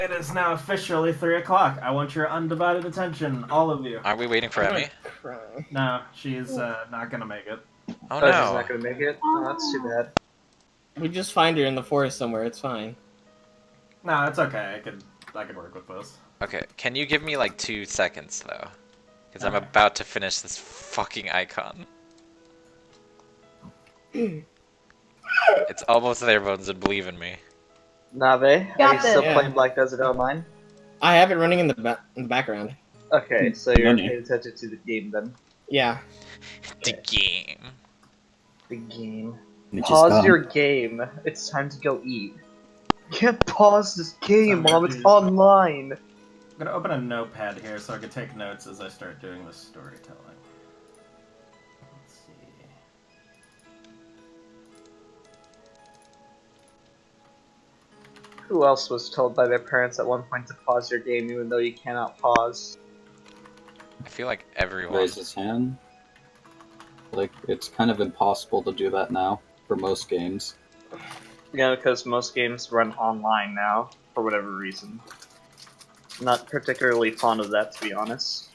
It is now officially 3 o'clock. I want your undivided attention, all of you. Are we waiting for Emmy? No, she's not gonna make it. Oh Oh, she's no. not gonna make it? Oh, that's too bad. We just find her in the forest somewhere, it's fine. No, it's okay. I could work with this. Okay, can you give me like 2 seconds though? Because I'm Okay. about to finish this fucking icon. It's almost there, Bones, and believe in me. Nave, are Got you still this. playing Black Desert Online? I have it running in the background. Okay, so you're Money. paying attention to the game then. Yeah. The game. The game. Which is Pause gone. your game. It's time to go eat. You can't pause this game while it's online. I'm gonna open a notepad here so I can take notes as I start doing this storytelling. Let's see. Who else was told by their parents at one point to pause your game even though you cannot pause? I feel like everyone. Raise his hand. Like, it's kind of impossible to do that now for most games. Yeah, because most games run online now, for whatever reason. Not particularly fond of that, to be honest.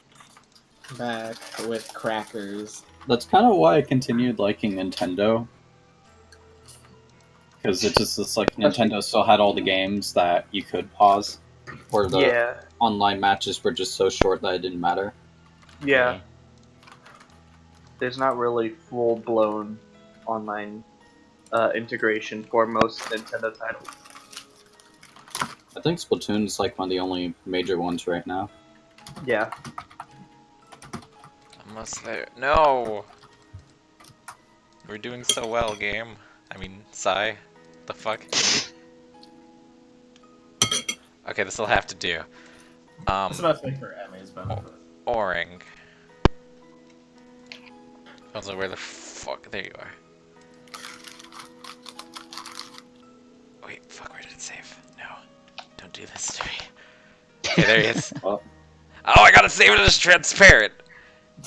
Back with crackers. That's kind of why I continued liking Nintendo. Because it's like Nintendo still had all the games that you could pause. Or the Yeah, online matches were just so short that it didn't matter. yeah. There's not really full-blown online integration for most Nintendo titles. I think Splatoon's like one of the only major ones right now. Yeah. Almost there. No! We're doing so well, game. I mean, Psy. The fuck? Okay, this'll have to do. It's mostly for Emmy's benefit. Oring. Also, where the fuck? There you are. Wait, fuck, where did it save? No. Don't do this to me. Okay, there he is. Oh. Oh, I gotta save it as transparent!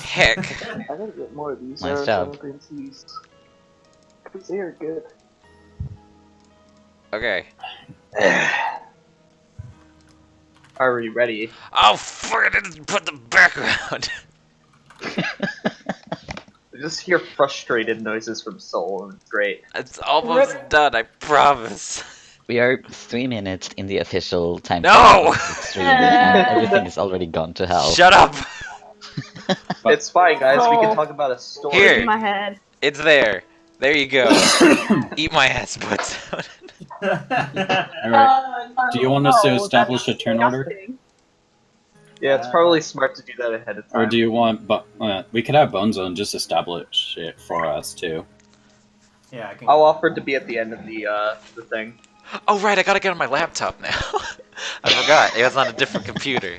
Heck. I gotta get more of these Nice job. green teas. Because they are good. Okay. Are we ready? Oh, fuck, I didn't put the background! I just hear frustrated noises from Soul, and it's great. It's almost done, I promise. We are 3 minutes in the official time. No! Stream, and everything is already gone to hell. Shut up! It's fine, guys. We can Soul. talk about a story. Here. In my head. It's there. There you go. Eat my ass, butts. Alright. Do you want us to establish a turn order? Yeah, it's probably smart to do that ahead of time. Or do you want... we could have Bone Zone just establish it for us, too. Yeah, I can. I'll offer to be at the end of the thing. Oh, right, I gotta get on my laptop now. I forgot. It was on a different computer.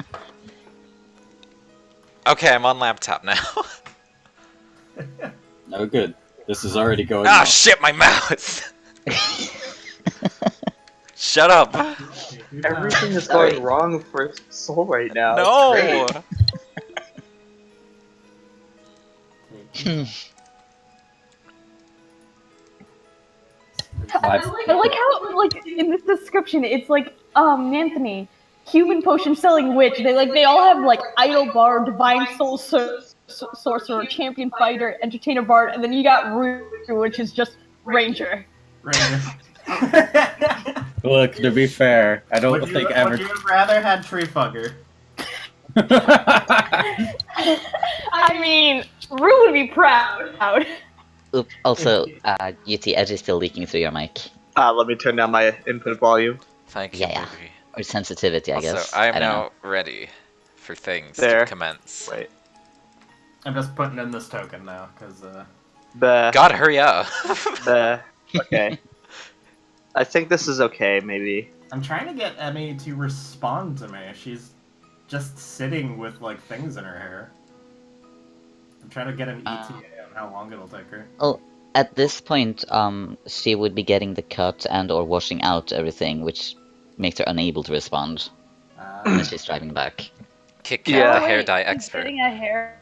Okay, I'm on laptop now. No good. This is already going Ah, well. shit, my mouse! Shut up! Everything is going wrong for Soul right now. No! I like how, like, in this description, it's like, Anthony, human potion selling witch. They all have, like, idol bard, divine soul sorcerer, champion fighter, entertainer bard, and then you got Rue, which is just ranger. Ranger. Look, to be fair, I don't think Would ever... you have rather had Tree Fucker? I mean, Rue would be proud. Oop, also, UT Edge is still leaking through your mic. Let me turn down my input volume. Thank you, Yeah. movie. Or sensitivity, I Also, guess. I am don't now know. ready for things There. to commence. Wait. I'm just putting in this token now, because, God, hurry up! Okay. I think this is okay, maybe. I'm trying to get Emmy to respond to me. She's just sitting with, like, things in her hair. I'm trying to get an ETA on how long it'll take her. At this point, she would be getting the cut and or washing out everything, which makes her unable to respond when she's driving back. Kick Yeah. the hair dye expert. Getting a hair.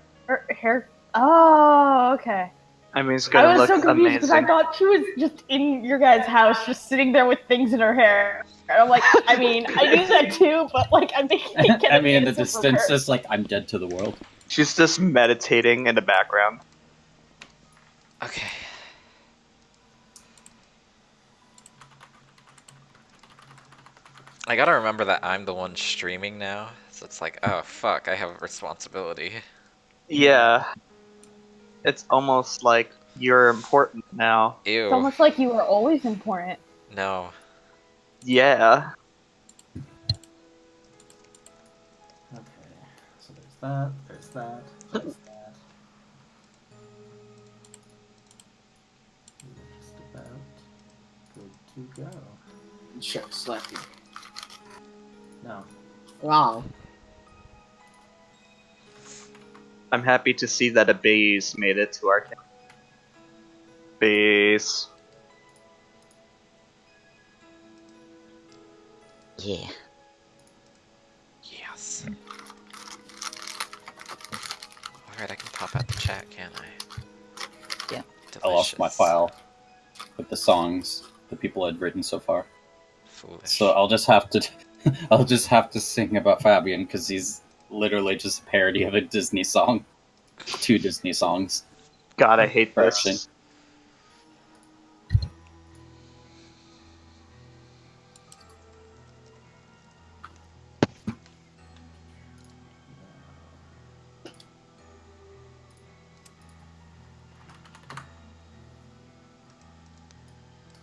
Oh, okay. I mean, it's I gonna was look so confused because I amazing. thought she was just in your guys' house, just sitting there with things in her hair. And I'm like, I mean, I do that too, but like, I'm making it I mean, in the innocent from distance, her. it's like I'm dead to the world. She's just meditating in the background. Okay. I gotta remember that I'm the one streaming now, so it's like, oh fuck, I have a responsibility. Yeah. It's almost like you're important now. It's Ew. almost like you were always important. No. Yeah. Okay, so there's that, there's that, there's that. We're just about good to go. Sure, slap you. No. Wow. I'm happy to see that a base made it to our camp. Base. Yeah. Yes. Alright, I can pop out the chat, can't I? Yeah. Delicious. I lost my file with the songs the people had written so far. Foolish. So I'll just have to, I'll just have to sing about Fabian because he's literally just a parody of a Disney song. 2 Disney songs. God, I hate Correction. this.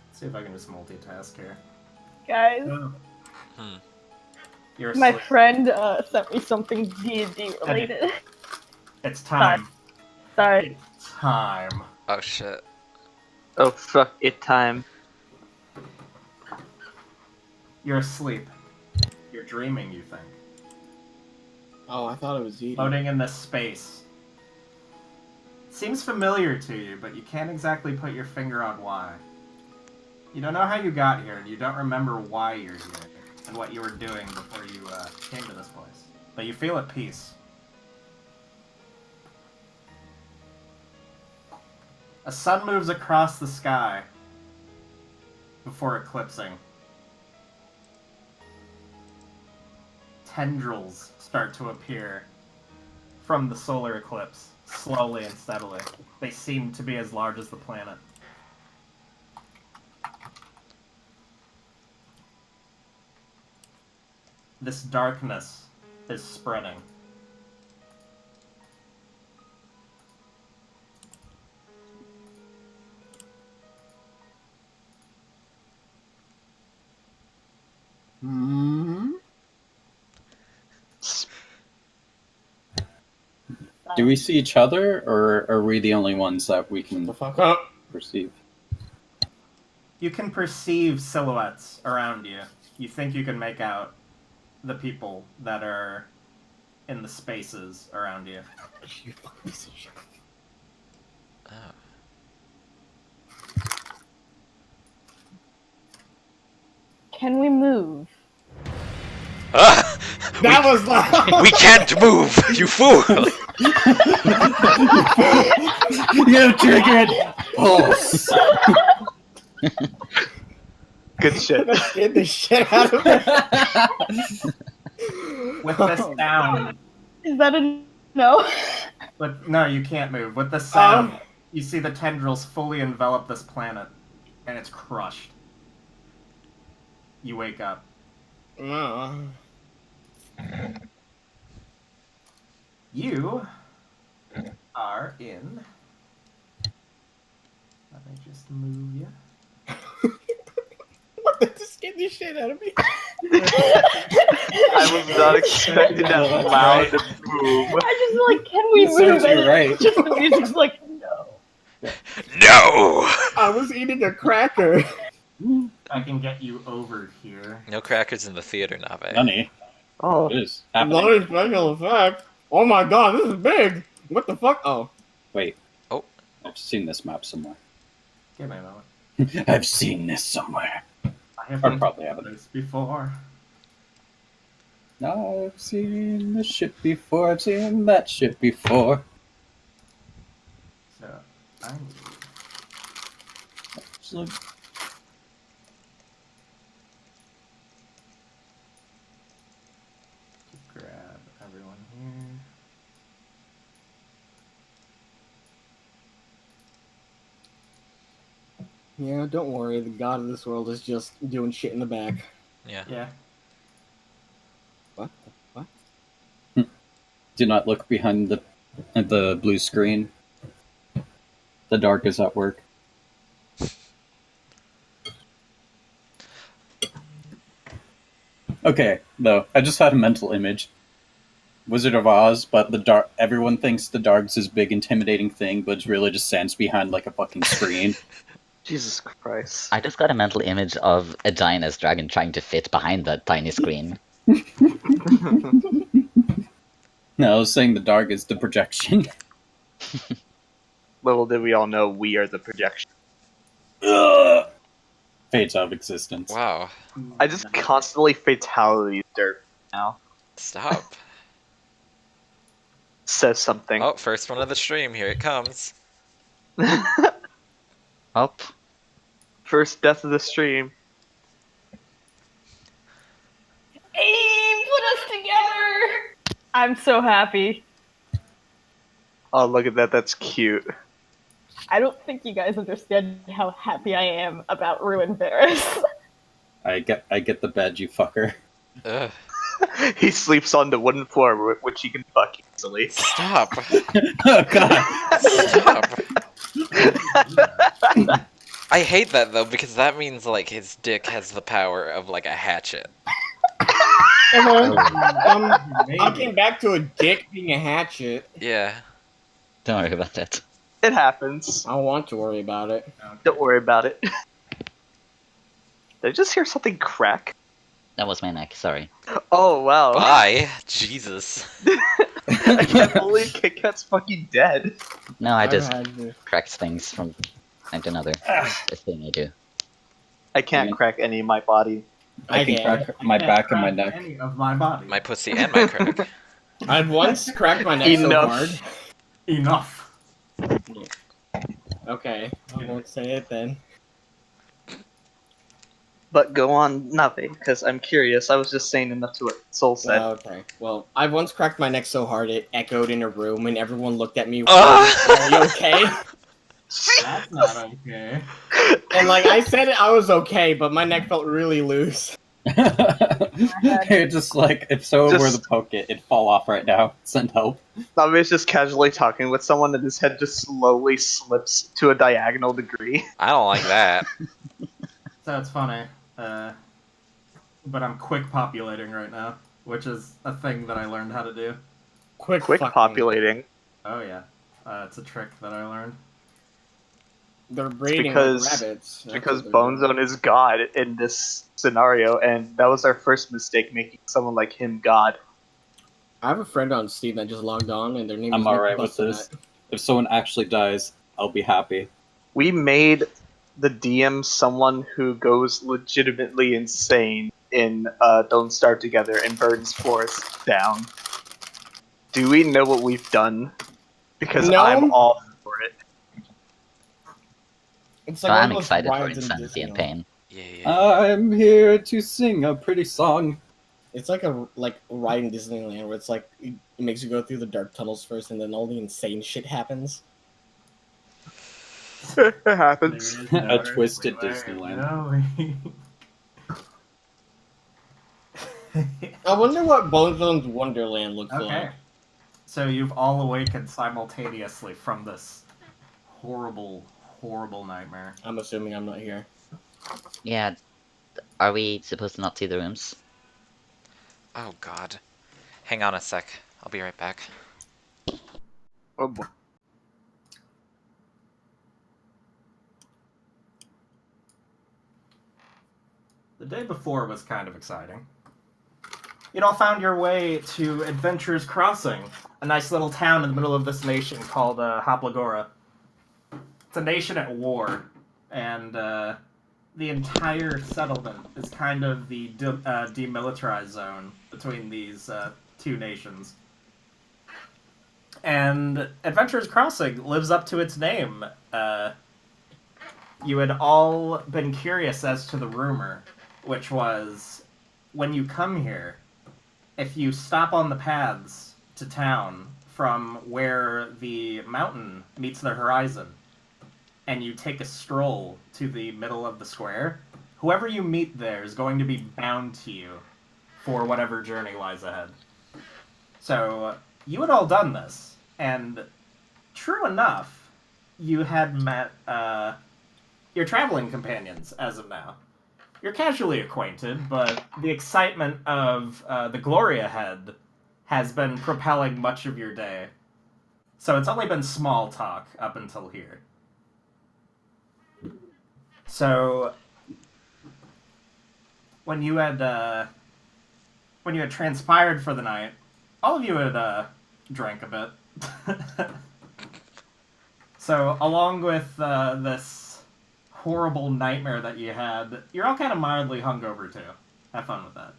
Let's see if I can just multitask here. Guys, Hmm. You're my asleep. friend sent me something D&D related. It's time. Sorry. It's time. Oh shit. Oh fuck it time. You're asleep. You're dreaming, you think. Oh, I thought it was eating. Floating in this space. Seems familiar to you, but you can't exactly put your finger on why. You don't know how you got here, and you don't remember why you're here, and what you were doing before you came to this place. But you feel at peace. A sun moves across the sky before eclipsing. Tendrils start to appear from the solar eclipse, slowly and steadily. They seem to be as large as the planet. This darkness is spreading. Hmm. Do we see each other, or are we the only ones that we The can fuck up. perceive? You can perceive silhouettes around you. You think you can make out the people that are in the spaces around you. You fucking piece of shit. Oh. Can we move? Ah! That was loud. We can't move, you fool! You triggered pulse. Good shit. That scared the shit out of me. With this sound, Is that a no? but no, you can't move. With the sound, you see the tendrils fully envelop this planet, and it's crushed. You wake up. No. You are in. Let me just move you. What? That just scared the shit out of me. I was not expecting that loud move. I just like, can we You move? served you And then right. just the music's like, no. No! I was eating a cracker. I can get you over here. No crackers in the theater, Nave. Nani, Oh, what is Not happening? a special effect. Oh my god, this is big. What the fuck? Oh. Wait. Oh. I've seen this map somewhere. Give me a moment. I've seen this somewhere. I have I been probably to haven't. this before. I've seen this ship before. I've seen that ship before. So I need So, Yeah, don't worry. The god of this world is just doing shit in the back. Yeah. Yeah. What? What? Do not look behind the blue screen. The dark is at work. Okay, though, I just had a mental image. Wizard of Oz, but everyone thinks the Dargs is big intimidating thing, but it really just stands behind like a fucking screen. Jesus Christ. I just got a mental image of a giant dragon trying to fit behind that tiny screen. No, I was saying the Darg is the projection. Little did we all know we are the projection. Fades out of existence. Wow. I just constantly fatality dirt now. Stop. Says something. Oh, first one of the stream. Here it comes. Up. First death of the stream. Aim, put us together! I'm so happy. Oh, look at that. That's cute. I don't think you guys understand how happy I am about Ruin Varys. I get the bed, you fucker. Ugh. He sleeps on the wooden floor, which he can fuck easily. Stop. Oh god. Stop. I hate that though, because that means like his dick has the power of like a hatchet. I came back to a dick being a hatchet. Yeah. Don't worry about it. It happens. I don't want to worry about it. Don't worry about it. Did I just hear something crack? That was my neck, sorry. Oh, wow. Bye. Jesus. I can't believe Kit Kat's fucking dead. No, I I've just had this. cracked things from time to another. It's a thing I do. I can't crack any of my body. I can crack my back and my neck. Any of my body. My pussy and my crack. I've once cracked my neck so Enough. hard. Enough. Okay, I won't say it then. But go on, nothing, because I'm curious. I was just saying enough to what Soul said. Okay. Well, I once cracked my neck so hard it echoed in a room, and everyone looked at me. Ah! Are you okay? That's not okay. And like I said, I was okay, but my neck felt really loose. It's just like, if someone were to poke it, it'd fall off right now. Send help. Navi's just casually talking with someone, and his head just slowly slips to a diagonal degree. I don't like that. So it's funny. But I'm quick populating right now, which is a thing that I learned how to do. Quick fucking- populating. Oh yeah. It's a trick that I learned. They're breeding because- like rabbits. That's Because what they're Bone doing. Zone is God in this scenario, and that was our first mistake, making someone like him God. I have a friend on Steam that just logged on, and their name I'm is Nick alright with this. Bustinut. If someone actually dies, I'll be happy. We made the DM someone who goes legitimately insane in Don't Starve Together and burns forests down. Do we know what we've done? Because No. I'm all for it. It's So like one I'm of those excited for rides in insanity and Disneyland. pain. Yeah, yeah. I'm here to sing a pretty song. It's like a ride in Disneyland where it's like it makes you go through the dark tunnels first, and then all the insane shit happens. It happens. A twisted Disneyland. I wonder what Bone Zone's Wonderland looks Okay. like. So you've all awakened simultaneously from this horrible, horrible nightmare. I'm assuming I'm not here. Yeah, are we supposed to not see the rooms? Oh god. Hang on a sec. I'll be right back. Oh boy. The day before was kind of exciting. You'd all found your way to Adventurers Crossing, a nice little town in the middle of this nation called Hoplagora. It's a nation at war, and the entire settlement is kind of the demilitarized zone between these two nations. And Adventurers Crossing lives up to its name. You had all been curious as to the rumor, which was, when you come here, if you stop on the paths to town from where the mountain meets the horizon, and you take a stroll to the middle of the square, whoever you meet there is going to be bound to you for whatever journey lies ahead. So, you had all done this, and true enough, you had met your traveling companions as of now. You're casually acquainted, but the excitement of the glory ahead has been propelling much of your day. So it's only been small talk up until here. So when you had transpired for the night, all of you had drank a bit. So along with this horrible nightmare that you had, you're all kind of mildly hungover too. Have fun with that.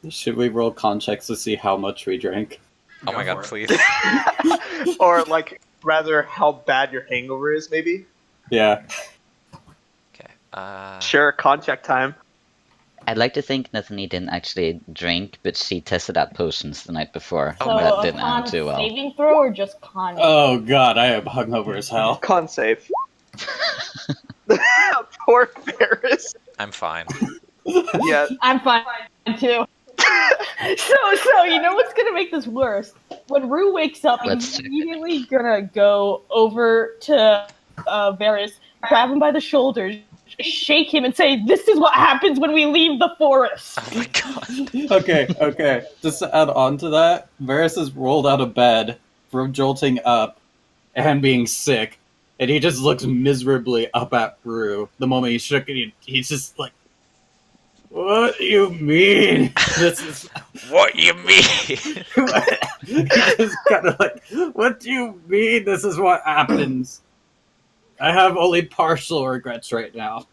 Should we roll context to see how much we drank? Oh Go my god, for it. please. Or, like, rather how bad your hangover is, maybe? Yeah. Okay. Sure, contact time. I'd like to think Nathanie didn't actually drink, but she tested out potions the night before. Oh So my that a didn't con end too well. saving throw or just con? Oh god, I am hungover as hell. Con save. Poor Ferris. I'm fine. Yeah. I'm fine too. So you know what's gonna make this worse? When Rue wakes up, Let's he's check. immediately gonna go over to Varys, grab him by the shoulders, shake him, and say, "This is what happens when we leave the forest." Oh my god. Okay. Just to add on to that, Varys is rolled out of bed from jolting up and being sick, and he just looks miserably up at Rue. The moment he shook it, he's just like, "What do you mean? This is..." What you mean? He just kind of like, "What do you mean this is what happens? I have only partial regrets right now."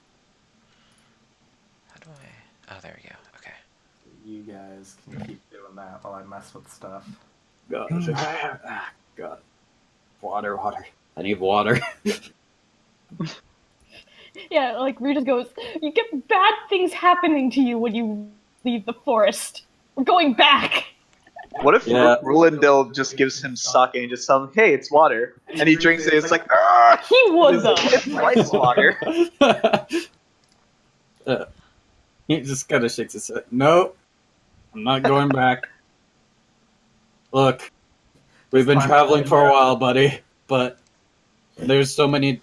How do I... Oh, there we go. Okay. You guys can keep doing that while I mess with stuff. God. God. Water. I need water. Yeah, like Rue just goes, "You get bad things happening to you when you leave the forest. We're going back." What if Yeah. Rulindil just gives him sake and just tells him, "Hey, it's water," and he drinks it? It's like, "Ah, He would though. it's rice water." He just kind of shakes his head. "Nope, I'm not going back. Look, we've been traveling for a while, buddy, but there's so many.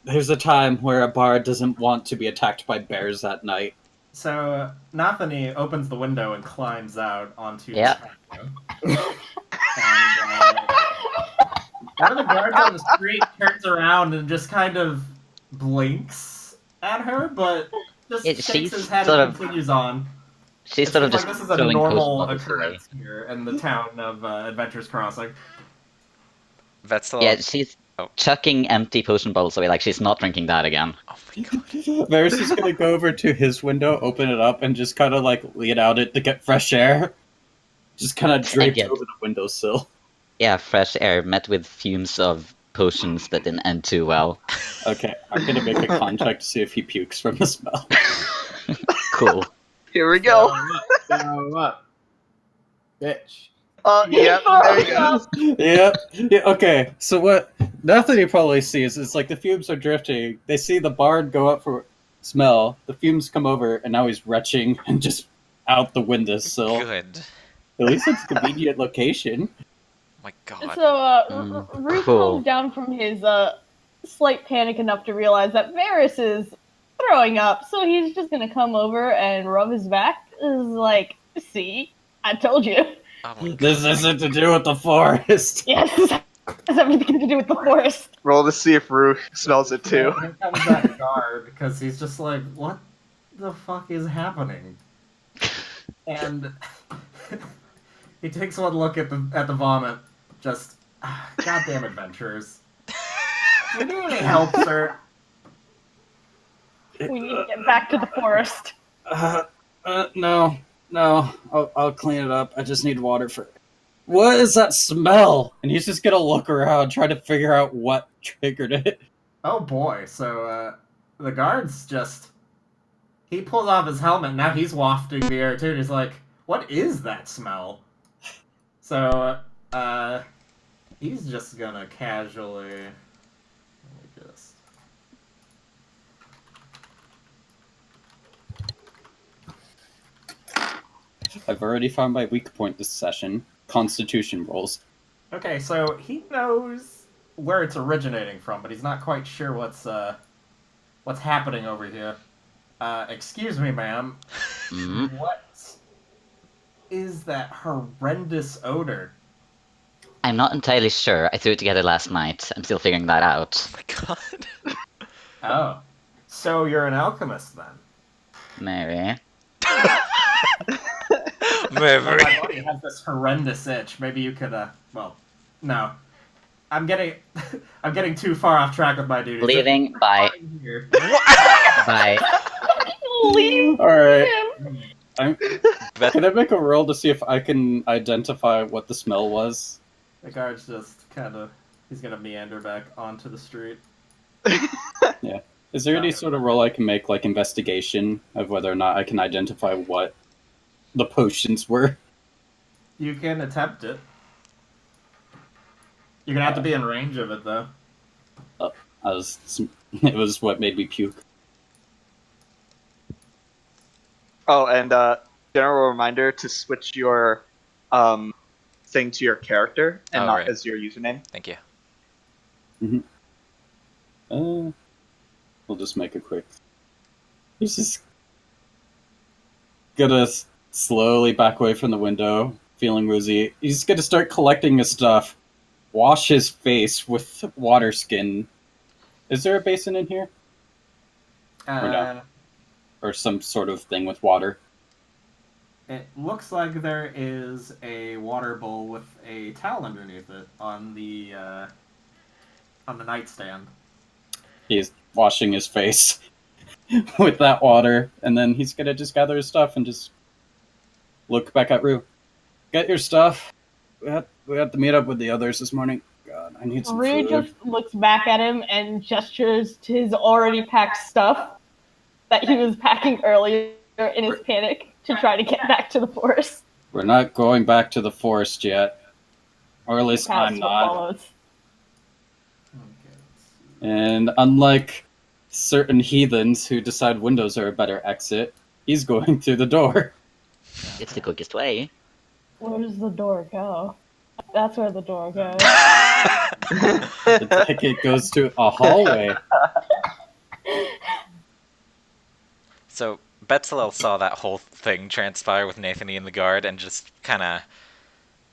There's a time where a bard doesn't want to be attacked by bears at night." So Nathani opens the window and climbs out onto Yeah. the patio. And one of the guards on the street turns around and just kind of blinks at her, but just shakes She's his head sort and of- continues on. She's It sort of seems just like this is a throwing normal potion bottles away. occurrence here in the town of Adventures Crossing. Vetzel. Yeah, she's Oh. chucking empty potion bottles away like she's not drinking that again. Oh my god. Varys is gonna go over to his window, open it up, and just kind of like lean out it to get fresh air. Just kind of draped get- over the windowsill. Yeah, fresh air met with fumes of potions that didn't end too well. Okay, I'm gonna make a contact to see if he pukes from the smell. Cool. Here we go. Go up, bitch. Yeah, there you go. Yeah, okay. So what Nathani probably sees is like the fumes are drifting. They see the bard go up for smell. The fumes come over, and now he's retching and just out the windowsill. Good. At least it's a convenient location. Oh my god. So Rue cool. calms down from his slight panic enough to realize that Varys is throwing up, so he's just gonna come over and rub his back. Is like, "See, I told you." Oh my god. This isn't to do with the forest. Yes, this has everything to do with the forest. Roll to see if Rue smells it too. Here comes that guard, because he's just like, what the fuck is happening? And he takes one look at the vomit, just, goddamn adventurers. Do you need any help, sir? We need to get back to the forest. No. I'll clean it up. I just need water for. What is that smell? And he's just gonna look around, try to figure out what triggered it. Oh boy, so, the guard's just... He pulls off his helmet, and now he's wafting the air too, and he's like, what is that smell? So, he's just gonna casually... Let me just... I've already found my weak point this session. Constitution rolls. Okay, so he knows where it's originating from, but he's not quite sure what's happening over here. Excuse me, ma'am. Mm. What is that horrendous odor? I'm not entirely sure. I threw it together last night. I'm still figuring that out. Oh my god. Oh. So you're an alchemist, then? Maybe. Well, Memory. my body has this horrendous itch. Maybe you could, well, no. I'm getting too far off track with my duties. Leaving. Bye. Here. Bye. Leave Alright. him. Can I make a roll to see if I can identify what the smell was? The guard's just kind of... He's gonna meander back onto the street. Is there any sort of roll I can make, like investigation, of whether or not I can identify what the potions were? You can attempt it. You're gonna have to be in range of it, though. It was what made me puke. Oh, and general reminder to switch your thing to your character and Oh, not right. as your username. Thank you. We'll just make it quick. He's just gonna slowly back away from the window, feeling woozy. He's gonna start collecting his stuff, wash his face with water skin. Is there a basin in here? no? Or some sort of thing with water? It looks like there is a water bowl with a towel underneath it on the nightstand. He's washing his face with that water, and then he's gonna just gather his stuff and just look back at Rue. Get your stuff. We had to meet up with the others this morning. God, I need some Rue food. just looks back at him and gestures to his already packed stuff that he was packing earlier in his panic to try to get back to the forest. We're not going back to the forest yet. Or at least That's I'm what not. follows. And unlike certain heathens who decide windows are a better exit, he's going through the door. It's the quickest way. Where does the door go? That's where the door goes. It's like it goes to a hallway. So Betzalel saw that whole thing transpire with Nathany and the guard, and just kind of...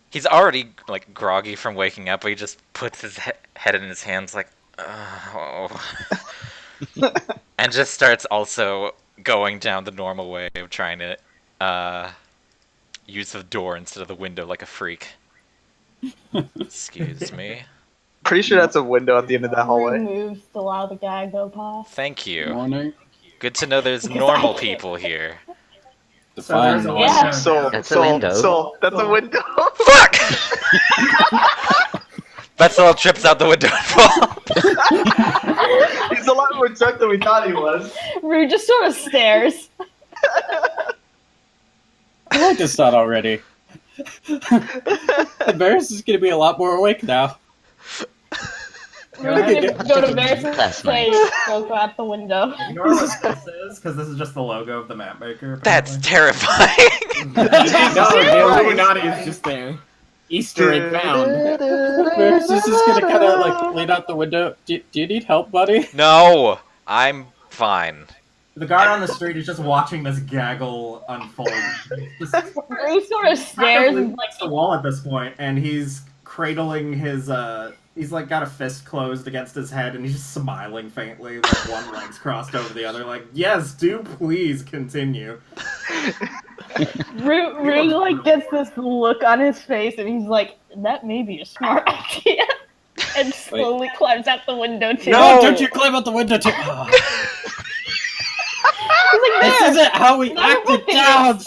He's already, like, groggy from waking up, but he just puts his head in his hands like, oh. And just starts also going down the normal way of trying to use the door instead of the window like a freak. Excuse me. Pretty sure that's a window at the end of that Rue hallway. moves to allow the guy go past. Thank you. Morning. Good to know there's normal people here. Define there's a noise. window. So, That's a window. that's a window. Fuck! Betzalel trips out the window and falls. He's a lot more drunk than we thought he was. Rue just sort of stares. I like this thought already. Varys is going to be a lot more awake now. Go Rue's ahead. gonna go to Varys' That's face, nice. go out the window. Ignore what this is, because this is just the logo of the map maker. That's apparently. terrifying. No, the Illuminati is just there. Easter egg found. Varys is just going to kind of like lean out the window. Do you need help, buddy? No, I'm fine. The guard on the street is just watching this gaggle unfold. Just Rue sort of stares and like the wall at this point, and he's cradling his he's like got a fist closed against his head, and he's just smiling faintly, like one leg's crossed over the other, like, yes, do please continue. Rue like gets this look on his face, and he's like, "That may be a smart idea," and slowly climbs out the window too. No! Don't you climb out the window too. Oh, He's like, this "There." isn't how we acted down.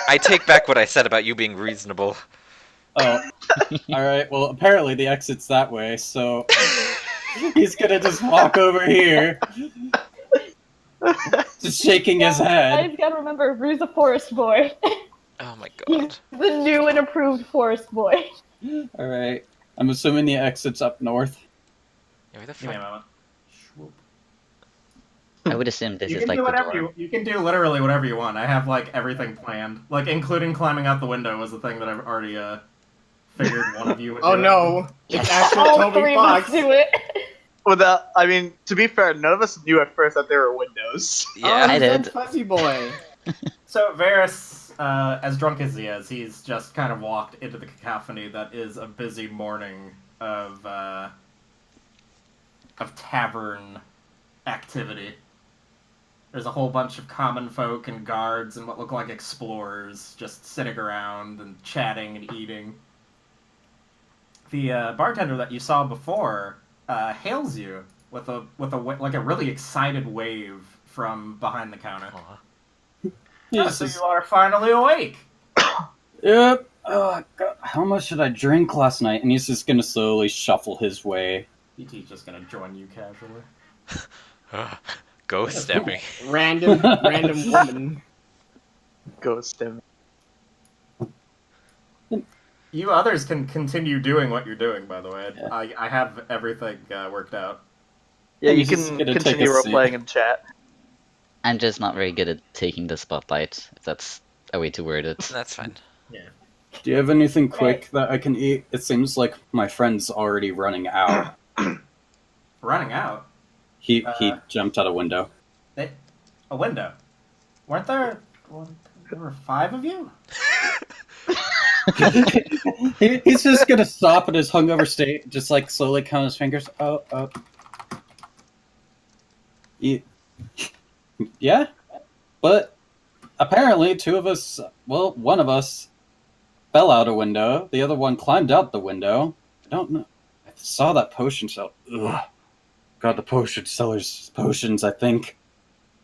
I take back what I said about you being reasonable. Oh, alright, well, apparently the exit's that way, so he's gonna just walk over here, just shaking his I head. just gotta remember, Rue's a forest boy. Oh my He's god. the new and approved forest boy. All right. I'm assuming the exit's up north. Yeah, where the Give me a fuck? moment. Swoop. I would assume this You is can like do the whatever door. you can do literally whatever you want. I have like everything planned, like including climbing out the window was the thing that I've already figured one of you would do. Oh it. no! It's Yes. actual All Toby three Fox. of us do it. I mean, to be fair, none of us knew at first that there were windows. Yeah. Oh, I he's did. that fuzzy boy. So Varys, as drunk as he is, he's just kind of walked into the cacophony that is a busy morning of tavern activity. There's a whole bunch of common folk and guards and what look like explorers just sitting around and chatting and eating. The bartender that you saw before hails you with a like a really excited wave from behind the counter. Aw. Oh, so you are finally awake. Yep. Oh, God. How much did I drink last night? And he's just gonna slowly shuffle his way. BT's just gonna join you casually. Ghost Emmy. Random woman. Ghost him. You others can continue doing what you're doing, by the way. Yeah. I have everything worked out. Yeah, I'm you just can gonna take continue a role seat. playing in chat. I'm just not very good at taking the spotlight, if that's a way to word it. That's fine. Do you have anything quick that I can eat? It seems like my friend's already running out. Running out. He Uh, jumped out a window. A window. Weren't there? There were 5 of you. He's just gonna stop in his hungover state, just like slowly count his fingers. Oh. Yeah, but apparently 2 of us. Well, one of us fell out a window. The other one climbed out the window. I don't know. I saw that potion cell. Ugh. God, the potion seller's potions. I think.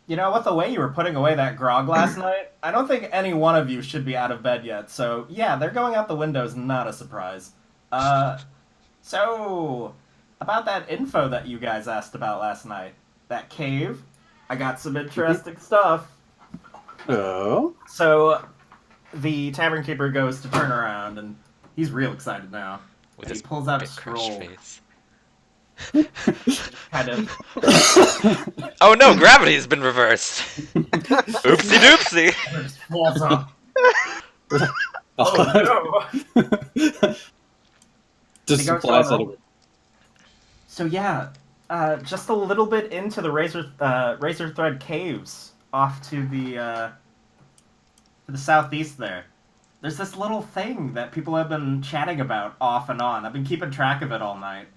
You know, with the way you were putting away that grog last night, I don't think any one of you should be out of bed yet. So yeah, they're going out the window is not a surprise. So about that info that you guys asked about last night, that cave, I got some interesting stuff. Oh. So the tavern keeper goes to turn around, and he's real excited now. With He his pulls out a big crushed scroll, face. kind of. Oh no, gravity has been reversed. Oopsie doopsie. It just falls off. Oh, Oh no! Just He goes flies to out unroll of. it. So yeah, just a little bit into the razor thread caves off to the southeast there. There's this little thing that people have been chatting about off and on. I've been keeping track of it all night.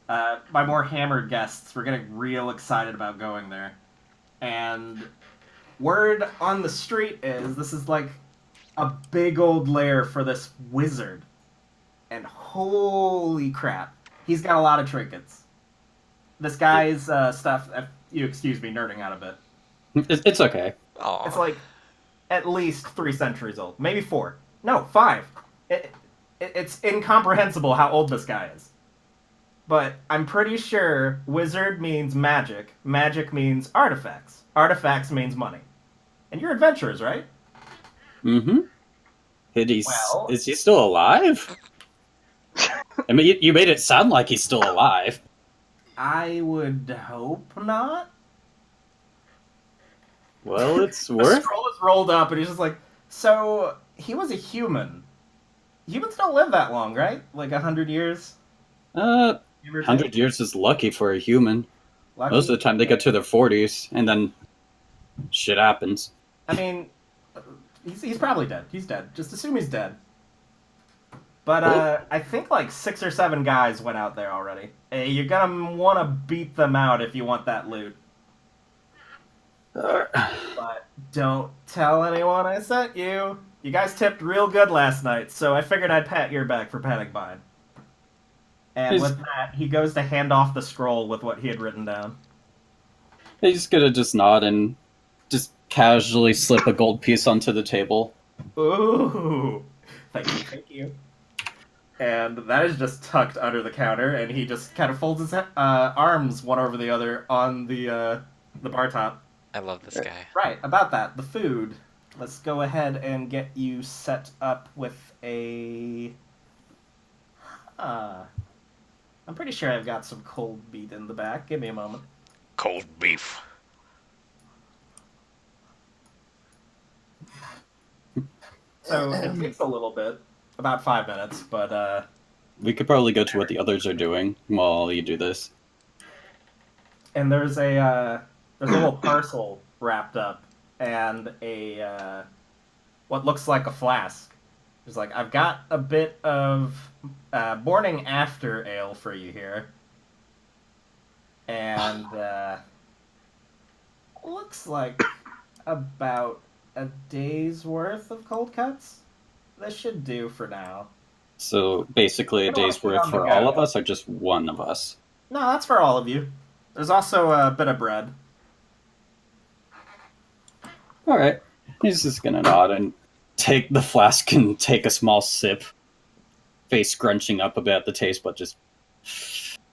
My more hammered guests were getting real excited about going there. And word on the street is this is like a big old lair for this wizard. And holy crap, he's got a lot of trinkets. This guy's stuff, if you excuse me nerding out a bit, It's okay. Aw. it's like at least 3 centuries old. Maybe 4. No, 5. It's incomprehensible how old this guy is. But I'm pretty sure wizard means magic. Magic means artifacts. Artifacts means money. And you're adventurers, right? Mm-hmm. Well- Is he still alive? I mean, you made it sound like he's still alive. I would hope not. Well, it's The worth. scroll is rolled up, and he's just like, so he was a human. Humans don't live that long, right? Like 100 years? Give or take? 100 years is lucky for a human. Lucky? Most of the time they get to their 40s, and then shit happens. I mean, he's probably dead. He's dead. Just assume he's dead. But I think like 6 or 7 guys went out there already. Hey, you're gonna want to beat them out if you want that loot. But don't tell anyone I sent you. You guys tipped real good last night, so I figured I'd pat your back for panic buying. And He's- with that, he goes to hand off the scroll with what he had written down. He's gonna just nod and just casually slip a gold piece onto the table. Ooh, thank you. And that is just tucked under the counter, and he just kind of folds his arms one over the other on the bar top. I love this guy. Right, about that, the food. let's go ahead and get you set up with a... I'm pretty sure I've got some cold meat in the back. Give me a moment. Cold beef. So it takes a little bit, about 5 minutes, but We could probably go to what the others are doing while you do this. and there's a little parcel wrapped up and a what looks like a flask. It's like, I've got a bit of morning after ale for you here, and looks like about a day's worth of cold cuts. This should do for now. So basically, a You don't wanna day's put worth on the for go. all of us, or just one of us? No, that's for all of you. There's also a bit of bread. All right. He's just gonna nod and take the flask and take a small sip. Face scrunching up a bit at the taste, but just...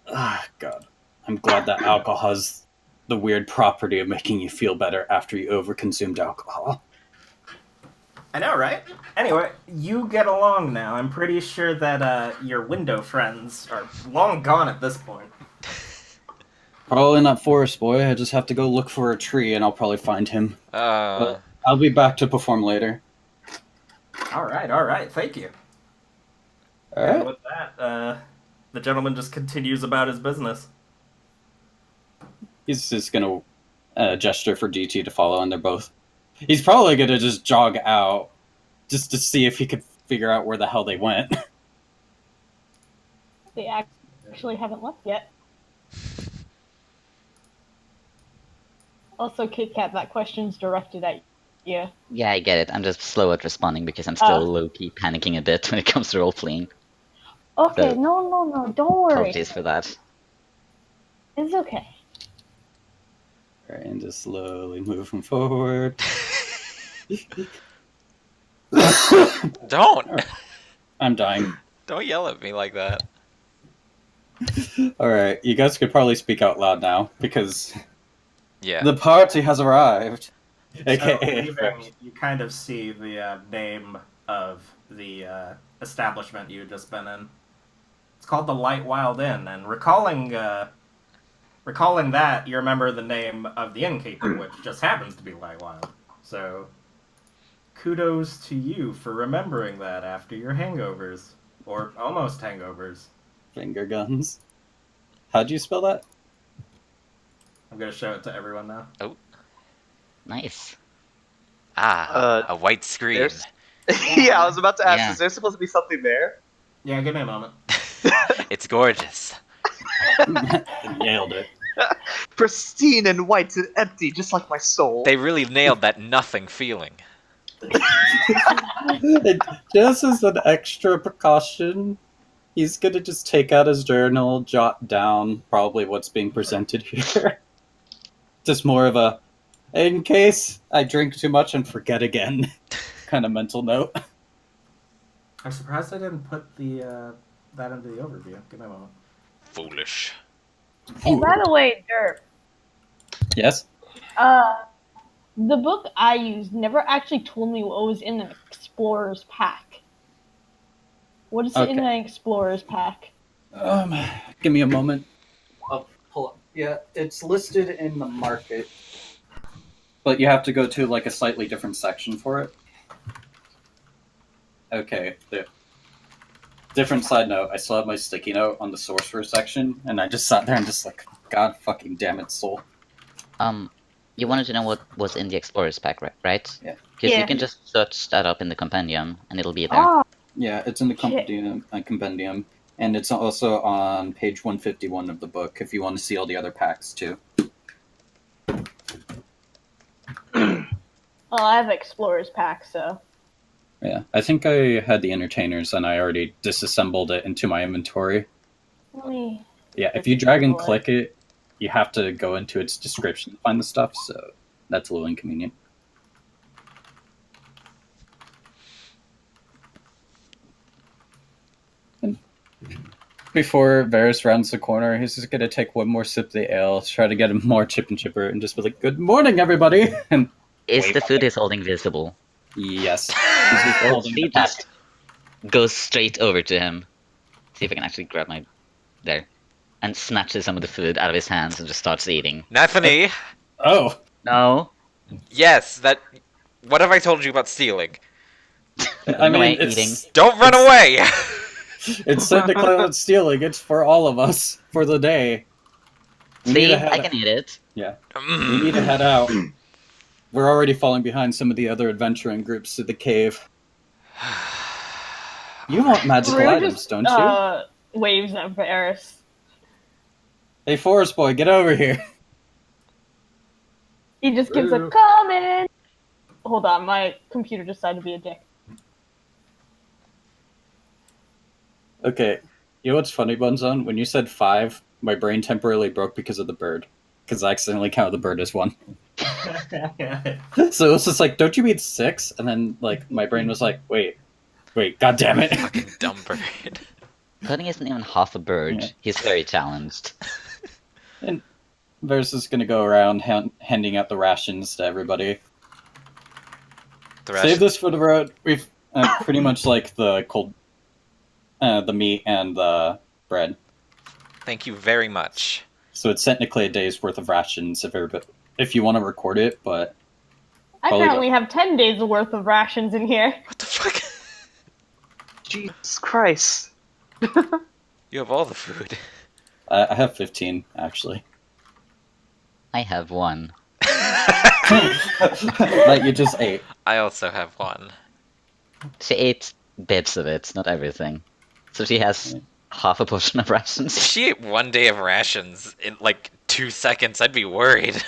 Ah, God. I'm glad that alcohol has the weird property of making you feel better after you overconsumed alcohol. I know, right? Anyway, you get along now. I'm pretty sure that your window friends are long gone at this point. Probably not Forest Boy. I just have to go look for a tree and I'll probably find him. But I'll be back to perform later. All right. Thank you. All And right. with that, the gentleman just continues about his business. He's just gonna gesture for DT to follow, and they're both... He's probably gonna just jog out just to see if he could figure out where the hell they went. They actually haven't left yet. Also, Kit Kat, that question's directed at you. Yeah, I get it. I'm just slow at responding because I'm still low-key panicking a bit when it comes to role-playing. Okay, So- no, don't worry. Apologies for that. It's okay. All right, and just slowly moving forward. Don't! I'm dying. Don't yell at me like that. All right, you guys could probably speak out loud now because Yeah. the party has arrived. So, AKA, leaving, you kind of see the name of the establishment you've just been in. It's called the Light Wild Inn, and recalling that, you remember the name of the innkeeper, which just happens to be Light Wild. So, kudos to you for remembering that after your hangovers. Or almost hangovers. finger guns. How'd you spell that? I'm gonna show it to everyone now. Nice. A white screen. There's... yeah, I was about to ask, Yeah. is there supposed to be something there? Yeah, give me a moment. It's gorgeous. Nailed it. Pristine and white and empty, just like my soul. They really nailed that nothing feeling. Just as an extra precaution, he's gonna just take out his journal, jot down probably what's being presented here. Just more of a, in case I drink too much and forget again, kind of mental note. I'm surprised I didn't put that into the overview. Give me a moment. Foolish. Hey, by the way, Derp, Yes? the book I used never actually told me what was in an Explorer's Pack. What is in Okay. an Explorer's Pack? Give me a moment. I'll pull up. Yeah, it's listed in the market, but you have to go to like a slightly different section for it. Okay, there. Different side note, I still have my sticky note on the sorcerer section, and I just sat there and just like, God fucking damn it, soul. You wanted to know what was in the Explorer's Pack, right? Yeah. Because Yeah. you can just search that up in the compendium, and it'll be there. Oh, Yeah, it's in the Shit. compendium, and it's also on page 151 of the book if you want to see all the other packs too. well, I have Explorer's Pack, so. Yeah, I think I had the entertainers, and I already disassembled it into my inventory. Let me. Yeah, if you drag and click it, you have to go into its description to find the stuff, so that's a little inconvenient. And before Varys rounds the corner, he's just gonna take one more sip of the ale, try to get him more chip and chipper, and just be like, "Good morning, everybody!" And Is wait. the food is holding visible? Yes. He's just Well, holding see the that. fist. Goes straight over to him. See if I can actually grab my... There. And snatches some of the food out of his hands and just starts eating. Nathany, Oh. No. yes, that. What have I told you about stealing? I Running mean, away, it's eating. Don't run It's- away! it's technically not stealing. It's for all of us for the day. We need See, to head. I can eat it. Yeah, we need to head out. We're already falling behind some of the other adventuring groups to the cave. You want magical Rue items, just don't you? waves at Varys. Hey, Forest Boy, get over here. He just gives a Rue. comment. Hold on, my computer decided to be a dick. Okay, you know what's funny, Bunzon? When you said 5, my brain temporarily broke because of the bird. Because I accidentally counted the bird as 1. So it was just like, don't you mean 6? And then, like, my brain was like, wait, god damn it. Fucking dumb bird. Pudding isn't even half a bird. Yeah. He's very challenged. And Versus is gonna go around handing out the rations to everybody. Save this for the road. We've pretty much like the cold, the meat and the bread. Thank you very much. So it's technically a day's worth of rations if you want to record it, but I Probably currently have 10 days worth of rations in here. What the fuck? Jesus Christ. You have all the food. I have 15 actually. I have 1. That you just ate. I also have 1. She ate bits of it, not everything. So she has half a portion of If rations. she ate 1 day of rations in like 2 seconds, I'd be worried.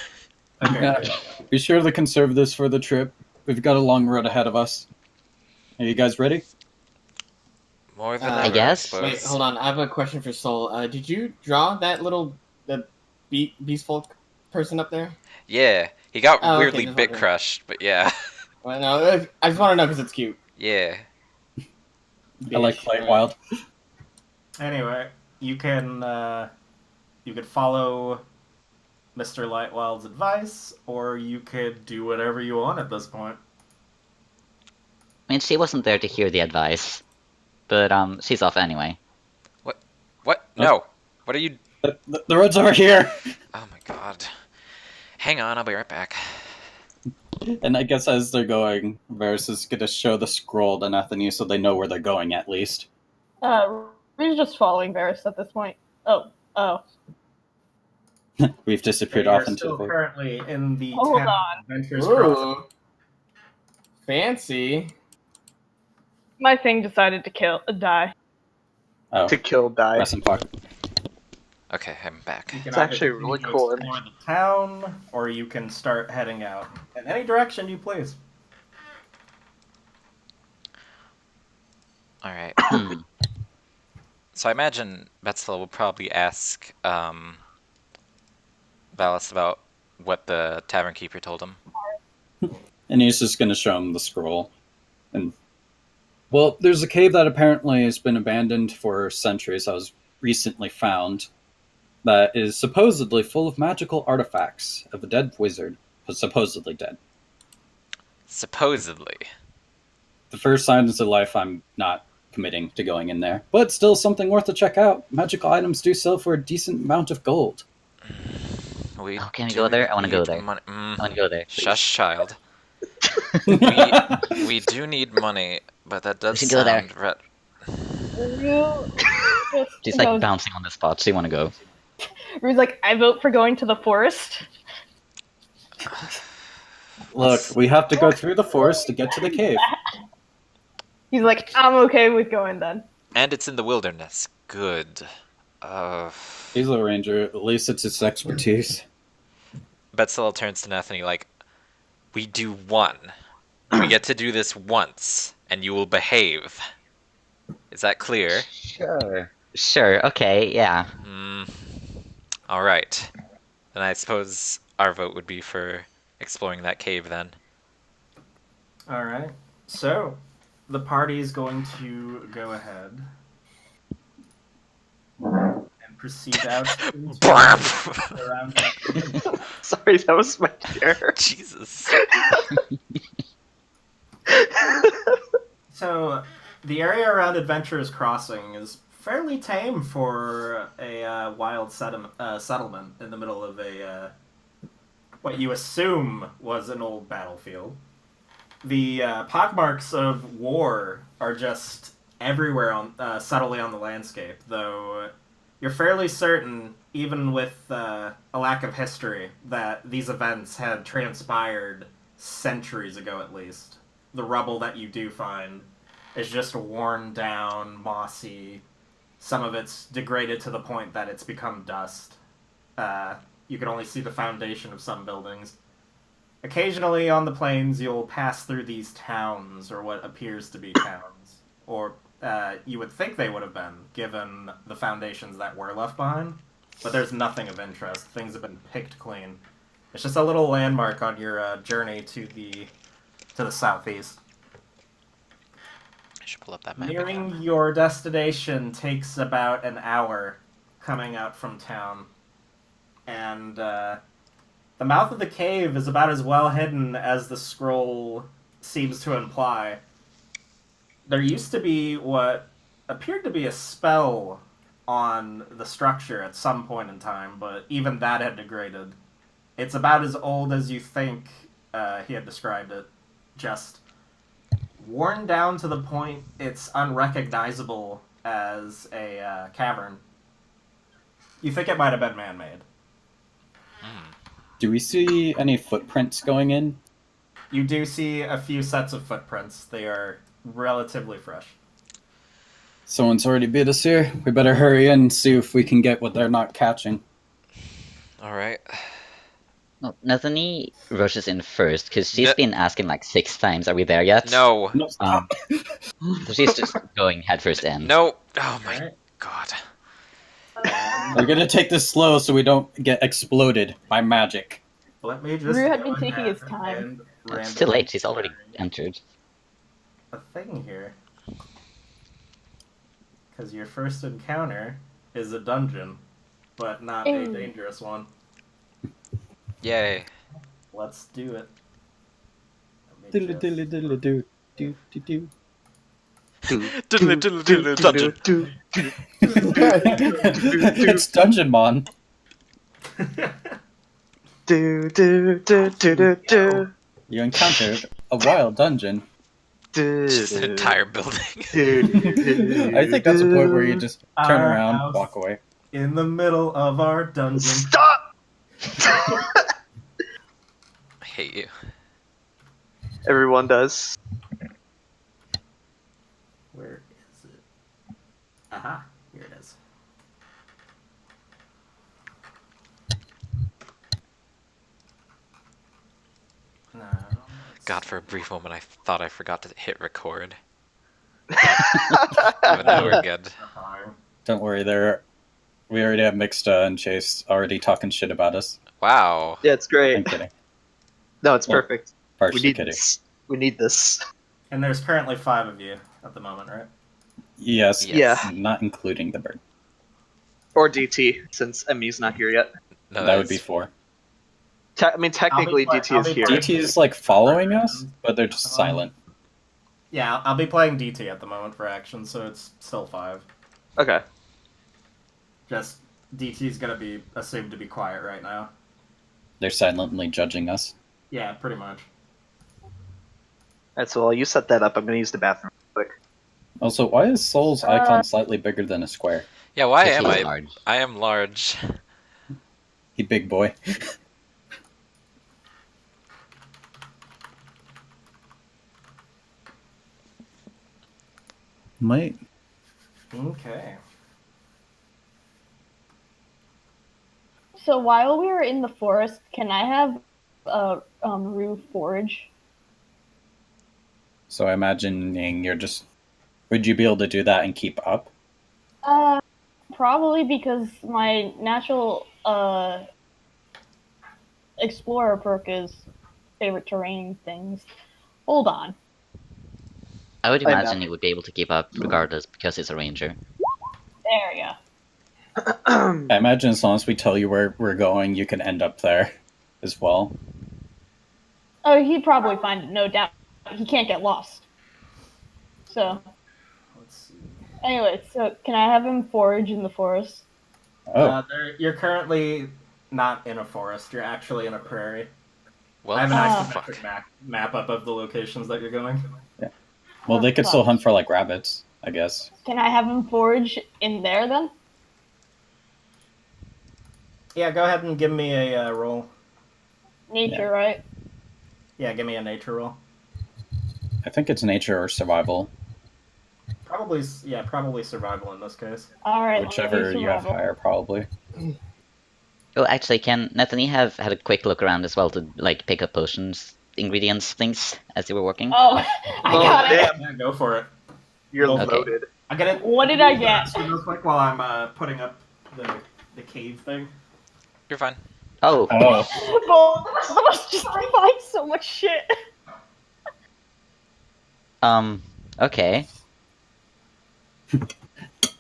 Okay. Be sure to conserve this for the trip. We've got a long road ahead of us. Are you guys ready? More than I ever, guess. suppose. Wait, hold on. I have a question for Soul. Did you draw that little beast folk person up there? Yeah, he got Oh, okay, weirdly just bit wondering. crushed, but yeah. Well, no, I just want to know because it's cute. Yeah. I like Bitch. Light Alright. Wild. Anyway, you can follow Mr. Lightwild's advice, or you could do whatever you want at this point. I mean, she wasn't there to hear the advice. But, she's off anyway. What? No. What are you... The road's over here. Oh my god. Hang on, I'll be right back. And I guess as they're going, Varys is gonna show the scroll to Nathaniel so they know where they're going at least. We're just following Varys at this point. Oh. We've disappeared You're off into still the void. currently in the Hold 10 on. Adventures Crossing. Ooh. Fancy. My thing decided to die. Oh, To kill die. rest in fuck. Okay, I'm back. You can It's either actually continue really to cool. explore the town, or you can start heading out in any direction you please. Alright. Hmm. So I imagine Betzel will probably ask Valis about what the tavern keeper told him. And he's just gonna show him the scroll. And well, there's a cave that apparently has been abandoned for centuries that was recently found that is supposedly full of magical artifacts of a dead wizard, but supposedly dead. Supposedly. The first signs of life, I'm not committing to going in there, but still something worth a check out. Magical items do sell for a decent amount of gold. We Oh, can we do go there? I wanna go need there. money. I want to go there. Shush, child. We do need money, but that does should go there. sound... She's like bouncing on the spot, so you want to go. Rue's like, I vote for going to the forest. Look, we have to go through the forest to get to the cave. He's like, I'm okay with going then. And it's in the wilderness. Good. He's a ranger, at least it's his expertise. Betzel turns to Nathany like, we do one. We get to do this once, and you will behave. Is that clear? Sure, okay, yeah. Alright. Then I suppose our vote would be for exploring that cave then. Alright. So, the party is going to go ahead and proceed out into around Sorry, that was my chair. Jesus. So, the area around Adventurers Crossing is fairly tame for a wild settlement in the middle of what you assume was an old battlefield. The pockmarks of war are just everywhere subtly on the landscape, though you're fairly certain, even with a lack of history, that these events had transpired centuries ago at least. The rubble that you do find is just worn down, mossy. Some of it's degraded to the point that it's become dust. You can only see the foundation of some buildings. Occasionally on the plains, you'll pass through these towns, or what appears to be towns. Or you would think they would have been, given the foundations that were left behind. But there's nothing of interest. Things have been picked clean. It's just a little landmark on your journey to the southeast. I should pull up that map Nearing again. your destination takes about an hour coming out from town. And the mouth of the cave is about as well hidden as the scroll seems to imply. There used to be what appeared to be a spell on the structure at some point in time, but even that had degraded. It's about as old as you think he had described it. Just worn down to the point it's unrecognizable as a cavern. You think it might have been man-made. Do we see any footprints going in? You do see a few sets of footprints. They are relatively fresh. Someone's already beat us here. We better hurry in and see if we can get what they're not catching. Alright. Well, Nathani rushes in first because she's No- been asking like 6 times, "Are we there yet?" No. No, stop. So she's just going headfirst in. No. Oh my Alright. god. We're gonna take this slow so we don't get exploded by magic. Let me just. Rue had go been taking ahead his time. and It's too late. She's already entered. a thing here. Because your first encounter is a dungeon, but not a Ew. dangerous one. Yay. Let's do it. Let me Diddle just- diddle diddle do do do do. Dungeon. It's Dungeonmon. You encountered a wild dungeon. Just an entire building. I think that's a point where you just turn Our around, house. walk away. In the middle of our dungeon. Stop! I hate you. Everyone does. Where is it? Aha, here it is. No. God, for a brief moment, I thought I forgot to hit record. But now we're good. Don't worry, we already have Mixta and Chase already talking shit about us. Wow. Yeah, it's I'm great. kidding. No, it's Well, perfect. We Partially need kidding. this. We need this. And there's currently 5 of you at the moment, right? Yes, Yes. Yeah. not including the bird. Or DT, since Emmy's not here yet. No, That would be it's- 4. Technically, DT I'll is be here. playing- DT is like following us, but they're just silent. Yeah, I'll be playing DT at the moment for action, so it's still 5. Okay. Just DT's gonna be assumed to be quiet right now. They're silently judging us. Yeah, pretty much. Alright, so while you set that up, I'm gonna use the bathroom real quick. Also, why is Soul's icon slightly bigger than a square? Yeah, why Because am he's I? large. I am large. He big boy. Might. Okay. So while we are in the forest, can I have Rue forage? So imagining you're just. Would you be able to do that and keep up? Probably because my natural explorer perk is favorite terrain things. Hold on. I would I imagine know. he would be able to keep up regardless because he's a ranger. There we go. I imagine as long as we tell you where we're going, you can end up there as well. Oh, he'd probably find it, no doubt. he can't get lost. So, Let's see. anyway, so can I have him forage in the forest? Oh, You're currently not in a forest. You're actually in a prairie. Well, I have an fuck. isometric map up of the locations that you're going. well, they could still fuck. hunt for like rabbits, I guess. Can I have him forage in there then? Yeah, go ahead and give me a roll. Nature, Yeah. right? Yeah, give me a nature roll. I think it's nature or survival, Probably survival in this case. All right. whichever you have higher, probably. Oh, actually, can Nathanie have had a quick look around as well to like pick up potions, ingredients, things as you were walking? Oh, I Oh, got it. damn. Yeah, go for it. You're Okay. loaded. I get it. What did I get? Real quick while I'm putting up the cave thing. You're fine. Oh, Oh, Both of us just find so much shit. okay.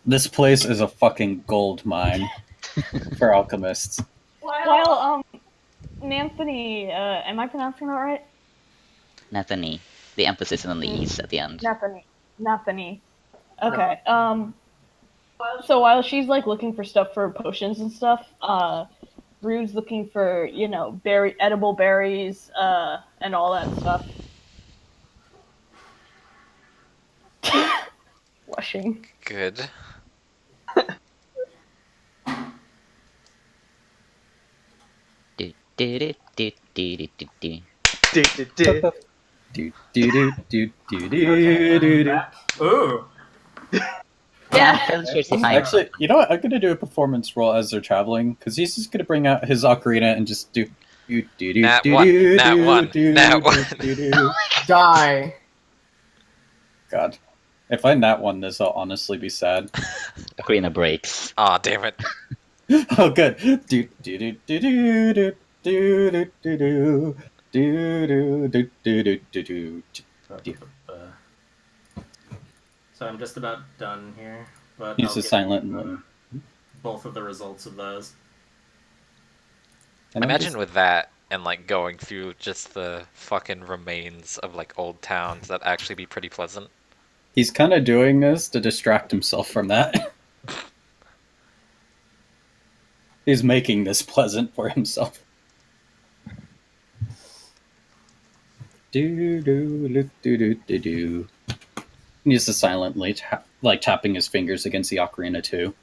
this place is a fucking gold mine for alchemists. Well, Anthony, am I pronouncing that right? Nathanie. The emphasis on the E's at the end. Nathany. Okay. So while she's like looking for stuff for potions and stuff, Rue's looking for, you know, edible berries, and all that stuff. Blushing. Good. Do, do, do, do, do, do, do, do. Do, do, do, do, do, do, do, do. Ooh. Yeah, I'm fairly sure it's fine. Actually, you know what? I'm gonna do a performance roll as they're traveling because he's just gonna bring out his ocarina and just do. Nat one. Nat one. Nat one. Die. God, if I nat one this, I'll honestly be sad. Ocarina breaks. Aw, damn it. Oh, good. Do do do do do do do do do do do do do do do. So I'm just about done here, but Use I'll the get silent. both of the results of those. And I'm Imagine just- with that and like going through just the fucking remains of like old towns, that'd actually be pretty pleasant. he's kind of doing this to distract himself from that. He's making this pleasant for himself. Do do do do do do do. He's just silently like tapping his fingers against the ocarina too.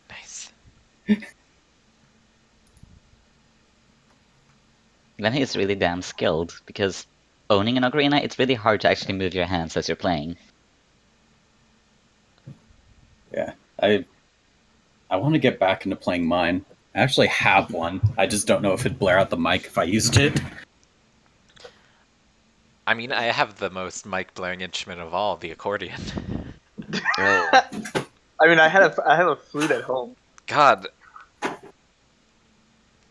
Nice. Glenn is really damn skilled because owning an ocarina, it's really hard to actually move your hands as you're playing. Yeah, I want to get back into playing mine. I actually have one. I just don't know if it'd blare out the mic if I used it. I mean, I have the most mic blaring instrument of all, the accordion. I mean, I have a flute at home. God.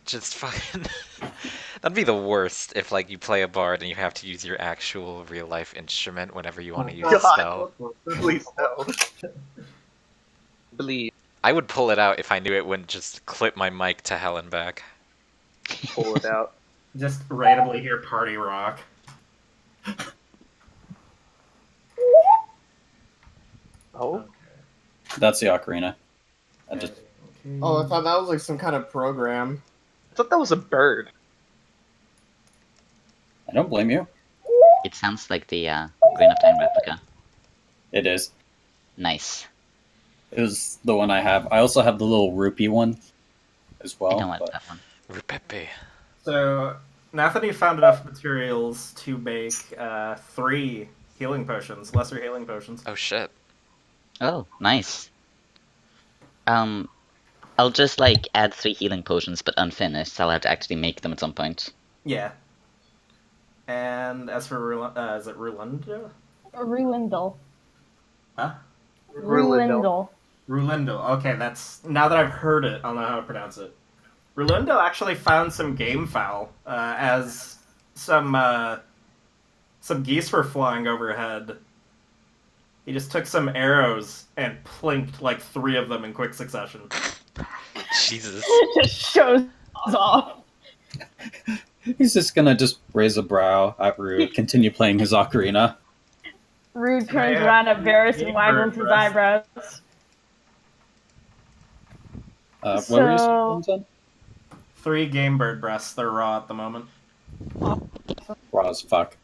Just fucking... That'd be the worst if, like, you play a bard and you have to use your actual real-life instrument whenever you want to use a spell. Please no. Believe. I would pull it out if I knew it wouldn't just clip my mic to hell and back. Pull it out. Just randomly hear party rock. Oh. That's the ocarina. I just Oh, I thought that was like some kind of program. I thought that was a bird. I don't blame you. It sounds like the Green of Time replica. It is. Nice. It was the one I have. I also have the little rupee one as well. I don't want but- that one. Rupepe. So, Nathany found enough materials to make 3 healing potions, lesser healing potions. Oh shit. Oh, nice. I'll just like add 3 healing potions, but unfinished. So I'll have to actually make them at some point. Yeah. And as for is it Rulindo? Rulindle. Huh? Rulindle. Rulindo. Okay, that's now that I've heard it, I'll know how to pronounce it. Rulindo actually found some game foul as some geese were flying overhead. He just took some arrows and plinked like 3 of them in quick succession. Jesus. Just shows off. He's just gonna just raise a brow at Rude, continue playing his ocarina. Rude Can I turns have around, embarrassed, and game waggles bird his breath? eyebrows. What were you saying, So, Vincent? 3 game bird breaths. They're raw at the moment. Raw as fuck.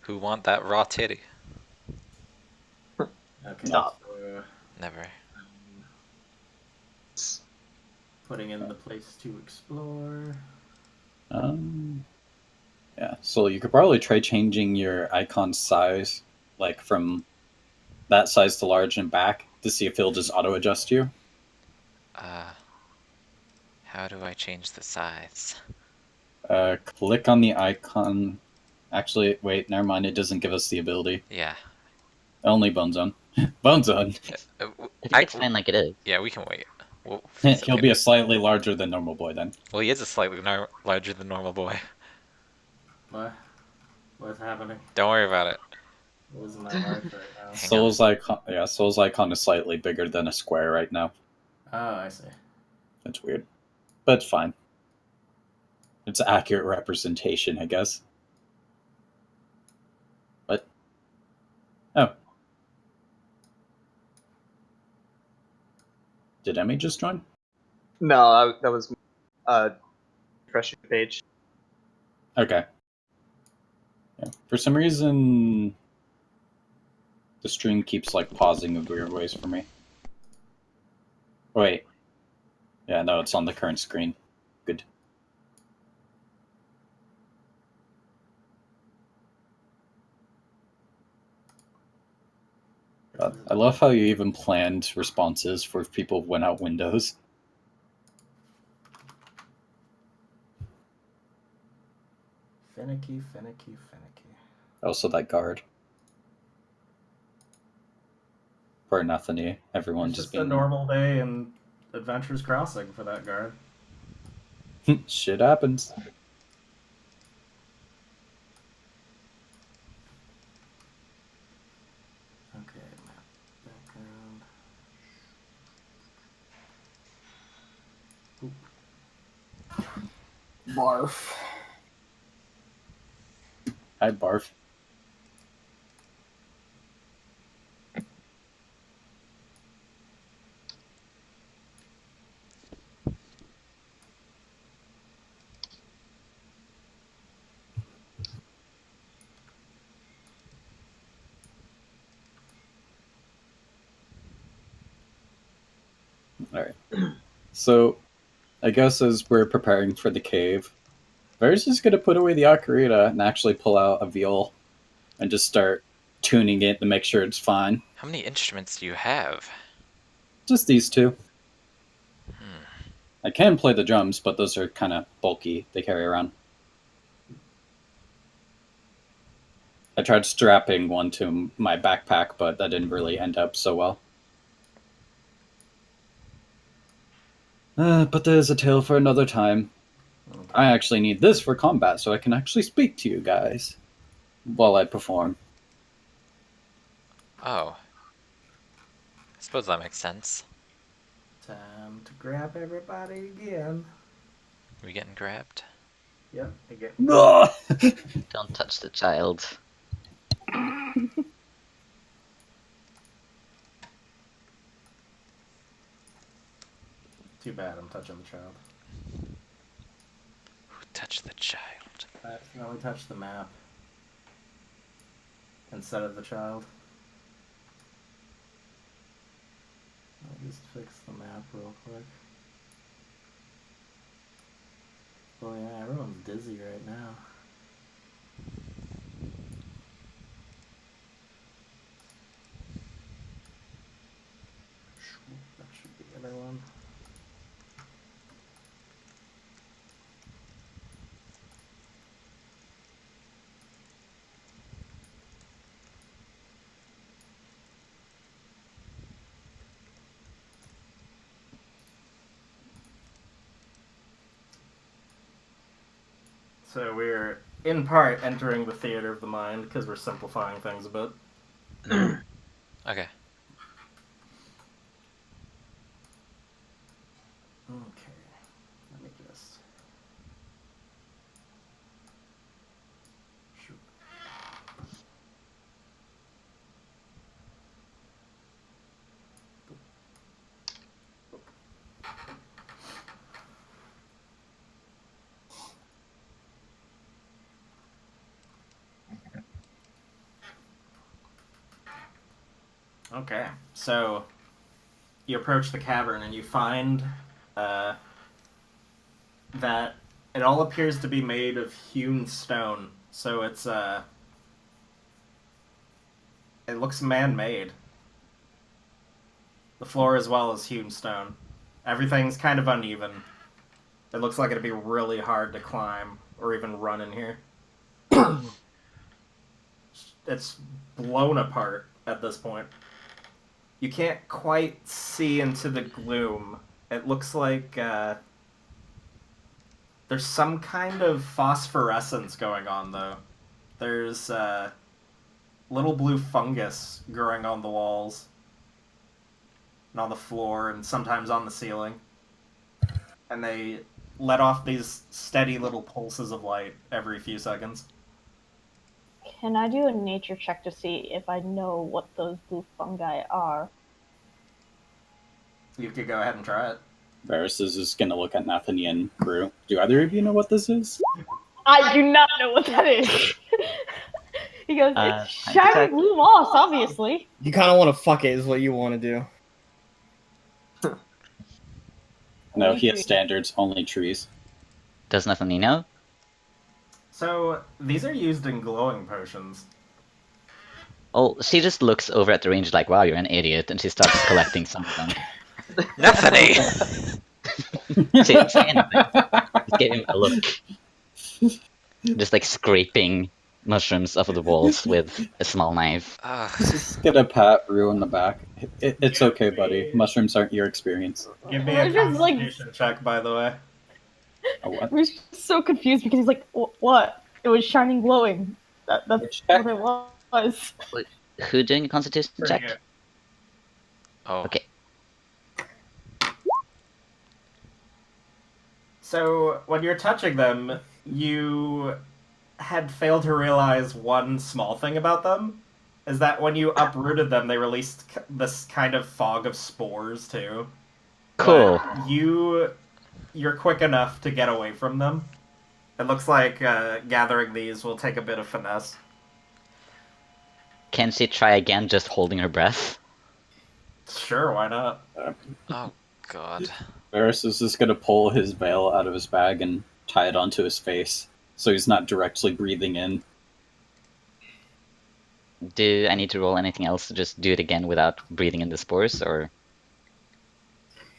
Who want that raw titty? Okay. No. So, Never. putting in the place to explore. Yeah, so you could probably try changing your icon size, like from that size to large and back, to see if it'll just auto adjust you. How do I change the size? Click on the icon. Actually, wait, never mind. It doesn't give us the ability. Yeah. Only Bone Zone. Bone Zone. I think it's fine like it is. Yeah, we can wait. We'll fix it He'll later. be a slightly larger than normal boy then. Well, he is a slightly larger than normal boy. What? What's happening? Don't worry about it. What was my life right now? Hang Soul's icon, yeah, Soul's icon is slightly bigger than a square right now. Oh, I see. That's weird, but it's fine. It's accurate representation, I guess. What? Oh. Did Emmy just join? No, that was refreshing the page. Okay. Yeah. For some reason, the stream keeps like pausing in weird ways for me. Wait. Yeah, no, it's on the current screen. Good. I love how you even planned responses for if people went out windows. Finicky, finicky, finicky. Also, that guard. Poor Nathany. Everyone It's just just a being normal day in Adventures Crossing for that guard. shit happens. Okay, map background. Barf. Hi, Barf. Alright. So, I guess as we're preparing for the cave, Varys is going to put away the ocarina and actually pull out a viol and just start tuning it to make sure it's fine. How many instruments do you have? Just these two. I can play the drums, but those are kind of bulky. They carry around. I tried strapping one to my backpack, but that didn't really end up so well. But there's a tale for another time. Okay. I actually need this for combat so I can actually speak to you guys while I perform. Oh. I suppose that makes sense. Time to grab everybody again. Are we getting grabbed? Yep, again. Don't touch the child. Too bad I'm touching the child. Who touched the child? I accidentally touched the map instead of the child. I'll just fix the map real quick. Oh yeah, everyone's dizzy right now. That should be everyone. So we're, in part, entering the theater of the mind, because we're simplifying things a bit. Okay. Okay. Let me just... Okay, so you approach the cavern and you find that it all appears to be made of hewn stone. So it looks man-made. The floor as well as hewn stone. Everything's kind of uneven. It looks like it'd be really hard to climb or even run in here. It's blown apart at this point. You can't quite see into the gloom. It looks like there's some kind of phosphorescence going on, though. There's little blue fungus growing on the walls and on the floor and sometimes on the ceiling. And they let off these steady little pulses of light every few seconds. Can I do a nature check to see if I know what those blue fungi are? You could go ahead and try it. Varys is just gonna look at Nathaniel and Brew. Do either of you know what this is? I do not know what that is. He goes, it's shiny blue moss, obviously. You kind of want to fuck it, is what you want to do. No, he has standards, only trees. Does Nathaniel know? So, these are used in glowing potions. Oh, she just looks over at the ranger like, wow, you're an idiot, and she starts collecting some of them. Nathany! She didn't say anything. Just gave him a look. Just like scraping mushrooms off of the walls with a small knife. Just get a pat Rue in the back. It's okay, buddy. Mushrooms aren't your experience. Give me a constitution check, by the way. A what? We're so confused because he's like, what? It was shining glowing. That's what it was. Who doing a constitution check? Good. Oh. Okay. So, when you're touching them, you had failed to realize one small thing about them. Is that when you uprooted them, they released this kind of fog of spores, too. Cool. But you're quick enough to get away from them. It looks like gathering these will take a bit of finesse. Can she try again just holding her breath? Sure, why not? Oh, God. Varys is just gonna pull his veil out of his bag and tie it onto his face, so he's not directly breathing in. Do I need to roll anything else to just do it again without breathing in the spores, or?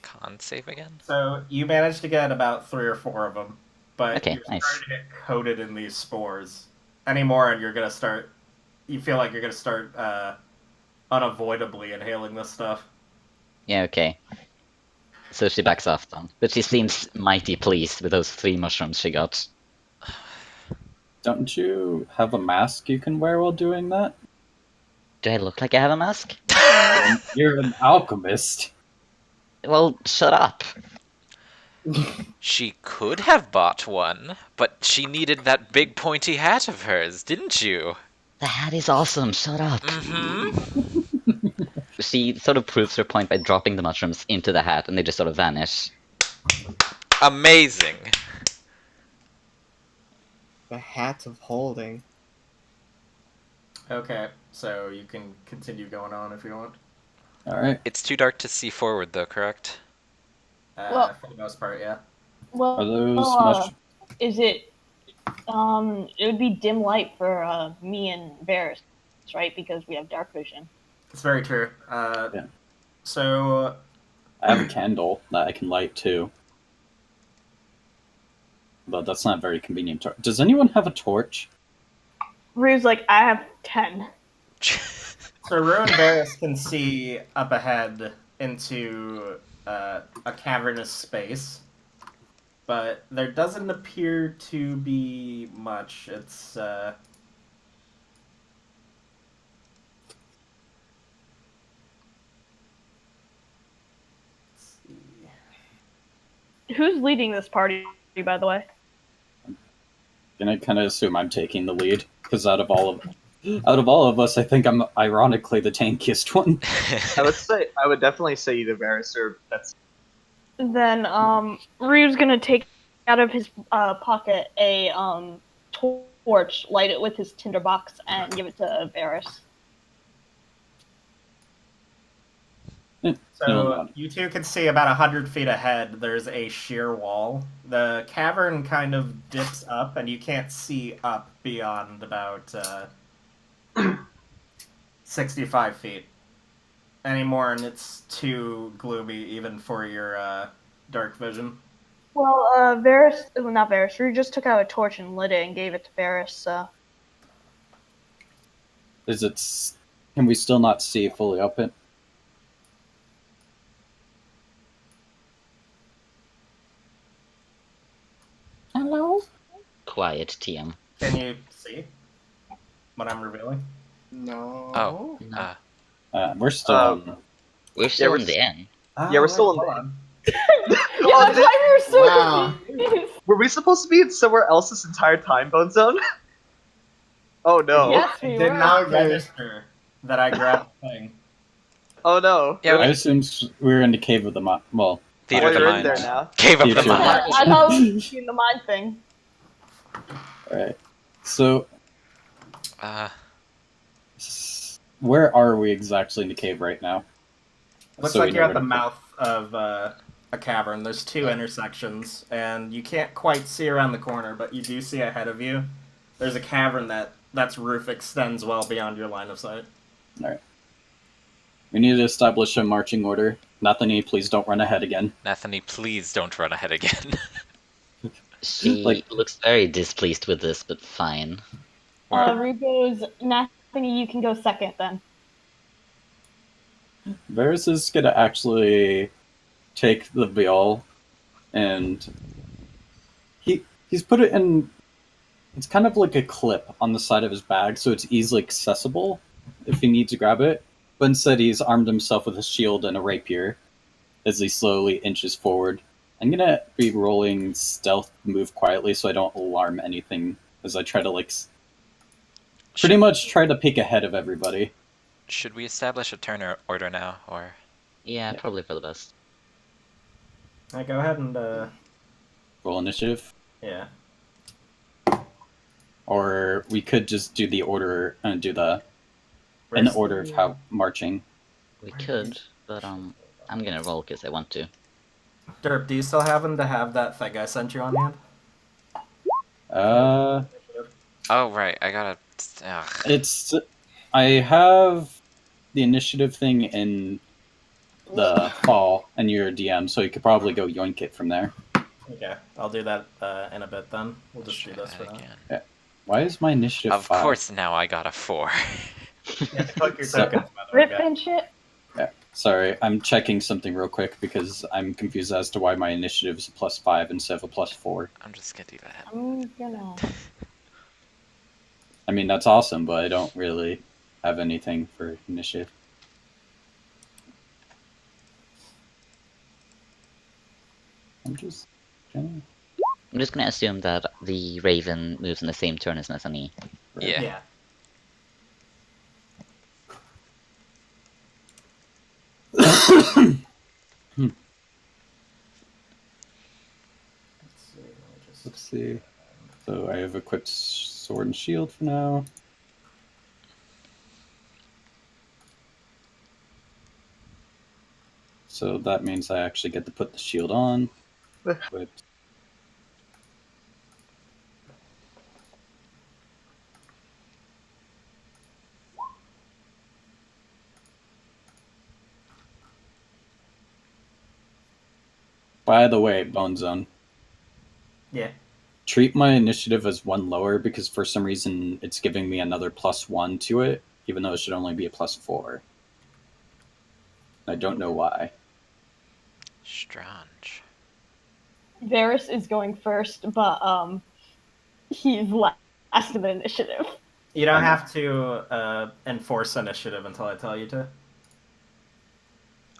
Con save again? So, you managed to get about 3 or 4 of them, but Okay, you're nice. starting to get coated in these spores. Any more, and you're gonna start... You feel like you're gonna start unavoidably inhaling this stuff. Yeah, okay. So she backs off then. But she seems mighty pleased with those 3 mushrooms she got. Don't you have a mask you can wear while doing that? Do I look like I have a mask? You're an alchemist. Well, shut up. She could have bought one, but she needed that big pointy hat of hers, didn't you? The hat is awesome, shut up. Mm-hmm. She sort of proves her point by dropping the mushrooms into the hat and they just sort of vanish. Amazing. The hat of holding. Okay, so you can continue going on if you want. Alright. It's too dark to see forward, though, correct? Well- For the most part, yeah. Are Well, those mushrooms? is it? It would be dim light for me and Varys, right? Because we have dark vision. It's very true. Yeah. So, I have a candle that I can light too. But that's not very convenient. Does anyone have a torch? Rue's like, I have 10. so Rue and Varys can see up ahead into a cavernous space, but there doesn't appear to be much. It's let's see. Who's leading this party, by the way? Gonna kind of assume I'm taking the lead because out of all of us, I think I'm ironically the tankiest one. I would definitely say either Varys or that's Then Rue's gonna take out of his pocket a torch, light it with his tinderbox, and give it to Varys. You'll So know. you two can see about 100 feet ahead. There's a sheer wall. The cavern kind of dips up, and you can't see up beyond about 65 feet anymore, and it's too gloomy even for your dark vision. Well, Varys, well, not Varys. Rue just took out a torch and lit it and gave it to Varys. So Is it? Can we still not see fully open? Hello. Quiet, TM. Can you see what I'm revealing? No. Oh, No. We're still Uh, on. We're still we're in the end. Oh, Yeah, we're still in hold the- on. yeah, that's why we were so Wow. confused. Were we supposed to be in somewhere else this entire time, Bone Zone? Oh no. Yes, I we did were. not Okay. register that I grabbed the thing. Oh no. Yeah, I assumed we were in the cave of the well. Theater Well, of the you're in Mind. there now. Cave of the Theater of the Mind. I thought we were doing the mind thing. All right. So Uh, where are we exactly in the cave right now? Looks So we like know you're at where the to put- mouth of a cavern. There's two intersections, and you can't quite see around the corner, but you do see ahead of you. There's a cavern that's roof extends well beyond your line of sight. All right. We need to establish a marching order. Nathany, please don't run ahead again. Nathany, please don't run ahead again. She Like- looks very displeased with this, but fine. Rue goes, Nathany, you can go second then. Varys is gonna actually take the vial, and he's put it in. It's kind of like a clip on the side of his bag, so it's easily accessible if he needs to grab it. But instead, he's armed himself with a shield and a rapier as he slowly inches forward. I'm gonna be rolling stealth, move quietly, so I don't alarm anything as I try to pretty much try to peek ahead of everybody. Should we establish a turn order now, or Yeah, Yeah. probably for the best. Alright, go ahead and Roll initiative, yeah. or we could just do the order and do the in Where's order of the- how marching. We could, but I'm gonna roll because I want to. Derp, do you still happen to have that thing I sent you on hand? Uh, oh right, I gotta. Ugh. it's I have the initiative thing in the fall, and you're a DM, so you could probably go yoink it from there. Okay, I'll do that in a bit then. We'll just do Try this that for now. again. Why is my initiative Of 5? course, now I got a 4. You have to click your So- tokens, by the way, Rip guys. and shit. Yeah, sorry, I'm checking something real quick because I'm confused as to why my initiative is a +5 instead of a +4. I'm just gonna do that. I'm gonna. I mean, that's awesome, but I don't really have anything for initiative. I'm just trying I'm just gonna assume that the Raven moves in the same turn as Nathany. Yeah. Yeah. Let's see. So I have equipped sword and shield for now. So that means I actually get to put the shield on. Equipped. By the way, Bone Zone, Yeah. treat my initiative as one lower because for some reason it's giving me another +1 to it, even though it should only be a +4. I don't know why. Strange. Varys is going first, but he's last in the initiative. You don't have to enforce initiative until I tell you to.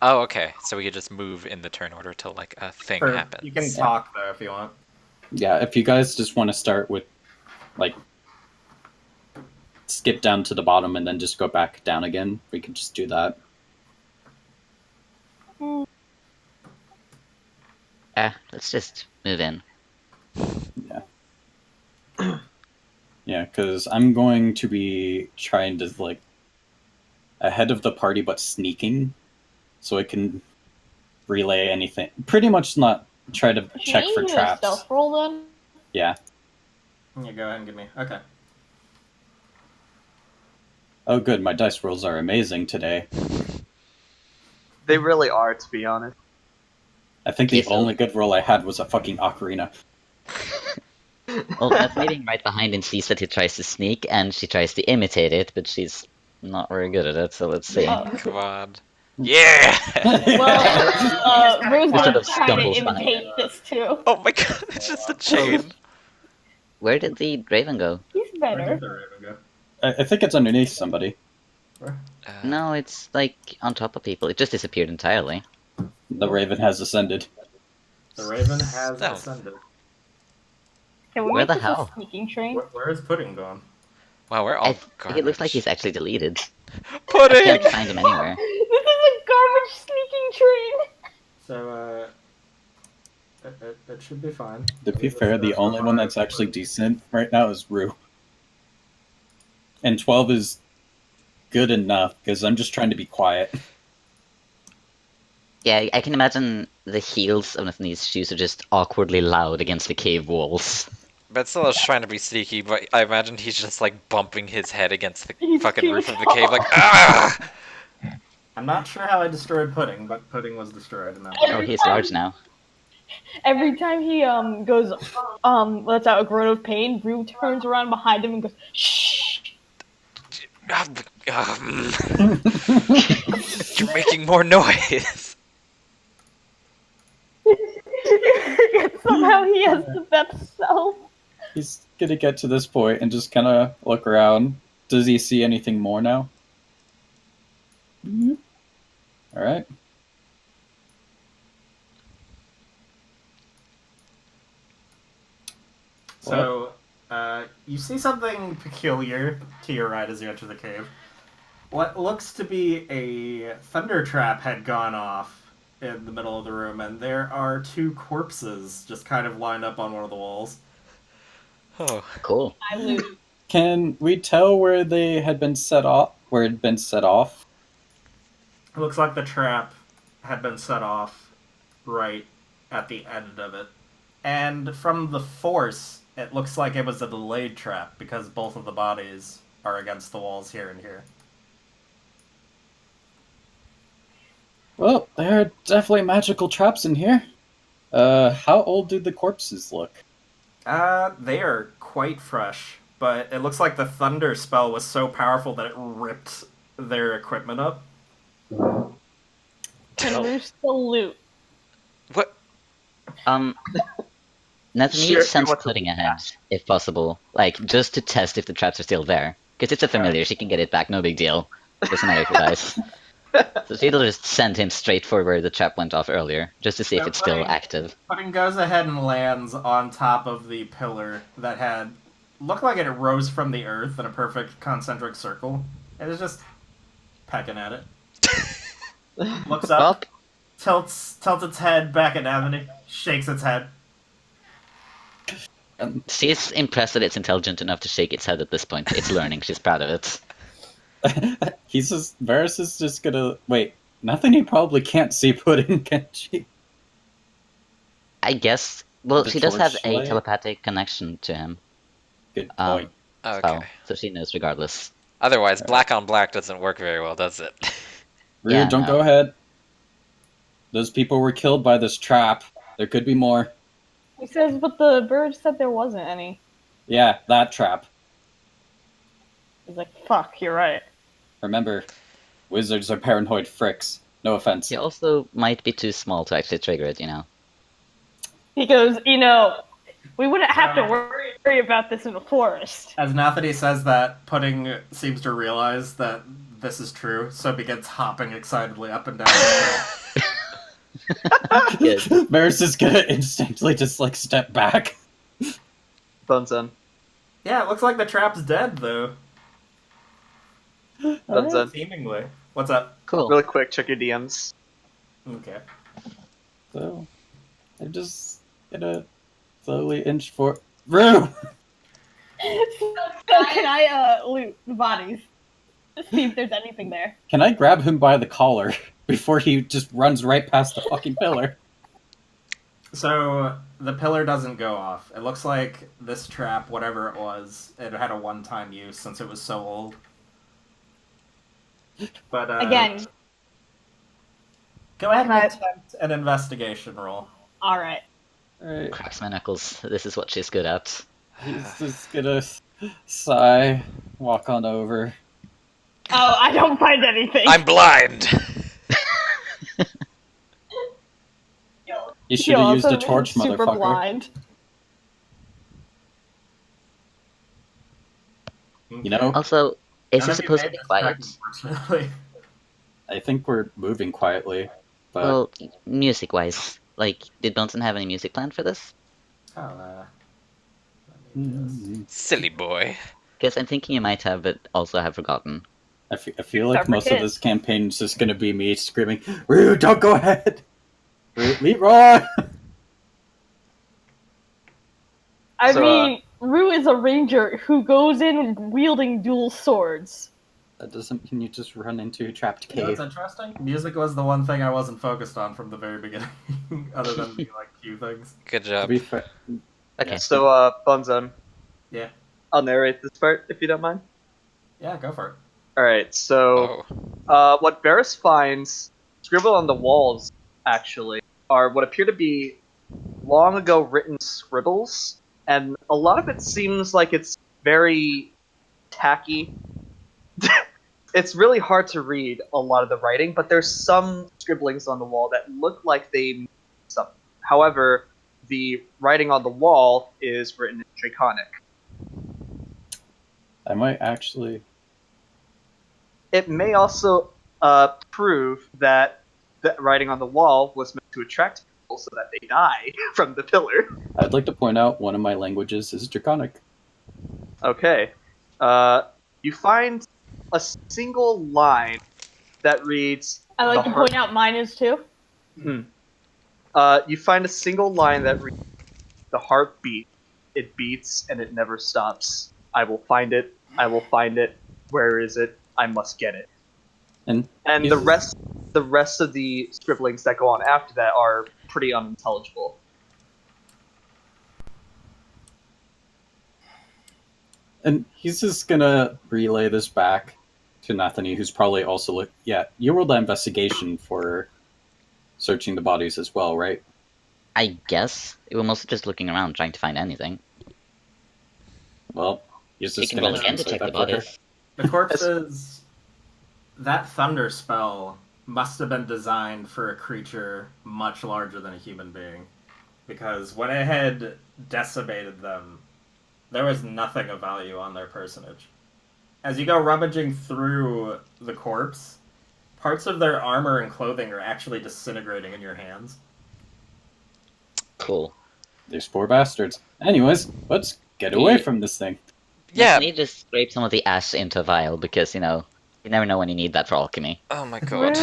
Oh, okay. So we could just move in the turn order till like a thing Or happens. you can talk though if you want. Yeah, if you guys just want to start with, like, skip down to the bottom and then just go back down again, we could just do that. Let's just move in. Yeah, because I'm going to be trying to, like, ahead of the party but sneaking. so it can relay anything. Pretty much not try to check for Can you do a traps. stealth roll then? Yeah. Yeah, go ahead and give me. Okay. Oh, good. My dice rolls are amazing today. They really are, to be honest. I think the Okay, so- only good roll I had was a fucking ocarina. Well, that's meeting right behind and sees that he tries to sneak, and she tries to imitate it, but she's not very good at it, so let's see. Oh. Come on. Yeah! Well, Rose He sort gonna of try to stumbles behind. imitate this too. Oh my god, it's just a chain. Where did the raven go? He's Where better. did the raven go? I think it's underneath somebody. Where? No, it's like on top of people. It just disappeared entirely. The raven has ascended. The raven has No. ascended. Can we Where make the this hell? a sneaking train? Where is Pudding gone? Wow, we're I all think it looks like garbage. he's actually deleted. I Pudding! can't find him anywhere. This is a garbage sneaking train. So, it should be fine. To be fair, the only one that's actually decent right now is Rue. And 12 is good enough, because I'm just trying to be quiet. Yeah, I can imagine the heels of Nathaniel's shoes are just awkwardly loud against the cave walls. Betzel's trying to be sneaky, but I imagine he's just like bumping his head against the He's fucking too roof of the tall. cave, like, ah! I'm not sure how I destroyed Pudding, but Pudding was destroyed in that Oh, one. he's large now. Every time he goes lets out a groan of pain, Rue turns around behind him and goes shh. You're making more noise. Somehow he has the best self. He's gonna get to this point and just kind of look around. Does he see anything more now? Alright. So, you see something peculiar to your right as you enter the cave. What looks to be a thunder trap had gone off in the middle of the room, and there are two corpses just kind of lined up on one of the walls. Oh. Cool. I lose. Can we tell where they had been set off? Where it had been set off? It looks like the trap had been set off right at the end of it. And from the force, it looks like it was a delayed trap because both of the bodies are against the walls here and here. Well, there are definitely magical traps in here. How old do the corpses look? They are quite fresh, but it looks like the thunder spell was so powerful that it ripped their equipment up. Can Rue still loot? What? Nathaniel Sure, sends what's Pudding up? ahead, if possible. Like, just to test if the traps are still there. Because it's a familiar, she can get it back, no big deal. Doesn't matter if he dies. So she'll just send him straight for where the trap went off earlier, just to see if So it's still Pudding- active. Pudding goes ahead and lands on top of the pillar that had looked like it rose from the earth in a perfect concentric circle. It is just pecking at it. Looks up, Up. tilts its head back at Anthony, shakes its head. She's impressed that it's intelligent enough to shake its head at this point. It's learning, she's proud of it. Varys is just gonna wait. Nathaniel probably can't see Pudding, can she? I guess. Well, The she does have a torchlight? telepathic connection to him. Good Um, point. Okay. So she knows regardless. Otherwise, black on black doesn't work very well, does it? Rue, yeah, don't no. go ahead. Those people were killed by this trap. There could be more. He says, but the bird said there wasn't any. Yeah, that trap. He's like, fuck, you're right. Remember, wizards are paranoid fricks. No offense. She also might be too small to actually trigger it, you know. He goes, we wouldn't have to worry about this in the forest. As Nathany says that, Pudding seems to realize that this is true, so begins hopping excitedly up and down. Good. Varys is gonna instinctively just like step back. Bunzen. Yeah, it looks like the trap's dead, though. Bunzen. Seemingly. What's up? Cool. Really quick, check your DMs. Okay. So, I'm just gonna slowly inch for Rue. So can I loot the bodies? See if there's anything there. Can I grab him by the collar? before he just runs right past the fucking pillar. So the pillar doesn't go off. It looks like this trap, whatever it was, it had a one-time use since it was so old. But Again, go ahead and But- attempt an investigation roll. all right. Alright, Cracks my knuckles. This is what she's good at. he's just gonna sigh, walk on over. Oh, I don't find anything. I'm blind. You should have used also a torch, super motherfucker. blind. You know, Also, is None he of you supposed to made be this quiet? check, unfortunately. I think we're moving quietly, but Well, music-wise. Like, did Bonson have any music planned for this? Oh, let me just... Silly boy. Because I'm thinking you might have, but also have forgotten. I feel like Start for most of kids. this campaign is just gonna be me screaming, "Rue, don't go ahead! Rue, Leroy!" I So, mean, Rue is a ranger who goes in wielding dual swords. That doesn't mean you just run into a trapped You know what's cave. interesting? Music was the one thing I wasn't focused on from the very beginning, other than the cue things. Good To job. be fair, Okay. So, Bunzone, Yeah, I'll narrate this part if you don't mind. yeah, go for it. Alright, so Oh. what Varys finds scribbled on the walls, actually, are what appear to be long ago written scribbles, and a lot of it seems like it's very tacky. It's really hard to read a lot of the writing, but there's some scribblings on the wall that look like they mean something. However, the writing on the wall is written in Draconic. I might actually. It may also prove that the writing on the wall was meant to attract people so that they die from the pillar. I'd like to point out one of my languages is Draconic. Okay. You find a single line that reads. I like "The to heart-" point out mine is too. You find a single line that reads, "The heart beat. It beats and it never stops. I will find it. I will find it. Where is it? I must get it." And And the rest of the scribblings that go on after that are pretty unintelligible. he's just gonna relay this back to Nathany, who's probably also you rolled that investigation for searching the bodies as well, right? I guess. We were mostly just looking around trying to find anything. Well, he's We just can gonna roll again to translate check the that fucker. bodies. The corpses. That thunder spell must have been designed for a creature much larger than a human being. Because when it had decimated them, there was nothing of value on their personage. As you go rummaging through the corpse, parts of their armor and clothing are actually disintegrating in your hands. Cool. These poor bastards. Anyways, let's get away from this thing. Yeah. Can you just scrape some of the ash into a vial because, you never know when you need that for alchemy. Oh my god.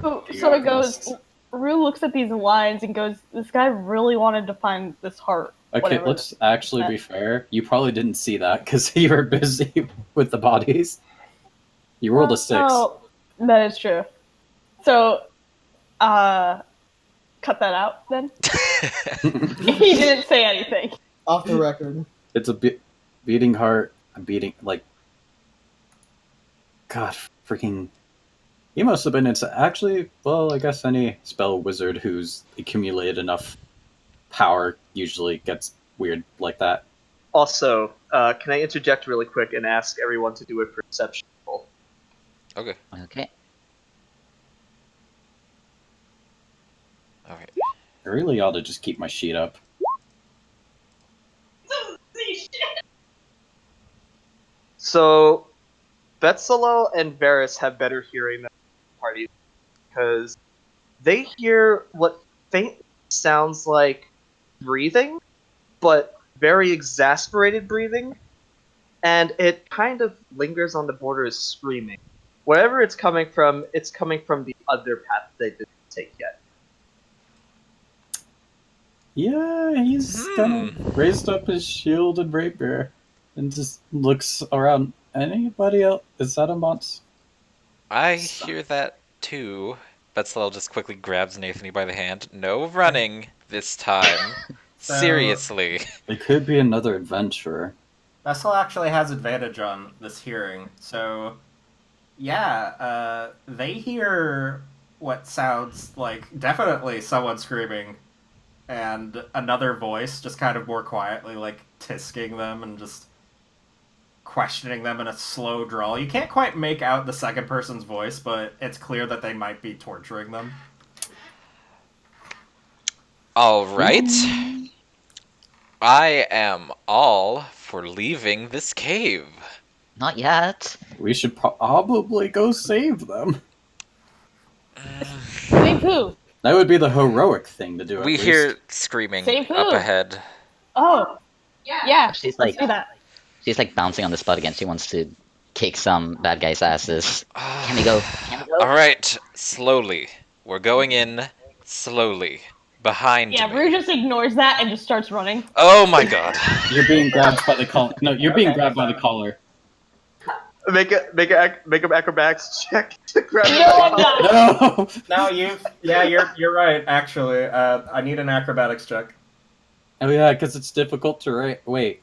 Rue The sort of goes. alchemist. Rue looks at these lines and goes, "This guy really wanted to find this heart." Okay, Whatever. let's actually be fair. You probably didn't see that because you were busy with the bodies. You rolled a 6. Oh, that is true. So, cut that out then. He didn't say anything. Off the record. It's a beating heart. I'm beating, like... God, freaking... He must have been... It's actually, well, I guess any spell wizard who's accumulated enough power usually gets weird like that. Also, can I interject really quick and ask everyone to do a perception roll? Okay. Okay. Alright. I really ought to just keep my sheet up. So, Betzalo and Varys have better hearing than the party because they hear what faint sounds like breathing, but very exasperated breathing, and it kind of lingers on the border of screaming. Wherever it's coming from the other path they didn't take yet. Yeah, he's kind of raised up his shield and rapier and just looks around. Anybody else? Is that a monster? I hear that too, Betsalel just quickly grabs Nathany by the hand. No running this time. So- Seriously. It could be another adventurer. Vessel actually has advantage on this hearing, so yeah, they hear what sounds like definitely someone screaming, and another voice just kind of more quietly like tisking them and just questioning them in a slow drawl. You can't quite make out the second person's voice, but it's clear that they might be torturing them. Alright. I am all for leaving this cave. Not yet. We should probably go save them. Save who? That would be the heroic thing to do. We at hear least. screaming Save who? up ahead. Oh, yeah. She's let's like- do that. She's like bouncing on the spot again. She wants to kick some bad guys' asses. Can we go? Can we go? Alright, slowly. We're going in slowly. Behind Yeah, me. Rue just ignores that and just starts running. Oh my god. You're being grabbed by the collar. No, you're being grabbed by the collar. Make a acrobatics check to grab. No, I'm not. No. No, you're right. Actually, I need an acrobatics check. Oh yeah, because it's difficult terrain. Wait.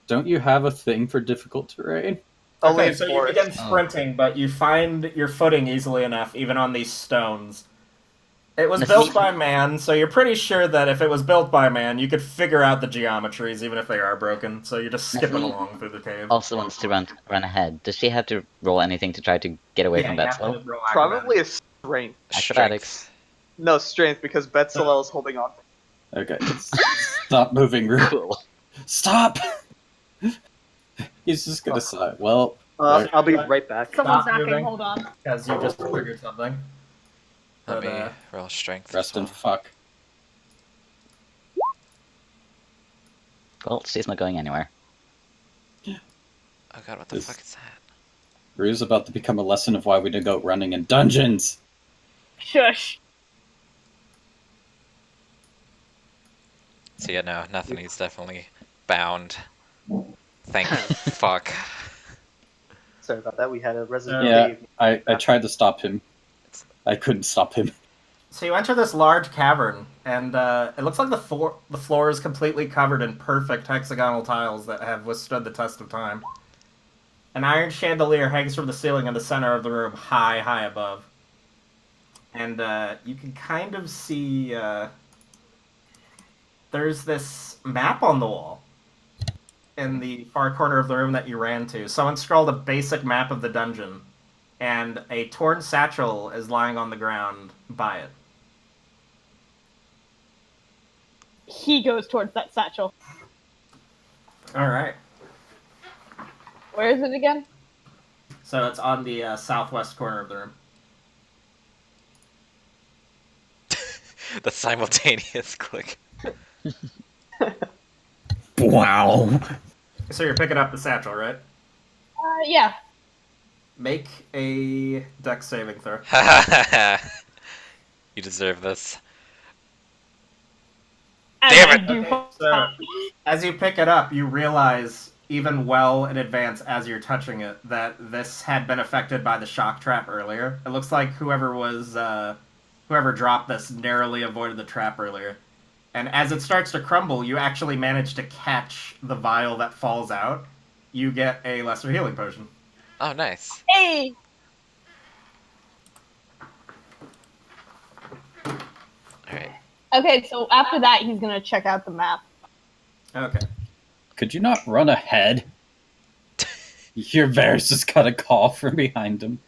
Don't you have a thing for difficult terrain? Only Okay, in so you forest. begin sprinting, but you find your footing easily enough, even on these stones. It was built by man, so you're pretty sure that if it was built by man, you could figure out the geometries, even if they are broken. So you're just skipping Nathaniel along through the cave. Also wants to run ahead. Does she have to roll anything to try to get away from you have to Betsalel? roll Probably acrobatics. a strength. Acrobatics. No, strength, because Betsalel is holding on. Okay. Stop moving, Rue. Cool. Stop! He's just gonna sigh. Well, I'll be right back. Someone's Stop knocking. moving. Hold on. Because you just triggered something. Let But, me roll strength. rest as in well. fuck. Well, she's not going anywhere. Oh god, what the This- fuck is that? Rue's about to become a lesson of why we don't go running in dungeons. Shush. So yeah, no, nothing. He's definitely bound. Thank fuck. Sorry about that. We had a resident. Yeah. Dave. I tried to stop him. I couldn't stop him. So you enter this large cavern, and it looks like the floor is completely covered in perfect hexagonal tiles that have withstood the test of time. An iron chandelier hangs from the ceiling in the center of the room, high above. And you can kind of see there's this map on the wall in the far corner of the room that you ran to. Someone scrawled a basic map of the dungeon, and a torn satchel is lying on the ground by it. He goes towards that satchel. All right. Where is it again? So it's on the southwest corner of the room. The simultaneous click. Wow. So you're picking up the satchel, right? Yeah. Make a dex saving throw. You deserve this. As Damn I it. do. Okay, so as you pick it up, you realize, even well in advance as you're touching it, that this had been affected by the shock trap earlier. It looks like whoever dropped this narrowly avoided the trap earlier. And as it starts to crumble, you actually manage to catch the vial that falls out. You get a lesser healing potion. Oh, nice. Hey! Alright. Okay, so after that, he's gonna check out the map. Okay. Could you not run ahead? You hear Varys just got a call from behind him.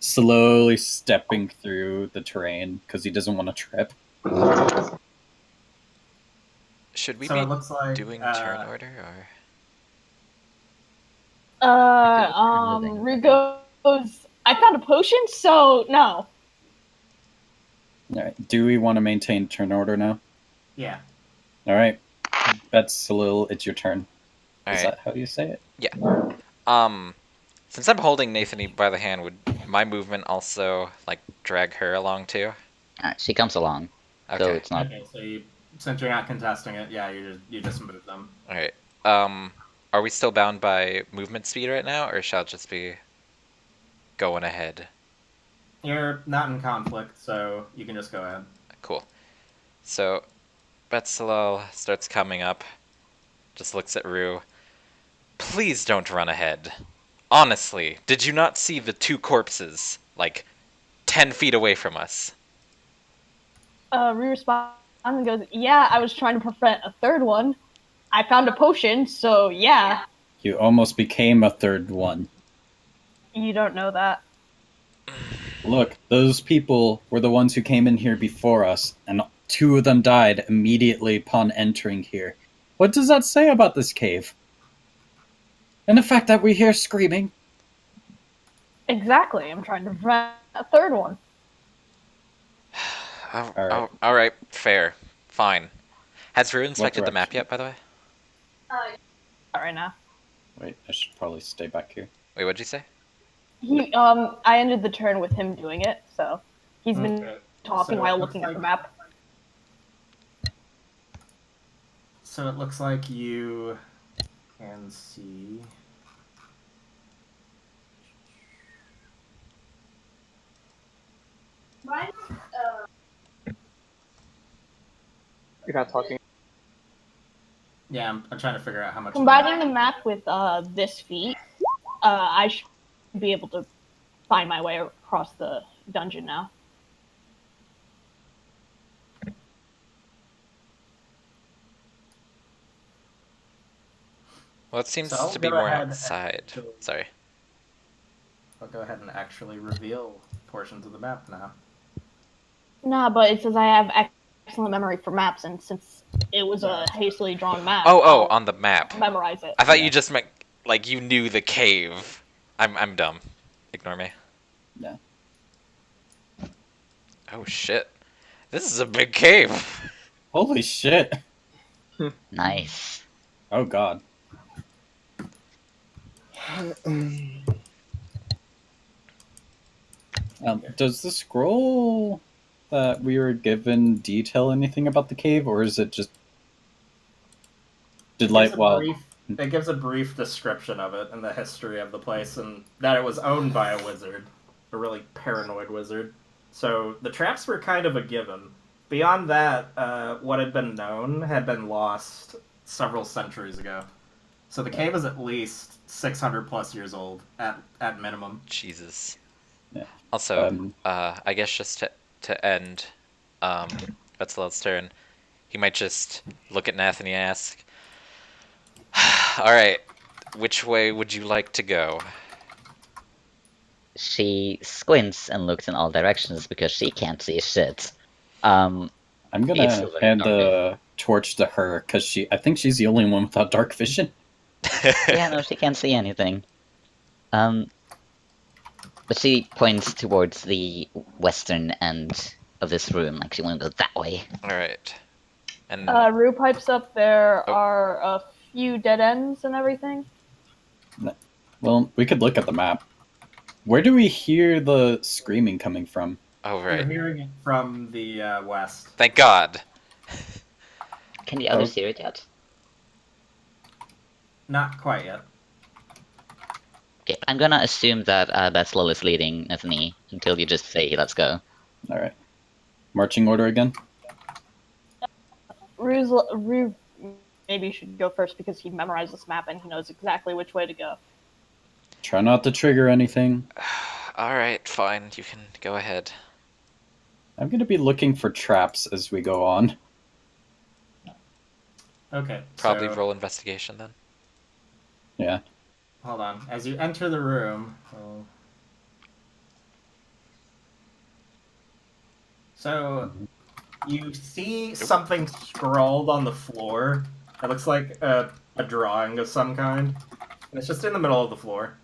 Slowly stepping through the terrain because he doesn't want to trip. Should we So be it looks like doing turn order, or...? Rue goes, I found a potion, so no. Alright, do we want to maintain turn order now? Yeah. Alright. That's a little, it's your turn. Is Alright. that how you say it? Since I'm holding Nathany by the hand, would my movement also, like, drag her along too? She comes along, so Okay. it's not. Okay, so since you're not contesting it, yeah, you just move them. Alright. Are we still bound by movement speed right now, or shall it just be going ahead? You're not in conflict, so you can just go ahead. Cool. So, Betsalel starts coming up, just looks at Rue. Please don't run ahead. Honestly, did you not see the two corpses, like, 10 feet away from us? Rue responds and goes, "Yeah, I was trying to prevent a third one. I found a potion, so yeah." You almost became a third one. You don't know that. Look, those people were the ones who came in here before us, and 2 of them died immediately upon entering here. What does that say about this cave? And the fact that we hear screaming? Exactly. I'm trying to prevent a third one. Alright. Alright, fair. Fine. Has Rue What inspected the map direction? yet, by the way? Not right now. Wait, I should probably stay back here. Wait, what'd you say? I ended the turn with him doing it, so he's been Okay. talking So while it looks looking at like- the map. So it looks like you can see. You're not talking. Yeah, I'm trying to figure out how much. Combining the map with this feat, I should be able to find my way across the dungeon now. Well, it seems So I'll to be go more ahead and outside. actually- Sorry. I'll go ahead and actually reveal portions of the map now. Nah, but it says I have excellent memory for maps, and since it was a hastily drawn map, Oh, I'll on the map. memorize it. I thought Yeah. you just meant, like, you knew the cave. I'm dumb. Ignore me. Yeah. Oh, shit. This is a big cave. Holy shit! Nice. Oh god. Does the scroll that we were given detail anything about the cave, or is it just... Did It gives a brief description of it and the history of the place, and that it was owned by a wizard, a really paranoid wizard. So the traps were kind of a given. Beyond that, what had been known had been lost several centuries ago. So the cave is at least 600 plus years old, at minimum. Jesus. Yeah. Also, I guess just to end Betzelel's turn, he might just look at Nath and ask, alright, which way would you like to go? She squints and looks in all directions because she can't see shit. I'm It's gonna still very hand dark. the torch to her, because I think she's the only one without dark vision. Yeah, no, she can't see anything. But she points towards the western end of this room, like she want to go that way. Alright. And Rue pipes up. There Oh. are a few dead ends and everything. Well, we could look at the map. Where do we hear the screaming coming from? oh You're right. hearing it from the west. Thank God. Can the others Oh. hear it yet? Not quite yet. Okay, I'm gonna assume that Betslil is leading Nathani until you just say, let's go. Alright. Marching order again? Rue maybe should go first because he memorized this map and he knows exactly which way to go. Try not to trigger anything. Alright, fine. You can go ahead. I'm gonna be looking for traps as we go on. Okay. Probably so, roll investigation then. Yeah. Hold on. As you enter the room. So you see something scrawled on the floor. It looks like a drawing of some kind. And it's just in the middle of the floor.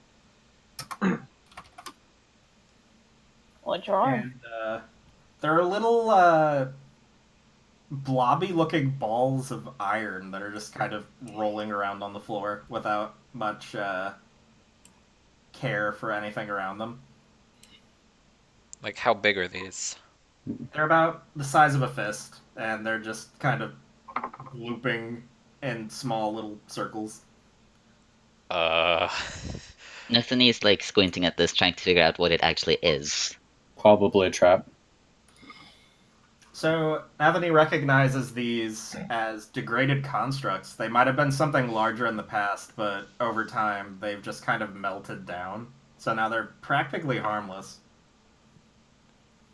What drawing? And there are little blobby looking balls of iron that are just kind of rolling around on the floor without much care for anything around them. Like, how big are these? They're about the size of a fist, and they're just kind of looping in small little circles. Nathani is like squinting at this, trying to figure out what it actually is. Probably a trap. So now that he recognizes these as degraded constructs, they might have been something larger in the past, but over time they've just kind of melted down. So now they're practically harmless.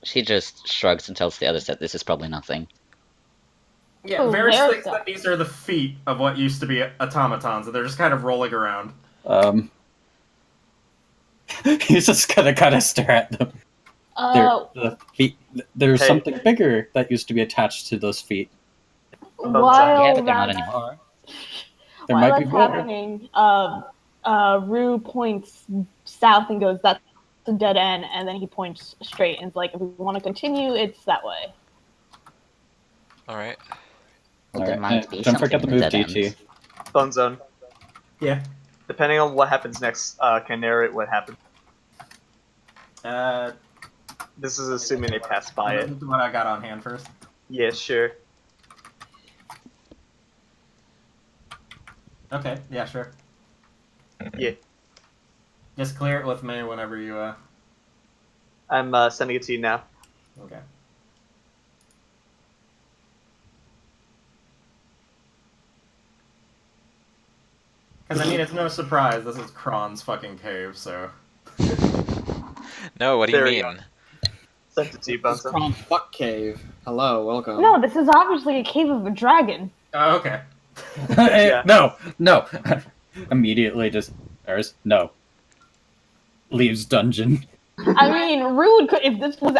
She just shrugs and tells the others that this is probably nothing. Yeah, Oh, Varys there's thinks that these are the feet of what used to be automatons, and they're just kind of rolling around. He's just gonna kind of stare at them. The feet. There's Hey. something bigger that used to be attached to those feet. Yeah, while but they're not that's, anymore. There while might be that's more. happening, Rue points south and goes, "That's a dead end," and then he points straight and is like, "If we want to continue, it's that way." All right. Well, there Alright, might be don't something forget to in the move dead DT. ends. Bone zone. Yeah. Depending on what happens next, can narrate what happened. This is assuming they pass by it. This is what I got on hand first. Yeah, sure. Okay, yeah, sure. Yeah. Just clear it with me whenever you, I'm sending it to you now. Okay. Because, I mean, it's no surprise, this is Kron's fucking cave, so... No, what do you There we mean? Sent it to you, This is Bonzo. Kron Fuck Cave. Hello, welcome. No, this is obviously a cave of a dragon. Oh, okay. Yeah. No. Immediately just Varys, no. Leaves dungeon. I mean, Rue would, if this was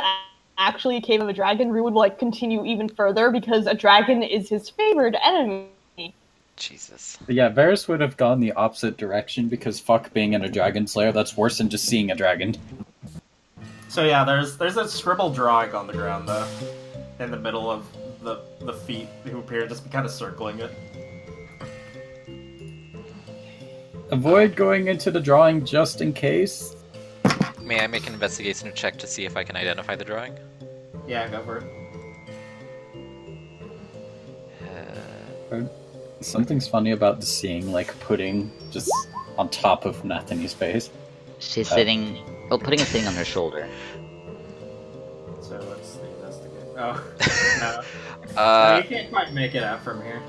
actually a cave of a dragon, Rue would like continue even further because a dragon is his favorite enemy. Jesus. But yeah, Varys would have gone the opposite direction because fuck being in a dragon slayer, that's worse than just seeing a dragon. So yeah, there's a scribble drawing on the ground, though. In the middle of the feet, who appear to just be kind of circling it. Avoid going into the drawing just in case. May I make an investigation check to see if I can identify the drawing? Yeah, go for it. Something's funny about the seeing like pudding just on top of Nathany's face. She's sitting, well, putting a thing on her shoulder. So let's investigate. Oh, no. No, you can't quite make it out from here.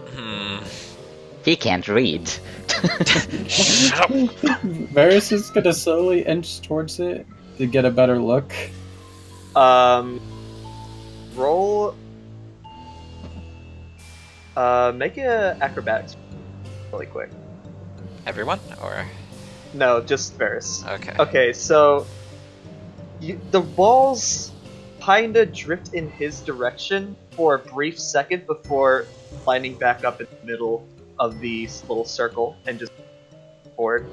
He can't read. Shut up. Varys is gonna slowly inch towards it to get a better look. Roll. Make a acrobatics really quick. Everyone? Or... No, just Varys. Okay. Okay, so the balls kinda drift in his direction for a brief second before lining back up in the middle of the little circle and just forward.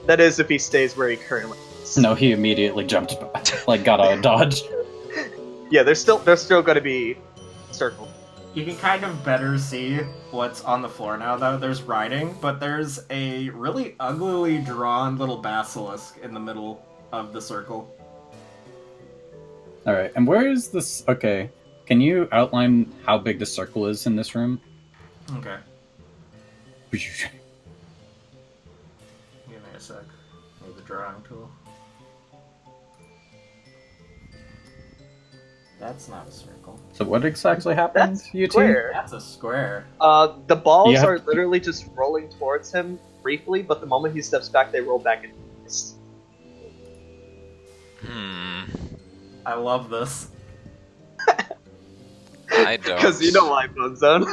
That is, if he stays where he currently is. No, he immediately jumped back, like got a dodge. Yeah, there's still gonna be circle. You can kind of better see what's on the floor now, though. There's writing, but there's a really uglily drawn little basilisk in the middle of the circle. Alright, and where is this? Okay, can you outline how big the circle is in this room? Okay. Give me a sec. Need the drawing tool. That's not a circle. So what exactly happened, That's you two? square. That's a square. The balls Yeah. are literally just rolling towards him briefly, but the moment he steps back, they roll back into place. I love this. I don't. Because you know why, Bone Zone.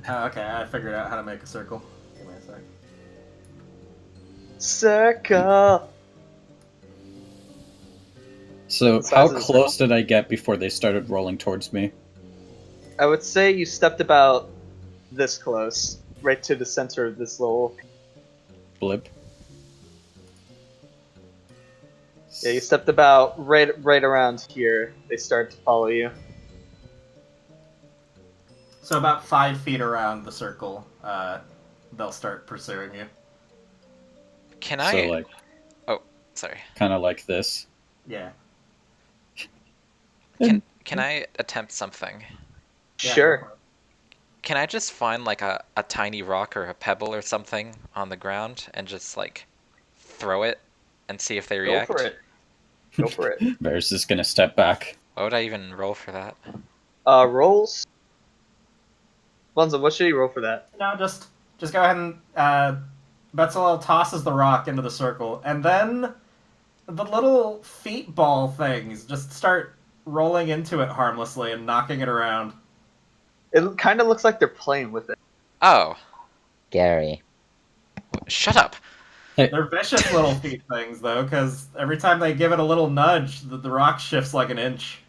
Oh, okay, I figured out how to make a circle. Give me a sec. Circle. So Size how of the close did I get before they started rolling towards me? I would say you stepped about this close, right to the center of this little. Blip. Yeah, you stepped about right around here. They start to follow you. So about 5 feet around the circle, they'll start pursuing you. Can So I... like, Oh, sorry. kind of like this. Yeah. Can I attempt something? Yeah, Sure. go for it. Can I just find like a tiny rock or a pebble or something on the ground and just like throw it and see if they Go react? for it. Go for it. Bear's just gonna step back. Why would I even roll for that? Rolls. Bunzo, what should you roll for that? No, just go ahead and Betzalel tosses the rock into the circle, and then the little feet ball things just start rolling into it harmlessly and knocking it around. It kind of looks like they're playing with it. Oh, Gary. shut up. They're vicious little feet things, though, because every time they give it a little nudge, the rock shifts like an inch.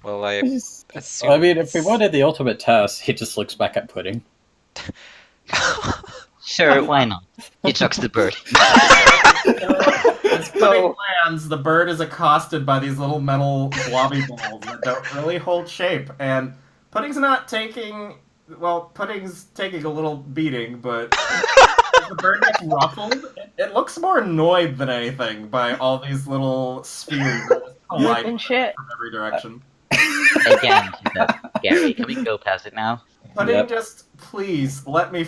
Well, I assume. I mean, if we wanted the ultimate test, he just looks back at Pudding. Sure, why not? He chucks the bird. As Pudding lands, the bird is accosted by these little metal blobby balls that don't really hold shape, and Pudding's not taking... Well, Pudding's taking a little beating, but as the bird gets ruffled, it looks more annoyed than anything by all these little spheres that just collide And shit. from every direction. Again, he says, Gary, can we go past it now? Pudding, Yep. just please let me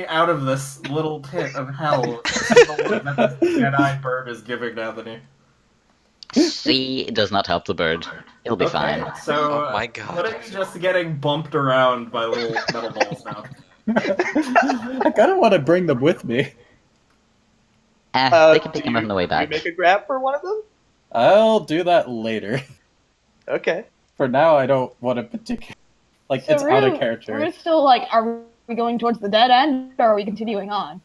out of this little pit of hell. This is the one that this Jedi bird is giving Anthony. See, it does not help the bird. It'll be Okay, fine. so Oh my God. Pudding's just getting bumped around by little metal balls now. I kind of want to bring them with me. They can pick do him up on the way do you back. make a grab for one of them? I'll do that later. Okay. For now, I don't want to particular. Like, So it's out of Rue- character. We're still like, are we going towards the dead end, or are we continuing on?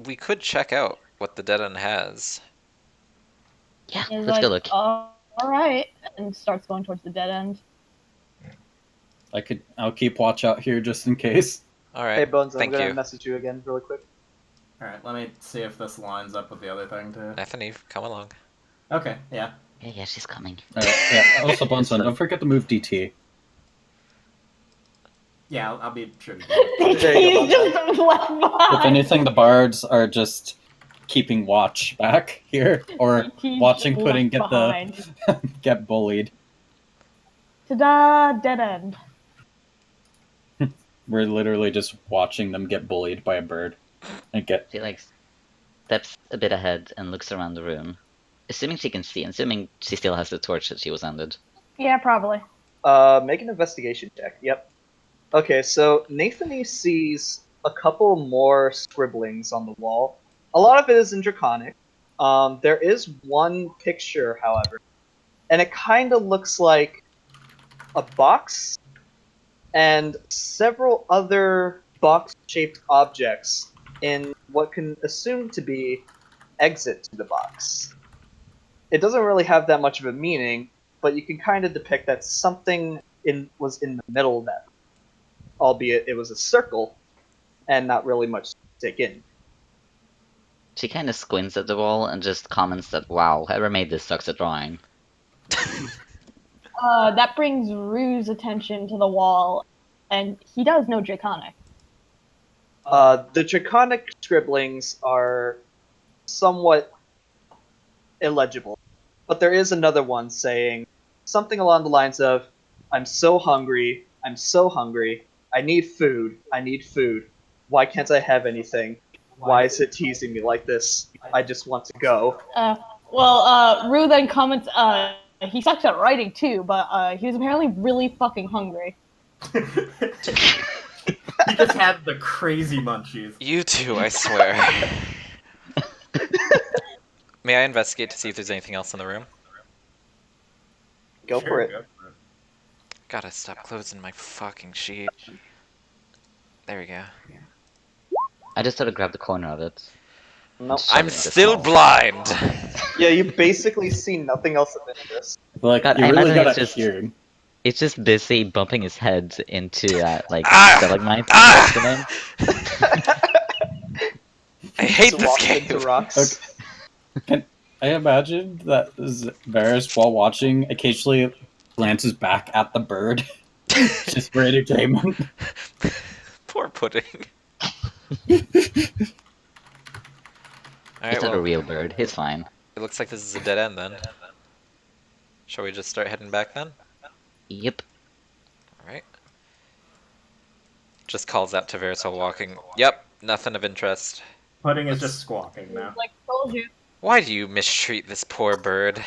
We could check out what the dead end has. Yeah, He's let's like, go look. all right, and starts going towards the dead end. I'll keep watch out here just in case. All right. Hey, Bones, I'm Thank gonna you. message you again really quick. Alright, let me see if this lines up with the other thing, too. Anthony, come along. Okay, yeah. Yeah, she's coming. Yeah. Also, Bunsen, don't forget to move DT. Yeah, I'll be sure to do it. There you go, He's just left If behind. anything, the bards are just keeping watch back here, or He's watching left Pudding behind. get bullied. Ta-da! Dead end. We're literally just watching them get bullied by a bird. And get She like steps a bit ahead and looks around the room. Assuming she can see, assuming she still has the torch that she was handed. Yeah, probably. Make an investigation check. Yep. Okay, so Nathany sees a couple more scribblings on the wall. A lot of it is in Draconic. There is one picture, however, and it kind of looks like a box and several other box-shaped objects in what can assume to be exit to the box. It doesn't really have that much of a meaning, but you can kind of depict that something was in the middle of that, albeit it was a circle and not really much to take in. She kind of squints at the wall and just comments that, wow, whoever made this sucks at drawing. That brings Rue's attention to the wall, and he does know Draconic. The Draconic scribblings are somewhat illegible, but there is another one saying something along the lines of, I'm so hungry, I need food, why can't I have anything? Why is it teasing me like this? I just want to go. Rue then comments, he sucks at writing too, but he was apparently really fucking hungry. He just had the crazy munchies. You two, I swear. May I investigate to see if there's anything else in the room? Go for it. Go for it. Gotta stop closing my fucking sheet. There we go. I just sort of grabbed the corner of it. Nope. Shove it I'm into still small. blind! Yeah, you basically see nothing else of interest. like God, you I really imagine got it's a just- hearing. It's just busy bumping his head into that, like, Ah! stalagmite. Ah! What's the name? I hate Just this walks game! into rocks. Can I imagine that Varys, while watching, occasionally glances back at the bird, just for entertainment? Poor Pudding. Alright, It's not a well, real bird. He's fine. it looks like this is a dead end then. Shall we just start heading back then? Yep. Alright. Just calls out to Varys while walking. Yep, nothing of interest. Pudding is just squawking now. Like told you. Why do you mistreat this poor bird?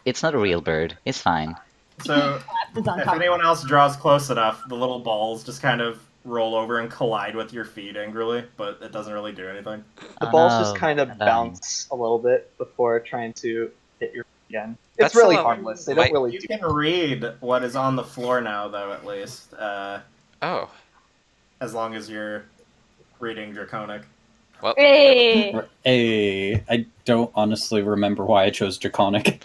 It's not a real bird. It's fine. So, It's on if top. anyone else draws close enough, the little balls just kind of roll over and collide with your feet angrily, but it doesn't really do anything. The Oh, balls just no, kind of I'm dying. bounce a little bit before trying to hit your again. It's That's really a little- harmless. They don't might- really You do. can read what is on the floor now, though, at least, Oh, as long as you're reading Draconic. well, Hey. Hey, I don't honestly remember why I chose Draconic.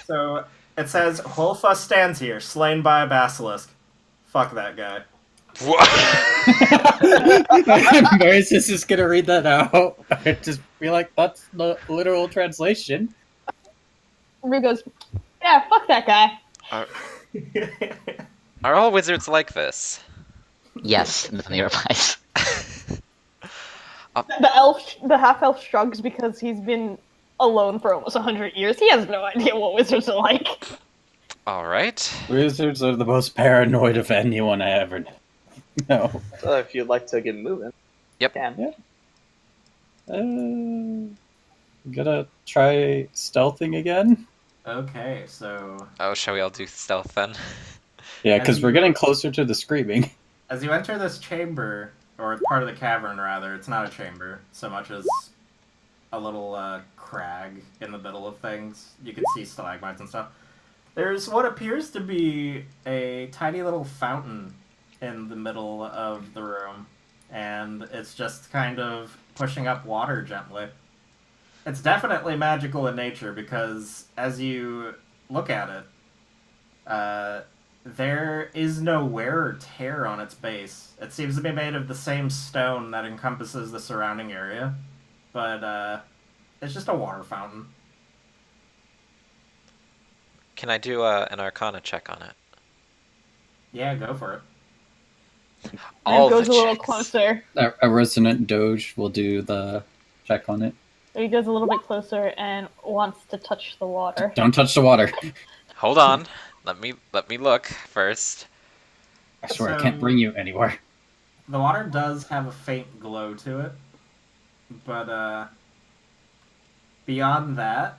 So, it says, Holfa stands here, slain by a basilisk. Fuck that guy. Maris is just gonna read that out. I'd just be like, that's the literal translation. Rue goes, yeah, fuck that guy. are all wizards like this? Yes, Nathaniel replies. The half elf shrugs because he's been alone for almost 100 years. He has no idea what wizards are like. All right. Wizards are the most paranoid of anyone I ever know. So if you'd like to get moving, Yep. you can. Gonna try stealthing again? Okay, so Oh, shall we all do stealth then? Yeah, because we're getting closer to the screaming. as you enter this chamber, or part of the cavern rather, it's not a chamber so much as a little crag in the middle of things. You can see stalagmites and stuff. There's what appears to be a tiny little fountain in the middle of the room, and it's just kind of pushing up water gently. It's definitely magical in nature because as you look at it, there is no wear or tear on its base. It seems to be made of the same stone that encompasses the surrounding area, but it's just a water fountain. Can I do an Arcana check on it? Yeah, go for it. All Rue goes the a little checks. closer. A resonant doge will do the check on it. He goes a little bit closer and wants to touch the water. Don't touch the water. Hold on. Let me look first. I swear I So- can't bring you anywhere. The water does have a faint glow to it, but beyond that,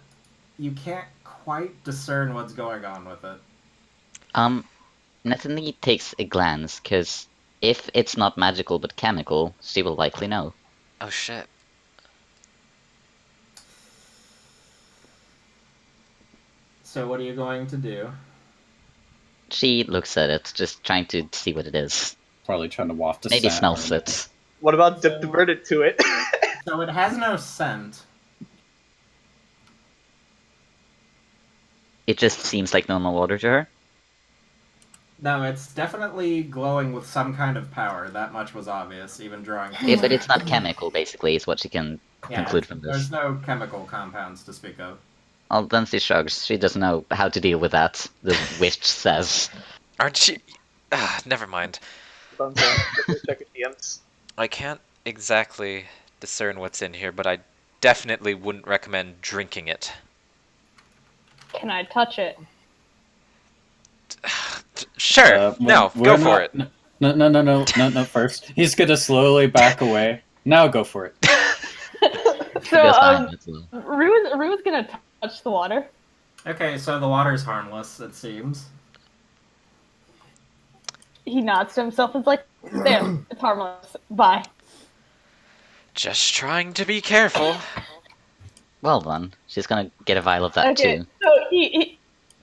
you can't quite discern what's going on with it. Nathaniel takes a glance, because if it's not magical but chemical, she will likely know. Oh shit. So what are you going to do? She looks at it, just trying to see what it is. Probably trying to waft a Maybe scent smells or- it. What about dip the bird into it? So it has no scent. It just seems like normal water to her. No, it's definitely glowing with some kind of power. That much was obvious, even drawing. Yeah, but it's not chemical, basically, is what she can Yeah, conclude from this. there's no chemical compounds to speak of. Well, then she shrugs. She doesn't know how to deal with that, the witch says. Aren't you? Never mind. Thumbs up. Check your DMs. I can't exactly discern what's in here, but I definitely wouldn't recommend drinking it. Can I touch it? Sure. No, we're go for not- it. No, first. He's gonna slowly back away. Now go for it. She So, goes behind it, so- Rue is gonna touch the water. Okay, so the water's harmless, it seems. He nods to himself and is like, there, it's harmless. Bye. Just trying to be careful. Well done. She's gonna get a vial of that Okay, too.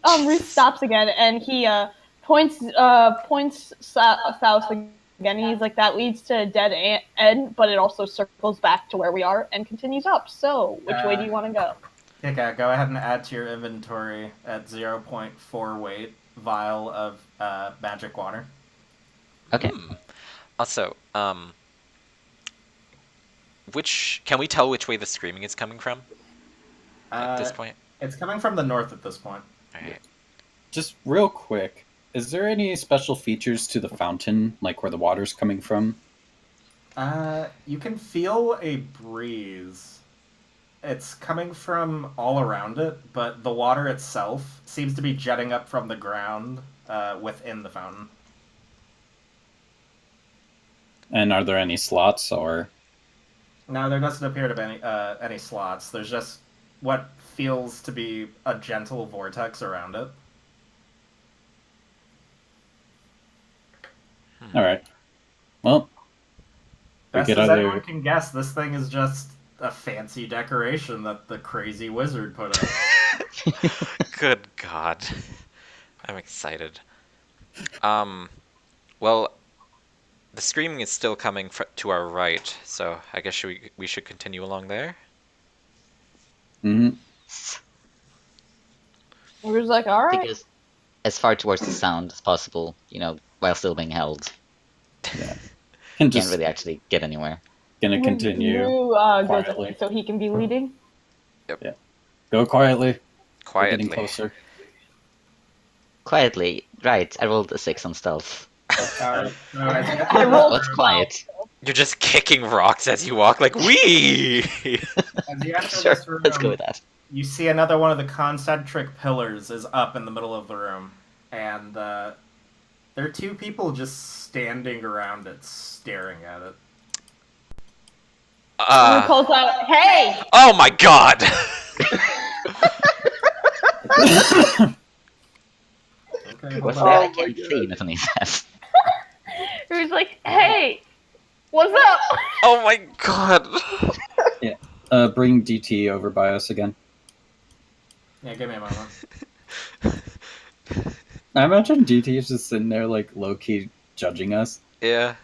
so Rue stops again and he points south again. He's like, that leads to a dead end, but it also circles back to where we are and continues up. So, which way do you want to go? Okay, go ahead and add to your inventory at 0.4 weight vial of magic water. Okay. Also, which can we tell which way the screaming is coming from at this point? It's coming from the north at this point. Alright. Just real quick, is there any special features to the fountain, like where the water's coming from? You can feel a breeze. It's coming from all around it, but the water itself seems to be jetting up from the ground within the fountain. And are there any slots or? No, there doesn't appear to be any slots. There's just what feels to be a gentle vortex around it. All right. Well, we Best could as anyone either. can guess, this thing is just a fancy decoration that the crazy wizard put up. Good God. I'm excited. Well, the screaming is still coming to our right, so I guess we should continue along there? Hmm. He was like, all right. Because as far towards the sound as possible, while still being held. Yeah. And Can't just really actually get anywhere. gonna continue. Rue, goes quietly. so he can be leading. Go quietly. We're getting Quietly. closer. Quietly, right, I rolled a 6 on stealth. Alright, so as you enter I this rolled- What's room- quiet? You're just kicking rocks as you walk, like, wee! As you enter Sure, this room, let's go with that. you see another one of the concentric pillars is up in the middle of the room, and there are two people just standing around it, staring at it. Rue calls out, "Hey!" Oh my God! Okay, What's hold that? on. I can't see, Nathaniel says. Rue's like, "Hey, what's up?" Oh my God! Bring DT over by us again. Yeah, give me a moment. I imagine DT is just sitting there, like, low-key judging us. Yeah.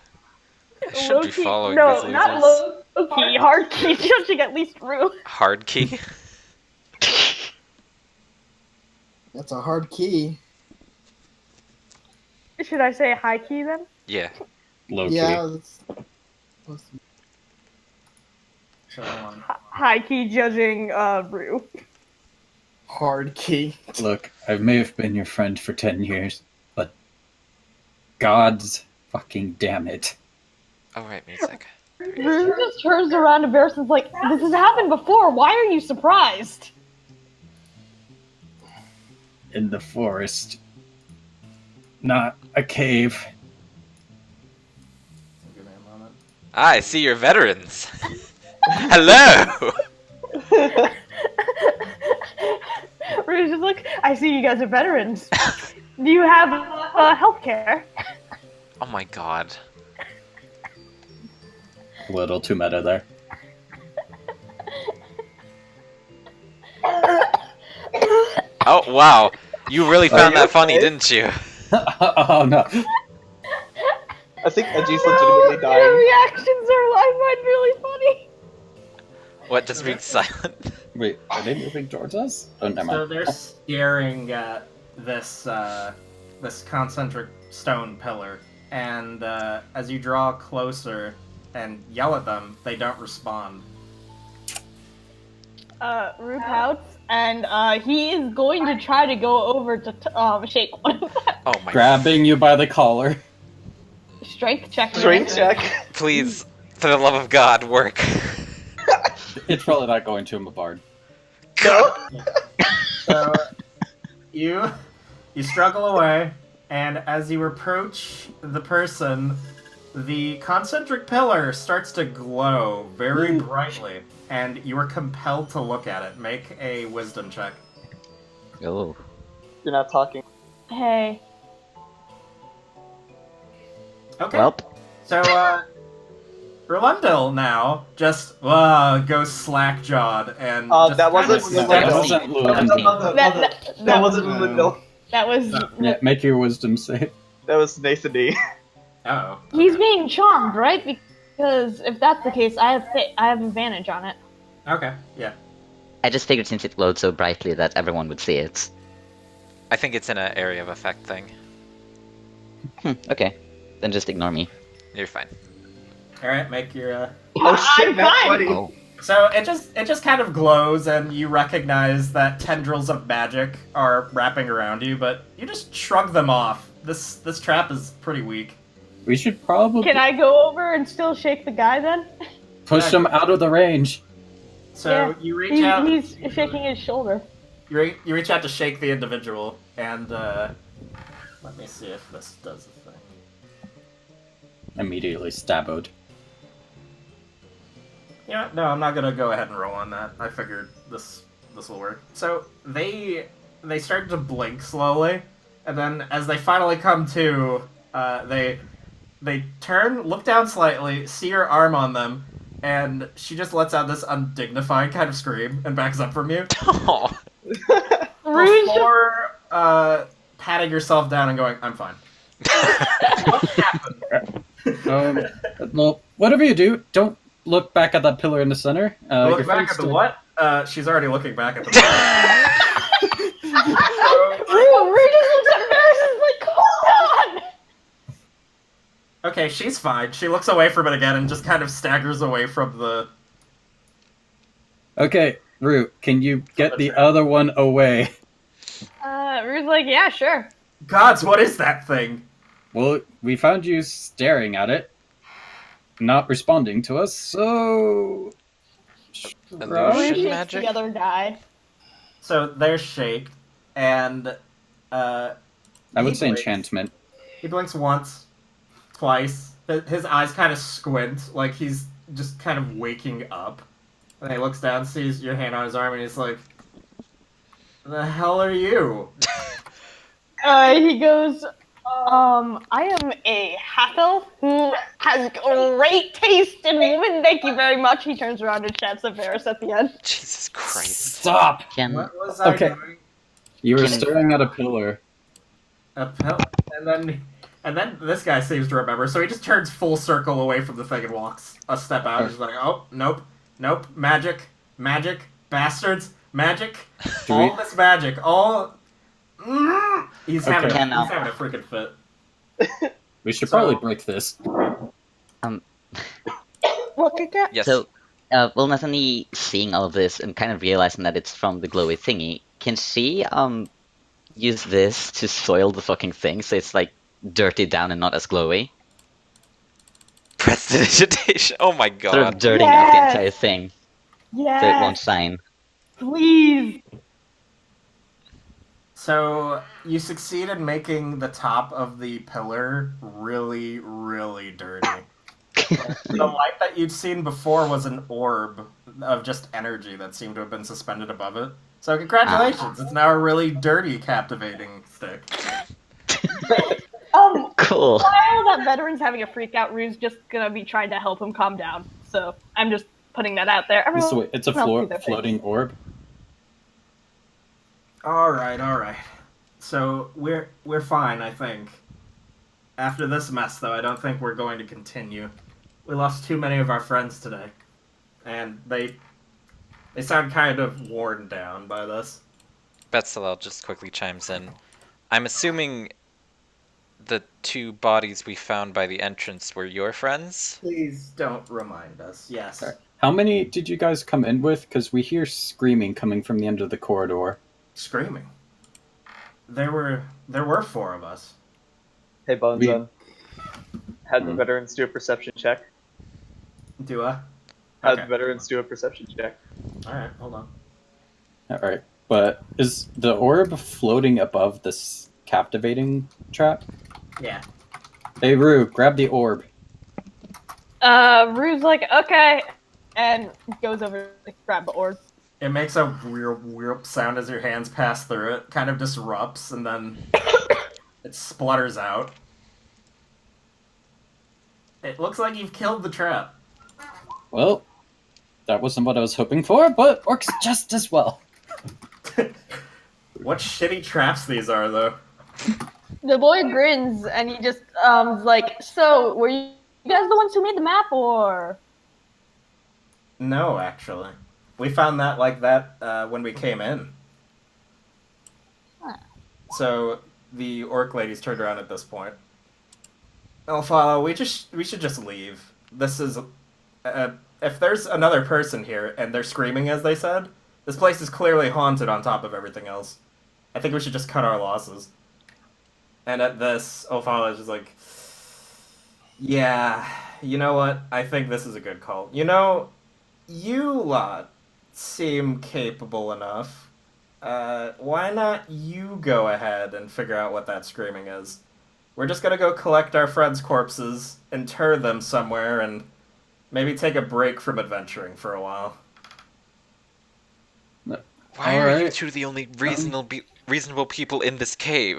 I should be Low-key- following no, these not lasers. low-key, hard-key, judging at least Rue. Hard key? That's a hard key. Should I say high-key then? Yeah. Low-key. Yeah. That's... So, hold on. High-key judging Rue. Hard key. Look, I may have been your friend for 10 years, but God's fucking damn it. Oh, right, music. Rue just turns around to Varys and's like, "This has happened before. Why are you surprised?" In the forest. Not a cave. Give me a moment. I see you're veterans. Hello! Rue's just like, "I see you guys are veterans. Do you have healthcare?" Oh my God. A little too meta there. Oh, wow. You really found you that funny, okay? didn't you? Oh no. I think Edgy's legitimately Your dying. reactions are, I find, really funny. What, just being silent? Wait, are they moving towards us? Oh, never So mind. they're staring at this this concentric stone pillar, and as you draw closer and yell at them, they don't respond. Rue pouts, and he is going to try to go over to shake one of them. Oh my. Grabbing you by the collar. Strength check. Strength check. Please, for the love of God, work. It's probably not going to him, a bard. No. So you struggle away, and as you approach the person, the concentric pillar starts to glow very brightly, and you are compelled to look at it. Make a wisdom check. Oh. You're not talking. Hey. Okay. Well, So, Rolundil now just goes slack-jawed and just that wasn't- kinda that steps- wasn't Lewin. That wasn't Lewin. That was. Yeah, make your wisdom save. That was Nathan D. Uh-oh. He's being charmed, right? Because if that's the case, I have advantage on it. Okay, yeah. I just figured since it glowed so brightly that everyone would see it. I think it's in an area of effect thing. Okay. Then just ignore me. You're fine. Alright, make your, Oh shit, I'm that's fine. funny. Oh. So it just kind of glows, and you recognize that tendrils of magic are wrapping around you, but you just shrug them off. This trap is pretty weak. We should probably Can I go over and still shake the guy then? push him out of the range. So Yeah, you reach out. He's shaking his shoulder. You reach out to shake the individual, and let me see if this does a thing. Immediately stabboed. Yeah, no, I'm not gonna go ahead and roll on that. I figured this will work. So they start to blink slowly, and then as they finally come to, they turn, look down slightly, see your arm on them, and she just lets out this undignified kind of scream and backs up from you. Oh, Rouge. Before patting yourself down and going, I'm fine. What happened? Well, whatever you do, don't look back at that pillar in the center. Look your back friend's at the still- what? She's already looking back at the Rouge just looks embarrassed and is like, hold on! Okay, she's fine. She looks away from it again and just kind of staggers away from the... Okay, Root, can you get the That's other one away? Rouge's like, yeah, sure. Gods, what is that thing? Well, we found you staring at it, not responding to us, so. Illusion Rouge Right? shakes magic? the other guy. So there's Shake, and I would he say blinks. enchantment. He blinks once, twice. His eyes kind of squint, like he's just kind of waking up. And he looks down, sees your hand on his arm, and he's like, "The hell are you?" He goes, I am a half elf who has great taste in women. Thank you very much. He turns around and chats at Varys at the end. Jesus Christ. Stop! Can What was I Okay. doing? You were Can- staring at a pillar. And then this guy seems to remember, so he just turns full circle away from the thing and walks a step out. He's like, "Oh, nope, magic, bastards, magic, Do all we- this magic, all." He's Okay. having Can, he's having a freaking fit. We should So- probably break this. Look at that. Yes. So, well, Nathani seeing all of this and kind of realizing that it's from the glowy thingy, can she use this to soil the fucking thing so it's like dirty down and not as glowy? Prestidigitation. Oh my Sort of god. dirtying out the Yes. entire thing so it Yes, won't shine. please. So you succeed in making the top of the pillar really, really dirty. The light that you'd seen before was an orb of just energy that seemed to have been suspended above it. So congratulations, it's now a really dirty, captivating stick. Cool. While that veteran's having a freak out, Rue's just gonna be trying to help him calm down. So I'm just putting that out there. Everyone, So it's a else do their thing. floating orb. All right. So we're fine, I think. After this mess, though, I don't think we're going to continue. We lost too many of our friends today, and they sound kind of worn down by this. Betsalel just quickly chimes in. I'm assuming the two bodies we found by the entrance were your friends? Please don't remind us. Yes. Sorry. How many did you guys come in with? Because we hear screaming coming from the end of the corridor. Screaming. There were four of us. Hey, Bones, We- had the veterans do a perception check. Do I? Had Okay. the veterans do a perception check. All right, hold on. Alright. But is the orb floating above this captivating trap? Yeah. Hey, Rue, grab the orb. Rue's like, okay, and goes over to grab the orb. It makes a weird sound as your hands pass through it. Kind of disrupts, and then it splutters out. It looks like you've killed the trap. Well, that wasn't what I was hoping for, but works just as well. What shitty traps these are, though. The boy grins and he just is like, so were you guys the ones who made the map, or? No, actually. We found that like that when we came in. Huh. So the orc ladies turned around at this point. Elfala, we should just leave. This is if there's another person here and they're screaming as they said, this place is clearly haunted on top of everything else. I think we should just cut our losses. And at this, Elfala is just like, yeah, you know what? I think this is a good call. You know, you lot seem capable enough. Why not you go ahead and figure out what that screaming is? We're just gonna go collect our friends' corpses, inter them somewhere, and Maybe take a break from adventuring for a while. Why are you Alright. two the only reasonable people in this cave?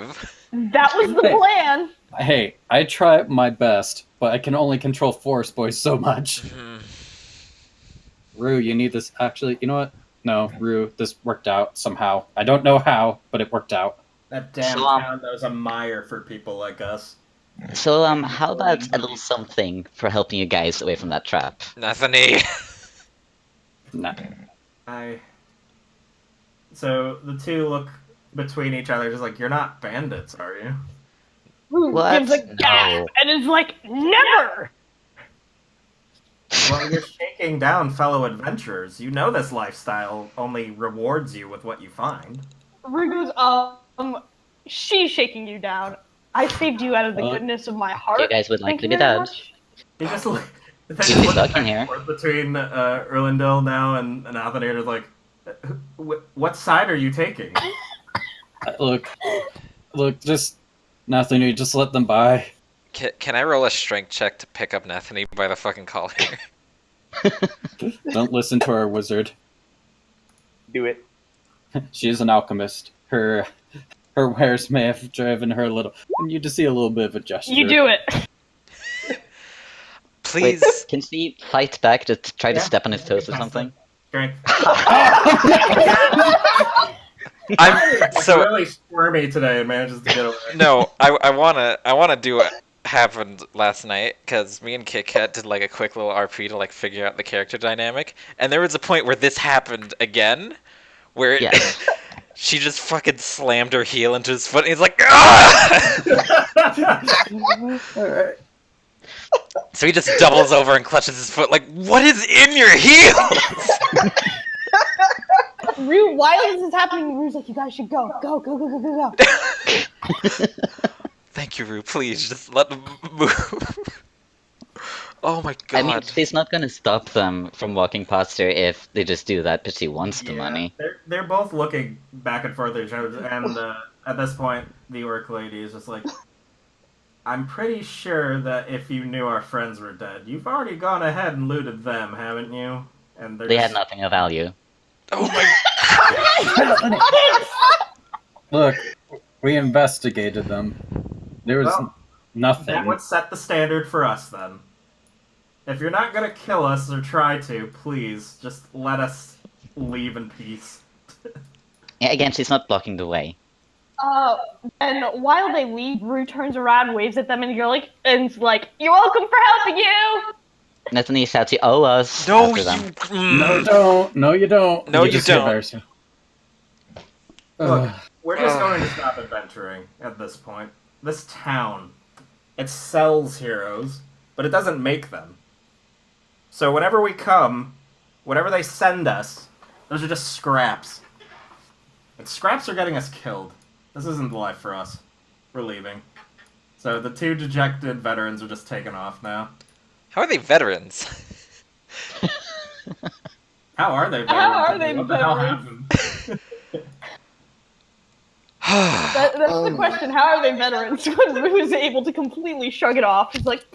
That was the Hey. plan. Hey, I try my best, but I can only control Forest Boy so much. Rue, you need this. Actually, you know what? No, Rue, this worked out somehow. I don't know how, but it worked out. That damn So, town knows a mire for people like us. So, how about a little something for helping you guys away from that trap? Nathany. Nah. So the two look between each other, just like, you're not bandits, are you? Who What? gives a gasp No. and is like, never! Well, you're shaking down fellow adventurers. You know this lifestyle only rewards you with what you find. Rue goes, she's shaking you down. I saved you out of the goodness of my heart. You guys would like Thank to you be very dead. much. He just like He's looking here. between Erlindil now and Athenaeus is like, what side are you taking? Look, just nothing. You just let them by. Can I roll a strength check to pick up Nathany by the fucking collar? Don't listen to our wizard. Do it. She is an alchemist. Her wares may have driven her a little. And you just see a little bit of a gesture. You do it. Please. Wait, can she fight back to try to step on his toes or something? Strength. I'm It's so really squirmy today and manages to get away. no. I wanna do what happened last night because me and Kit Kat did like a quick little RP to like figure out the character dynamic, and there was a point where this happened again, where Yeah. she just fucking slammed her heel into his foot, and he's like, ah! Alright. So he just doubles over and clutches his foot, like, what is in your heels? Rue, while this is happening, Rue's like, you guys should go. Go, go, go, go, go, go. Thank you, Rue. Please, just let them move. Oh my god. I mean, she's not gonna stop them from walking past her if they just do that, but she wants the money. They're both looking back and forth at each other, and at this point, the orc lady is just like, I'm pretty sure that if you knew our friends were dead, you've already gone ahead and looted them, haven't you? And They had nothing of value. Oh my. Look, we investigated them. There was Well, nothing. That would set the standard for us, then. If you're not gonna kill us or try to, please, just let us leave in peace. Yeah, again, she's not blocking the way. And while they leave, Rue turns around, waves at them, and you're like, you're welcome for helping you! Nathany shouts, "You owe us!" No, after you. them. No, don't. No, you don't. No, you just hear don't. Varys. Look, we're just going to stop adventuring at this point. This town, it sells heroes, but it doesn't make them. So whenever we come, whatever they send us, those are just scraps. And scraps are getting us killed. This isn't the life for us. We're leaving. So the two dejected veterans are just taking off now. How are they veterans? How are they veterans? How are they What the hell veterans? happened? That's the question. How are they veterans? When Rue is able to completely shrug it off. He's like,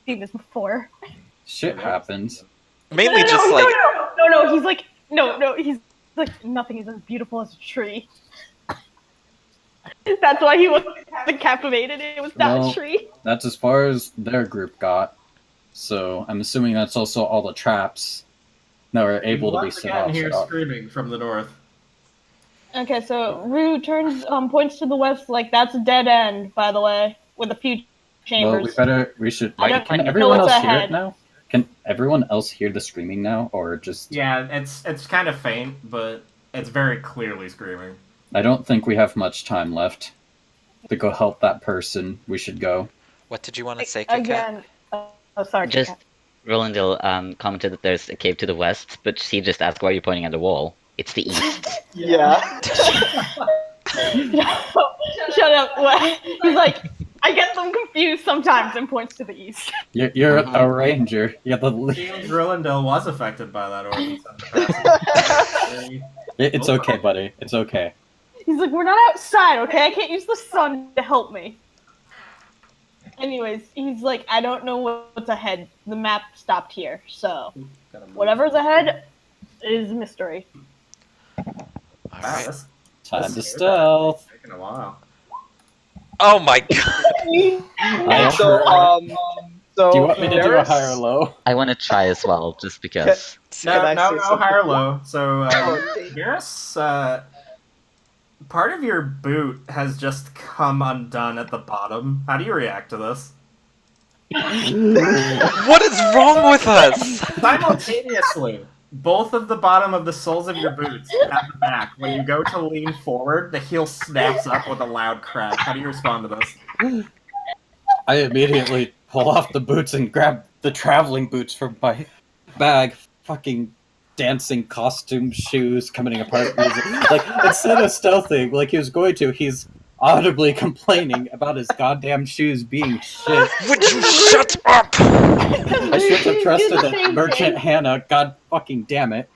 seen this before. Shit happens. Mainly just like. No, he's like, no, he's like, nothing is as beautiful as a tree. That's why he wasn't captivated. It was that Well, tree. That's as far as their group got. So I'm assuming that's also all the traps that were able to be set off. Here screaming from the north. Okay, so Rue turns, points to the west, like, that's a dead end, by the way, with a few chambers. Well, we should. I don't Can know everyone what's else hear it ahead. now? Can everyone else hear the screaming now, or just? Yeah, it's kind of faint, but it's very clearly screaming. I don't think we have much time left to go help that person. We should go. What did you want to say, Kit Kat? Again, sorry. Just Rolandil commented that there's a cave to the west, but she just asked, "Why are you pointing at the wall?" It's the east. Yeah. Shut up. He's like, I get them confused sometimes and points to the east. You're a ranger. You got the. Rillendale was affected by that ordinance. It's okay, buddy. It's okay. He's like, we're not outside, okay? I can't use the sun to help me. Anyways, he's like, I don't know what's ahead. The map stopped here, so Gotta move. whatever's ahead is mystery. All Wow, right. this Time this to is stealth. taking a while. Oh my god. I So, do you want me to do a there's- high or low? I want to try as well, just because. Can I say No, something? high or low. So, Okay. Garrus, part of your boot has just come undone at the bottom. How do you react to this? What is wrong with us? Simultaneously, both of the bottom of the soles of your boots at the back, when you go to lean forward, the heel snaps up with a loud crack. How do you respond to this? I immediately pull off the boots and grab the traveling boots from my bag. Fucking dancing costume shoes coming apart. Like, instead of stealthing like he was going to, he's audibly complaining about his goddamn shoes being shit. Would you shut up? I should have trusted the that same merchant thing. Hannah. God fucking damn it.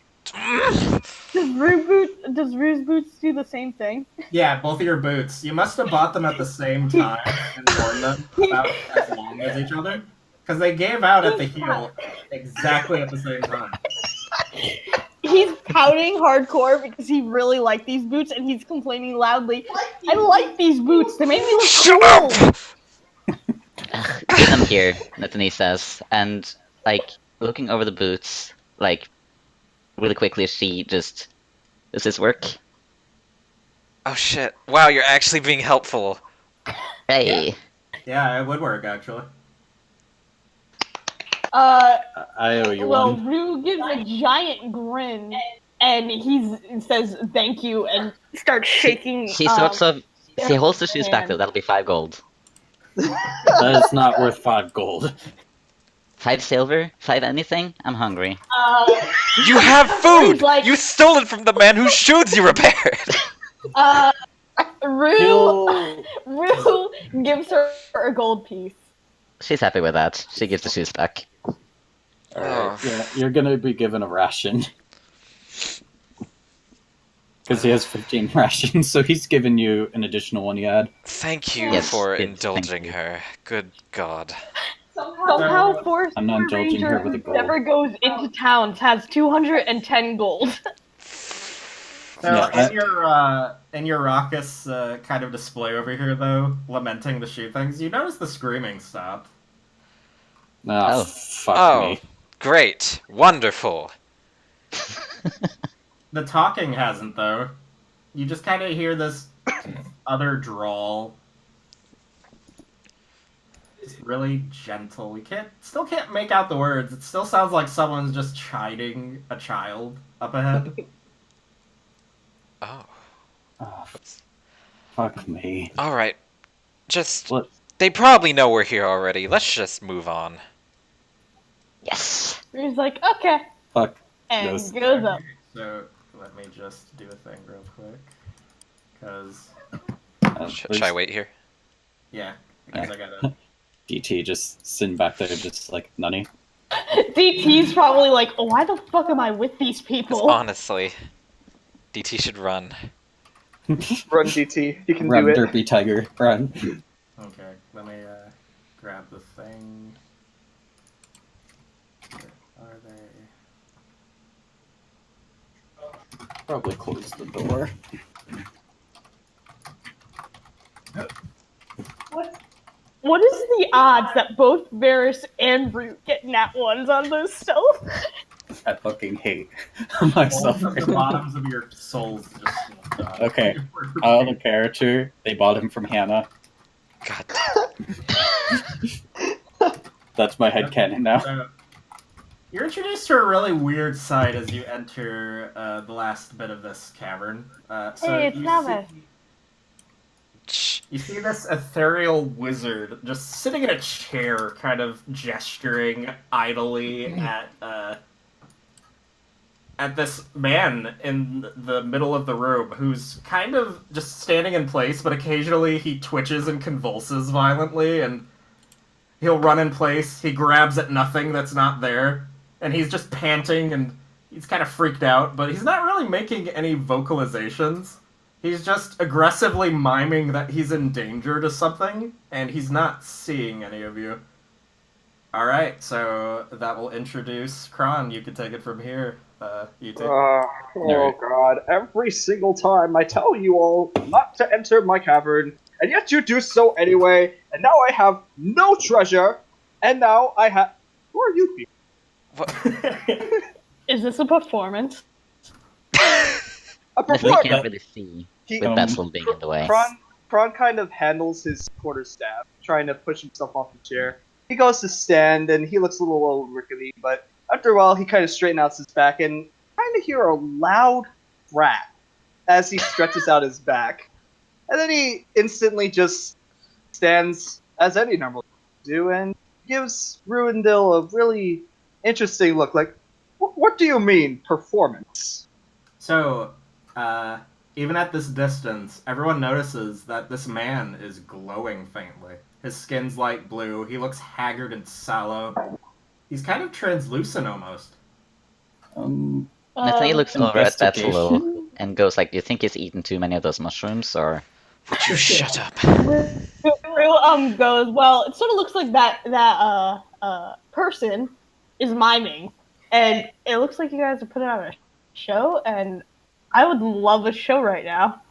Does Rue's boots do the same thing? Yeah, both of your boots. You must have bought them at the same time and worn them about as long as each other. Because they gave out at the heel exactly at the same time. He's pouting hardcore because he really liked these boots and he's complaining loudly. I like these boots. They made me look Shut cool. up! Get them here, Nathaniel says, and like looking over the boots, like really quickly, she just does this work? Oh shit. Wow, you're actually being helpful. Hey, Yeah, it would work, actually. I owe you Well, one. Rue gives a giant grin and he says thank you and starts shaking. she sorts of she holds the shoes back hand. though. That'll be 5 gold, That is not worth 5 gold. 5 silver, 5 anything. I'm hungry. You have food! He's like- You stole it from the man whose shoes you repaired! Rue He'll... gives her a gold piece. She's happy with that. She gives the shoes back. Alright, yeah, you're gonna be given a ration. Because he has 15 rations, so he's given you an additional one he had. Thank you Yes, for thank indulging you. her. Good god. Somehow, Forest I'm not indulging her Ranger with a who gold. never goes into towns has 210 gold. So Yeah, in your raucous kind of display over here, though, lamenting the shoe things, you notice the screaming stopped. Oh, Oh. fuck Oh, me. great. Wonderful. The talking hasn't, though. You just kind of hear this other drawl. It's really gentle. We still can't make out the words. It still sounds like someone's just chiding a child up ahead. Oh. Oh, fuck me. Alright. Just... What? They probably know we're here already. Let's just move on. Yes. He's like, okay, Fuck. and Yes. goes up. So let me just do a thing real quick, because Should I wait here? yeah, because I gotta. DT just sitting back there, just like nunny. DT's probably like, why the fuck am I with these 'Cause people? honestly, DT should run. Run, DT. You can Run, do it. derpy tiger, run. Okay, let me grab the thing. Where are they? Probably close the door. What is the odds that both Varys and Root get nat ones on those stealth? I fucking hate myself. Both of the bottoms of your souls just. Okay, out of character, they bought him from Hannah. God. That's my headcanon now. So, you're introduced to a really weird sight as you enter the last bit of this cavern. Hey, it's Navis. You see this ethereal wizard just sitting in a chair, kind of gesturing idly at this man in the middle of the room, who's kind of just standing in place, but occasionally he twitches and convulses violently, and he'll run in place, he grabs at nothing that's not there, and he's just panting, and he's kind of freaked out, but he's not really making any vocalizations. He's just aggressively miming that he's in danger to something, and he's not seeing any of you. Alright, so that will introduce Kron. You can take it from here, you two. Oh Alright. god, every single time I tell you all not to enter my cavern, and yet you do so anyway, and now I have no treasure, and now I have... Who are you people? Is this a performance? A Listen, we performer! can't really see He- with Betzel being in the way. Kron kind of handles his quarterstaff, trying to push himself off the chair. He goes to stand, and he looks a little rickety, but after a while, he kind of straightens out his back, and kind of hear a loud crack as he stretches out his back. And then he instantly just stands as any normal do, and gives Ruindil a really interesting look, like, what do you mean, performance? So, even at this distance, everyone notices that this man is glowing faintly. His skin's light blue, he looks haggard and sallow. He's kind of translucent almost. Nathaniel looks over at investigation? Betzel and goes like, "Do you think he's eaten too many of those mushrooms, or?" Would you shut up? Rue goes, well, it sort of looks like that person is miming, and it looks like you guys are putting on a show, and I would love a show right now.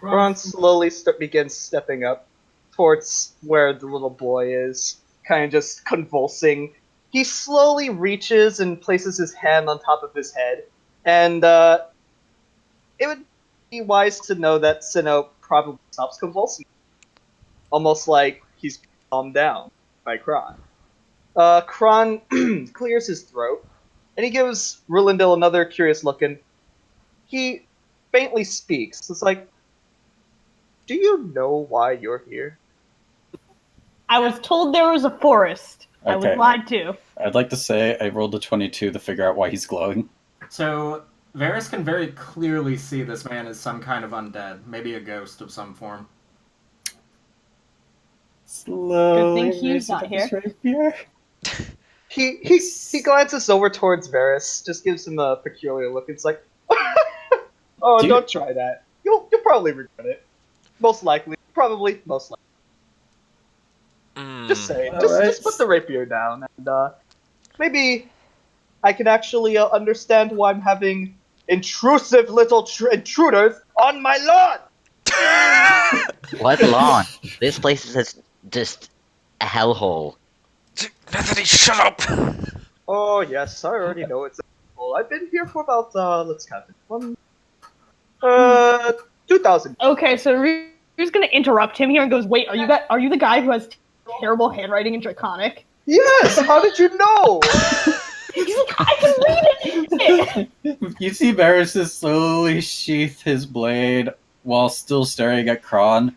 Ron slowly begins stepping up towards where the little boy is, kind of just convulsing. He slowly reaches and places his hand on top of his head, and it would be wise to know that Sinnoh probably stops convulsing, almost like he's calmed down by Kron. Kron clears his throat, and he gives Rulindil another curious look, and he faintly speaks. It's like, do you know why you're here? I was told there was a forest. I was Okay. lied to. I'd like to say I rolled a 22 to figure out why he's glowing. So, Varys can very clearly see this man as some kind of undead, maybe a ghost of some form. Slowly Good thing Hugh's not raising his here. rapier. He glances over towards Varys, just gives him a peculiar look. It's like, oh, Do you- don't try that. You'll probably regret it. Most likely, probably, most likely. Just say, just put the rapier down, and maybe I can actually understand why I'm having intrusive little intruders on my lawn. What lawn? This place is just a hellhole. Anthony, shut up! Oh yes, I already know it's. Well, I've been here for about let's count it. 2,000. Okay, so Rue's gonna interrupt him here and goes, wait, are you the guy who has terrible handwriting in Draconic? Yes. How did you know? He's like, I can read it! You see Varys just slowly sheath his blade while still staring at Kron.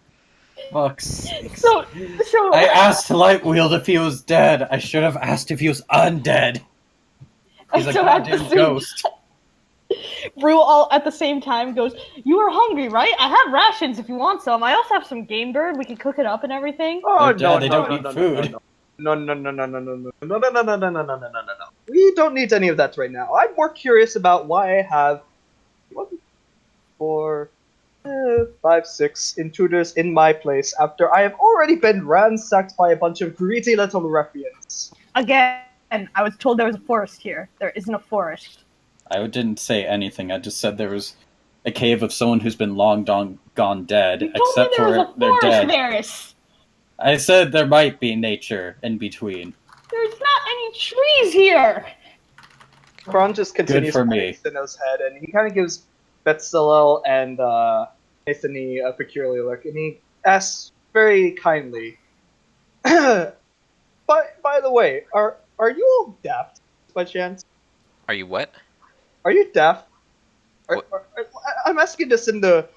Fuck's sake. So I asked Lightwield if he was dead. I should have asked if he was undead. He's a so at the goddamn same- ghost. Rue all at the same time goes, you are hungry, right? I have rations if you want some. I also have some game bird. We can cook it up and everything. Oh They're no, dead, they no, don't no, eat no, food. no, no, no, no, no, no, no, no, no, no, no, no, no, no, no, no, no. We don't need any of that right now. I'm more curious about why I have 1, 4, 5, 6 intruders in my place after I have already been ransacked by a bunch of greedy little ruffians. Again, I was told there was a forest here. There isn't a forest. I didn't say anything. I just said there was a cave of someone who's been long gone dead, You told me except there was for a they're forest, dead. Varys. I said there might be nature in between. There's not any trees here. Kron just continues for to me. Sinnoh's head, and he kind of gives Betsalel and Nathany a peculiar look, and he asks very kindly, by the way, are you all deaf by chance? Are you what? Are you deaf? What? I'm asking this in the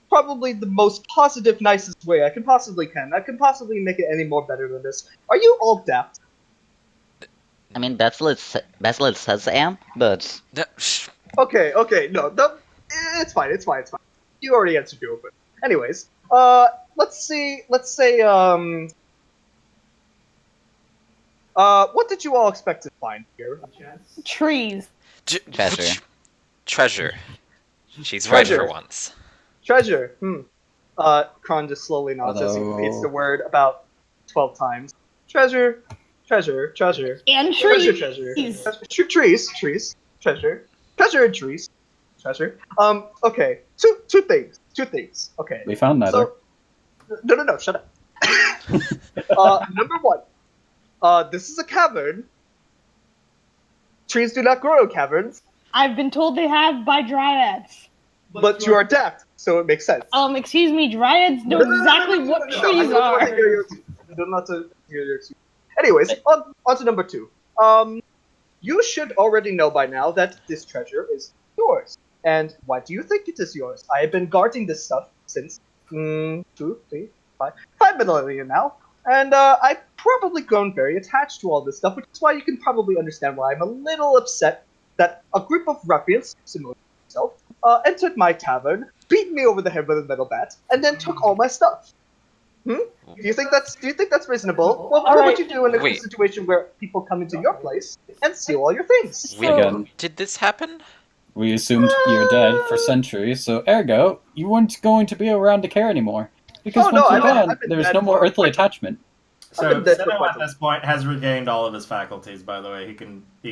probably the most positive, nicest way I can possibly make it any more better than this. Are you all deaf? I mean, Betzel says I am, but No, shh. Okay, no, it's fine. You already answered your open. Anyways, let's say, what did you all expect to find here? Trees. Treasure. Treasure. She's right Treasure. for once. Treasure. Kron just slowly nods as he repeats the word about 12 times. Treasure, treasure, treasure. And Treasure, trees. treasure. Trees, trees, treasure. Treasure and trees. Treasure. Okay. Two things. Okay. We found neither. So, no, shut up. Number one. This is a cavern. Trees do not grow in caverns, I've been told they have by dryads. but you are deaf, so it makes sense. Excuse me, dryads know exactly what I trees don't want to are. hear your excuse. I don't want to hear your excuse. Anyways, on to number 2. You should already know by now that this treasure is yours. And why do you think it is yours? I have been guarding this stuff since 2, 3, 5 millennia now, and I've probably grown very attached to all this stuff, which is why you can probably understand why I'm a little upset that a group of ruffians, similar to myself, entered my tavern, beat me over the head with a metal bat, and then took all my stuff. Do you think that's reasonable? Well, what would you do in a Wait. situation where people come into your place and steal all your things? Wait, Again, did this happen? we assumed you're dead for centuries, so ergo, you weren't going to be around to care anymore. Because Oh, no, once you're I've gone, been there's dead no more for earthly quite- attachment. So I've been dead for Sinnoh quite at a this point has regained all of his faculties. By the way, he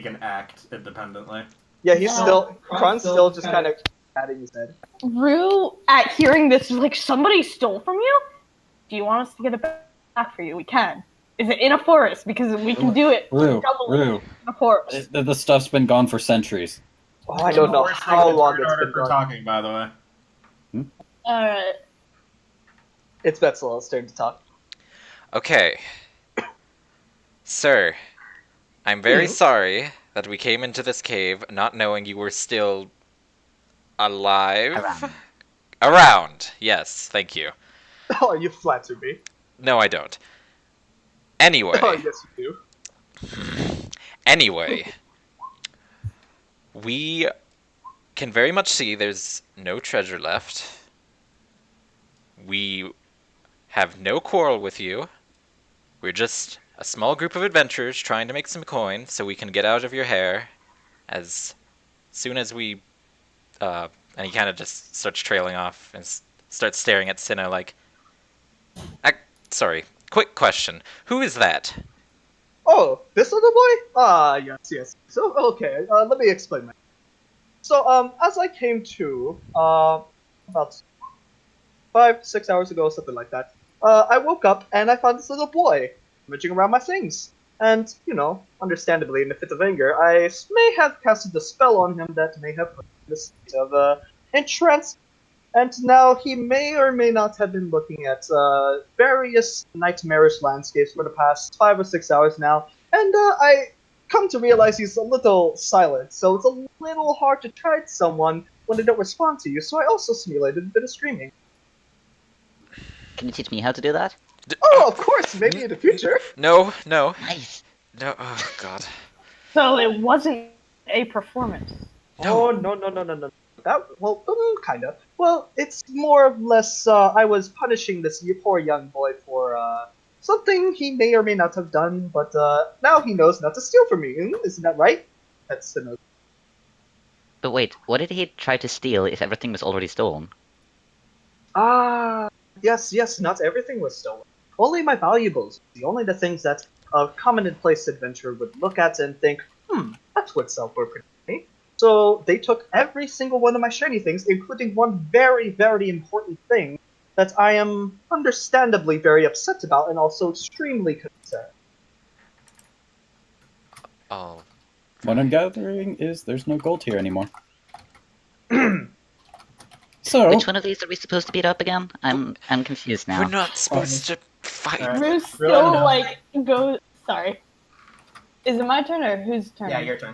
can act independently. Yeah, Kron's still just kind of patting his head. Rue, at hearing this, is like, somebody stole from you? Do you want us to get it back for you? We can. Is it in a forest? Because we can do it. Rue, In a forest. the stuff's been gone for centuries. Oh, I don't know how long it's been for gone. talking. By the way, Alright. It's Betzel's turn to talk. Okay. Sir, I'm very sorry that we came into this cave not knowing you were still alive. Around. Yes, thank you. Oh, you flatter me. No, I don't. Anyway. Oh, yes, you do. Anyway. We can very much see there's no treasure left. We have no quarrel with you. We're just a small group of adventurers trying to make some coin so we can get out of your hair as soon as we... and he kind of just starts trailing off and starts staring at Sinnoh like... sorry, quick question. Who is that? Oh, this little boy? Ah, yes. So, okay, let me explain myself. So, as I came to, about 5-6 hours ago, something like that, I woke up and I found this little boy rummaging around my things. And, understandably, in a fit of anger, I may have casted a spell on him that may have put him in a state of entrance. And now he may or may not have been looking at various nightmarish landscapes for the past 5 or 6 hours now. And I come to realize he's a little silent, so it's a little hard to trade someone when they don't respond to you. So I also simulated a bit of screaming. Can you teach me how to do that? Oh, of course, maybe in the future. No. Nice. No, oh god. So it wasn't a performance. No. Oh, no. Kinda. Well, it's more or less, I was punishing this poor young boy for, something he may or may not have done, but, now he knows not to steal from me. Isn't that right? That's the note. But wait, what did he try to steal if everything was already stolen? Ah, yes, not everything was stolen. Only my valuables. The things that a commonplace adventurer would look at and think, that would sell for pretty penny. So they took every single one of my shiny things, including one very, very important thing that I am understandably very upset about and also extremely concerned. Oh. What I'm gathering is there's no gold here anymore. So, Which one of these are we supposed to beat up again? I'm confused now. We're not supposed to fight. Alright. Rue still, goes... Sorry. Is it my turn or whose turn? yeah, your turn.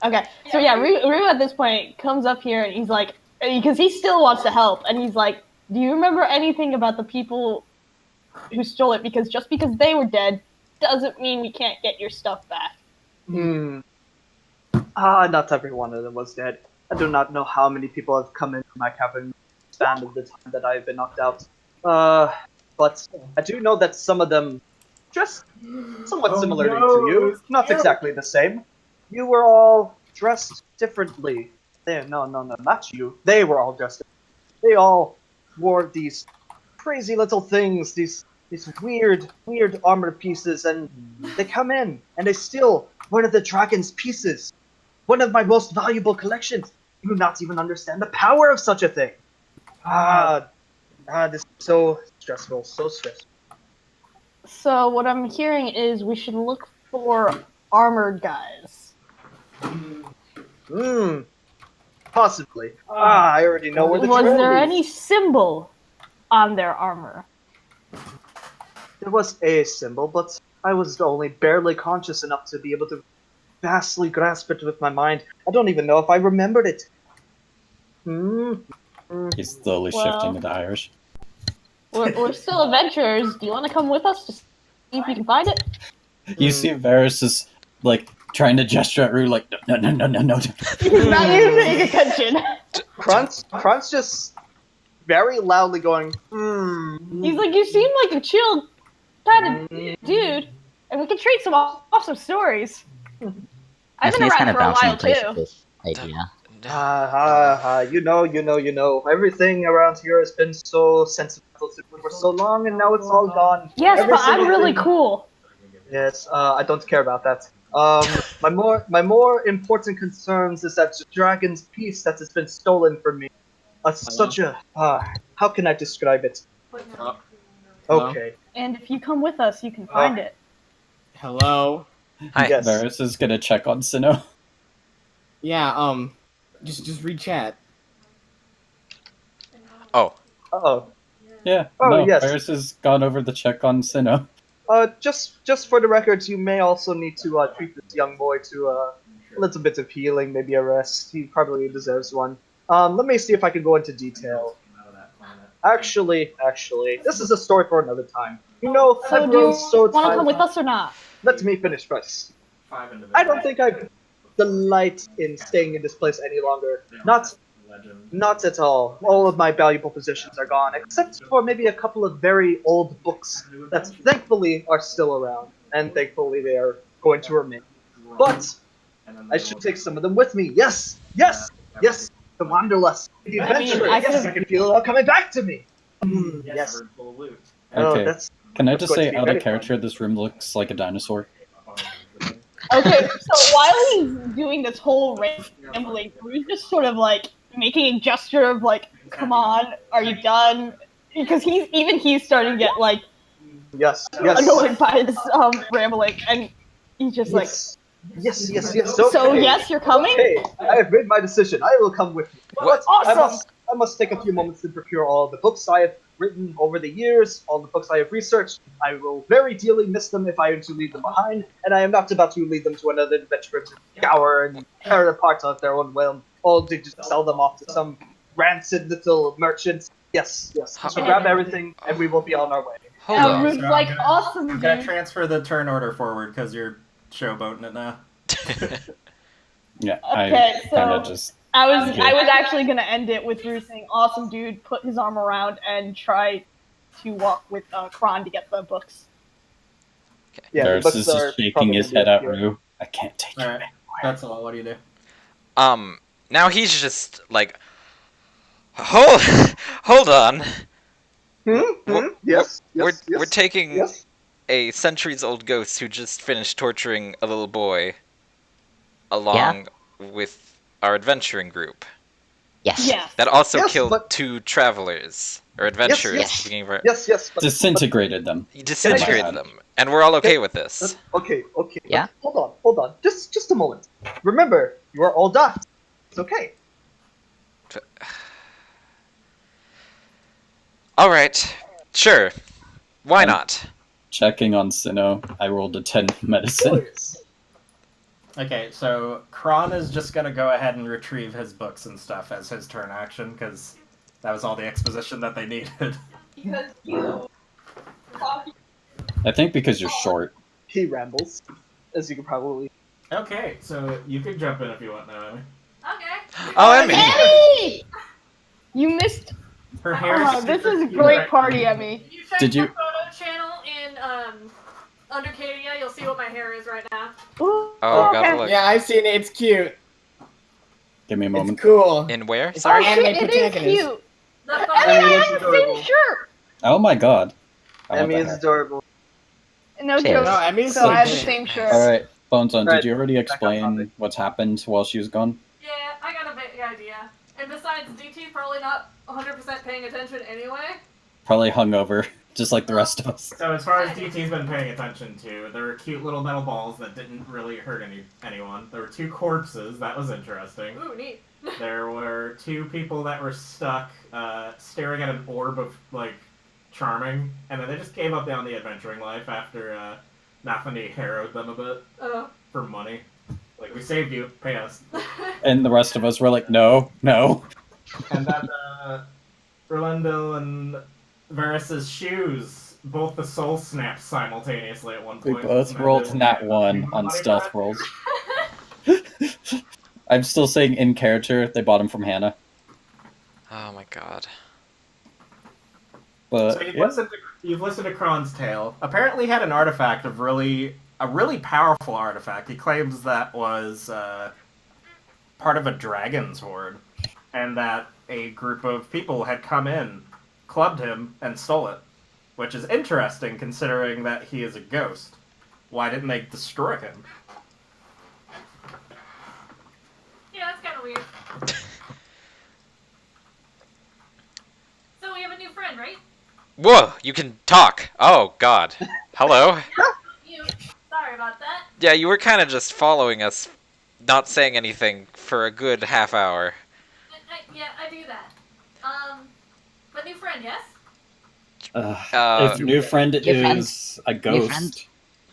Okay, so yeah, Rue at this point comes up here and he's like, because he still wants to help, and he's like, do you remember anything about the people who stole it? Because just because they were dead doesn't mean we can't get your stuff back. Not every one of them was dead. I do not know how many people have come into my cabin in the span of the time that I've been knocked out. But I do know that some of them dressed somewhat similarly to you. Not exactly the same. You were all dressed differently. No, not you. They were all dressed differently. They all wore these crazy little things, these weird armor pieces, and they come in and they steal one of the dragon's pieces, one of my most valuable collections. You do not even understand the power of such a thing. This is so stressful, so stressful. So what I'm hearing is we should look for armored guys. Possibly. I already know where the Was trail there leads. any symbol on their armor? There was a symbol, but I was only barely conscious enough to be able to vastly grasp it with my mind. I don't even know if I remembered it. He's slowly Well- shifting to the Irish. We're still adventurers. Do you want to come with us to see if you can find it? You see Varys is like trying to gesture at Rue like no. He's not even paying attention. Krantz just very loudly going, He's like, you seem like a chill kind of dude, and we can trade some awesome stories. I've been Anthony's kind around of for a bouncing while in place too. with this idea. you know. Everything around here has been so sentimental to me for so long, and now it's all gone. Yes, Every but I'm single really thing- cool. Yes, I don't care about that. My more important concerns is that dragon's piece that has been stolen from me. Such a how can I describe it? Hello? Okay. And if you come with us, you can find it. Hello? Hi. Yes. Varys is gonna check on Sinnoh. Yeah, just read chat. Oh, Uh-oh. Yeah, Oh, no, yes. Varys has gone over to check on Sinnoh. Just for the records, you may also need to treat this young boy to a little bit of healing, maybe a rest. He probably deserves one. Let me see if I can go into detail. Actually, this is a story for another time. You know, So I've do you grown so want to tired. come with us or not? Let me finish first. I don't think I delight in staying in this place any longer. Not at all. All of my valuable possessions are gone, except for maybe a couple of very old books that thankfully are still around, and thankfully they are going to remain. But I should take some of them with me. Yes! The wanderlust, the I mean, adventure. I Yes, could've- I can feel it all coming back to me. Yes. Oh, Okay. that's Can I That's just going to say, be out very of character, this room looks like a dinosaur? Okay, so while he's doing this whole rambling, Rue's just sort of like making a gesture of like, "Come on, are you done?" Because he's starting to get like yes. annoyed by this rambling, and he's just like, Yes. "So Okay. yes, you're coming." Okay, I have made my decision. I will come with you. What? But Awesome. I must take a few moments to procure all the books I have written over the years, all the books I have researched. I will very dearly miss them if I am to leave them behind, and I am not about to lead them to another adventurer to scour and tear apart of their own will, or to just sell them off to some rancid little merchant. Yes. So grab everything, and we will be on our way. hold And on. Rue's like, "Awesome, I'm gonna dude." transfer the turn order forward because you're showboating it now. Yeah, Okay, I kind of so- just... I was actually gonna end it with Rue saying, "Awesome, dude." Put his arm around and try to walk with Kron to get the books. Yeah, the Varys books is are just shaking probably his gonna head be at here. Rue. I can't take you Alright, anymore. that's all. What do you do? Now he's just like, hold on. Yes. We're taking Yes. a centuries-old ghost who just finished torturing a little boy along with our adventuring group. Yes. Yes. That also Yes, killed but- 2 travelers or adventurers yes. at the beginning of our. Yes. But, Disintegrated them. He disintegrated Yeah. them, and we're all okay with this. okay. Yeah? but hold on. Just a moment. Remember, you are all docked. It's okay. All right, sure. Why not? Checking on Sinnoh, I rolled a 10 medicine. Glorious. Okay, so Kron is just gonna go ahead and retrieve his books and stuff as his turn action because that was all the exposition that they needed. I think because you're short. He rambles, as you can probably. Okay, so you can jump in if you want, Naomi. Okay. Oh, Emmy. Emmy! You missed. Her hair. Oh, this is a great party, Emmy. If you check Did my you- photo channel in under Kadia, you'll see what my hair is right now. Ooh, Oh, okay. God, look. Yeah, I've seen it. It's cute. Give me a It's moment. cool. In where? It's Sorry. Oh Anime shit, it is protagonist. cute. The the adorable. same shirt. Oh my god. I want Emmy that is hair. adorable. No Cheers. joke. No, I mean, So I have the legit. same Nice. shirt. Alright, Bonezone, Right, did you already back on topic. explain what's happened while she was gone? Yeah, I got a big idea. And besides, DT's probably not 100% paying attention anyway. Probably hungover, just like the rest of us. So as far as DT's been paying attention to, there were cute little metal balls that didn't really hurt anyone. There were 2 corpses, that was interesting. Ooh, neat. There were 2 people that were stuck, staring at an orb of, like, charming, and then they just gave up on the adventuring life after, Nathany harrowed them a bit for money. Like, we saved you, pay us. And the rest of us were like, no, no. And then, Rolando and Varys's shoes, both the soul snapped simultaneously at one We point. both And then rolled they- nat 1 on Money stealth for it. rolls. I'm still saying in character, they bought him from Hannah. Oh my god. But So yeah. you've listened to Kron's tale. Apparently, he had an artifact of a really powerful artifact. He claims that was part of a dragon's horde, and that a group of people had come in, clubbed him, and stole it. Which is interesting, considering that he is a ghost. Why didn't they destroy him? Yeah, that's kind of weird. So we have a new friend, right? Whoa, you can talk. Oh god. Hello. You. Sorry about that. Yeah, you were kind of just following us, not saying anything for a good half hour. Yeah, I do that. But new friend, yes? If new friend friend. is a New ghost. friend.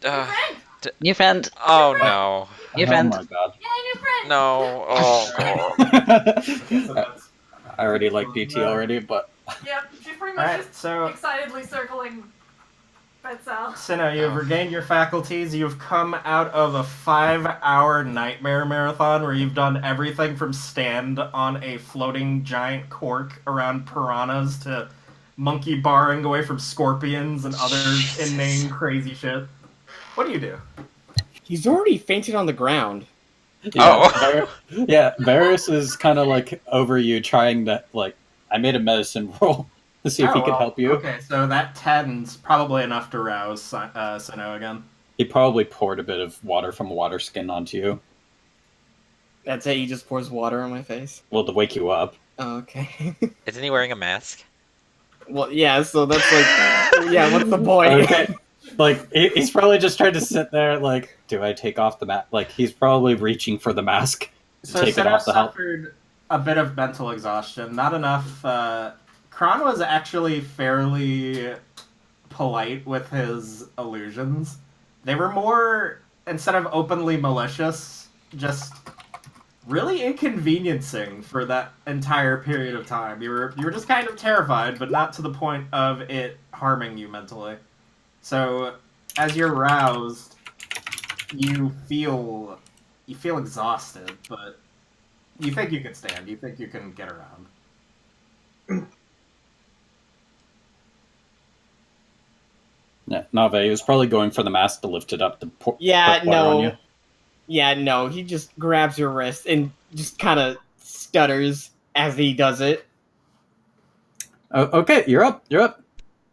New Uh, friend! New friend. oh no. New Oh friend. my god. Yeah, new friend! No. Oh god. Okay, so that's... I already like DT already, but Yep, she's pretty much Alright, just so... excitedly circling Betsal. Sinnoh, you have Oh. regained your faculties. You've come out of a 5-hour nightmare marathon where you've done everything from stand on a floating giant cork around piranhas to monkey barring away from scorpions and other Jesus. inane crazy shit. What do you do? He's already fainted on the ground. Oh. Varys is kind of like over you, trying to like. I made a medicine roll to see if he could well, help you. Okay, so that 10's probably enough to rouse Sinnoh again. He probably poured a bit of water from a water skin onto you. That's it, he just pours water on my face. Well, to wake you up. Oh, okay. Isn't he wearing a mask? Well, yeah, so that's like... yeah, what's the point? Okay. Like, he's probably just trying to sit there, like, do I take off the mask? Like, he's probably reaching for the mask to So take it Sinnoh off the help. suffered a bit of mental exhaustion. Not enough. Kron was actually fairly polite with his illusions. They were more, instead of openly malicious, just really inconveniencing for that entire period of time. You were just kind of terrified, but not to the point of it harming you mentally. So, as you're roused, you feel exhausted, but you think you can stand. You think you can get around. Yeah, Nave was probably going for the mask to lift it up to Yeah, put water on you. no. Yeah, no, he just grabs your wrist and just kind of stutters as he does it. Oh, okay, you're up. You're up.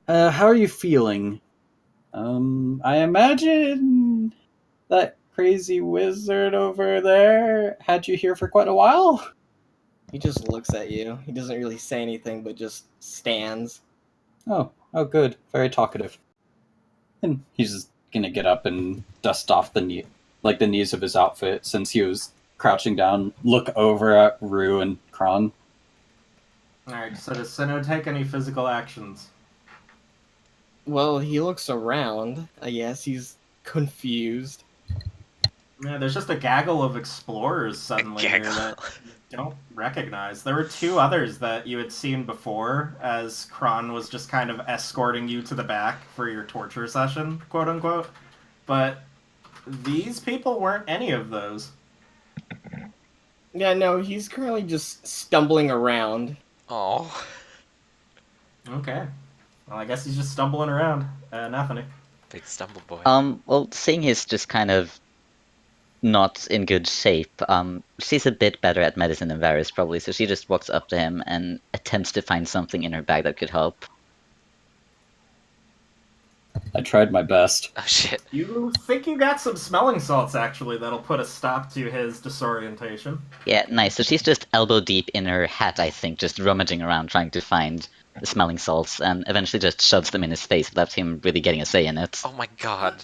How are you feeling? I imagine that crazy wizard over there had you here for quite a while. He just looks at you. He doesn't really say anything, but just stands. Oh, good. Very talkative. And he's just gonna get up and dust off the knees of his outfit since he was crouching down, look over at Rue and Kron. Alright, so does Sinnoh take any physical actions? Well, he looks around. I guess he's confused. Yeah, there's just a gaggle of explorers suddenly here Gaggle. that you don't recognize. There were 2 others that you had seen before as Kron was just kind of escorting you to the back for your torture session, quote unquote. But these people weren't any of those. Yeah, no, he's currently just stumbling around. Oh. Okay. Well, I guess he's just stumbling around. Nathany. Big stumble boy. Well, seeing he's just kind of not in good shape. She's a bit better at medicine than Varys, probably, so she just walks up to him and attempts to find something in her bag that could help. I tried my best. Oh shit. You think you got some smelling salts, actually, that'll put a stop to his disorientation. Yeah, nice. So she's just elbow deep in her hat, I think, just rummaging around trying to find the smelling salts, and eventually just shoves them in his face without him really getting a say in it. Oh my god.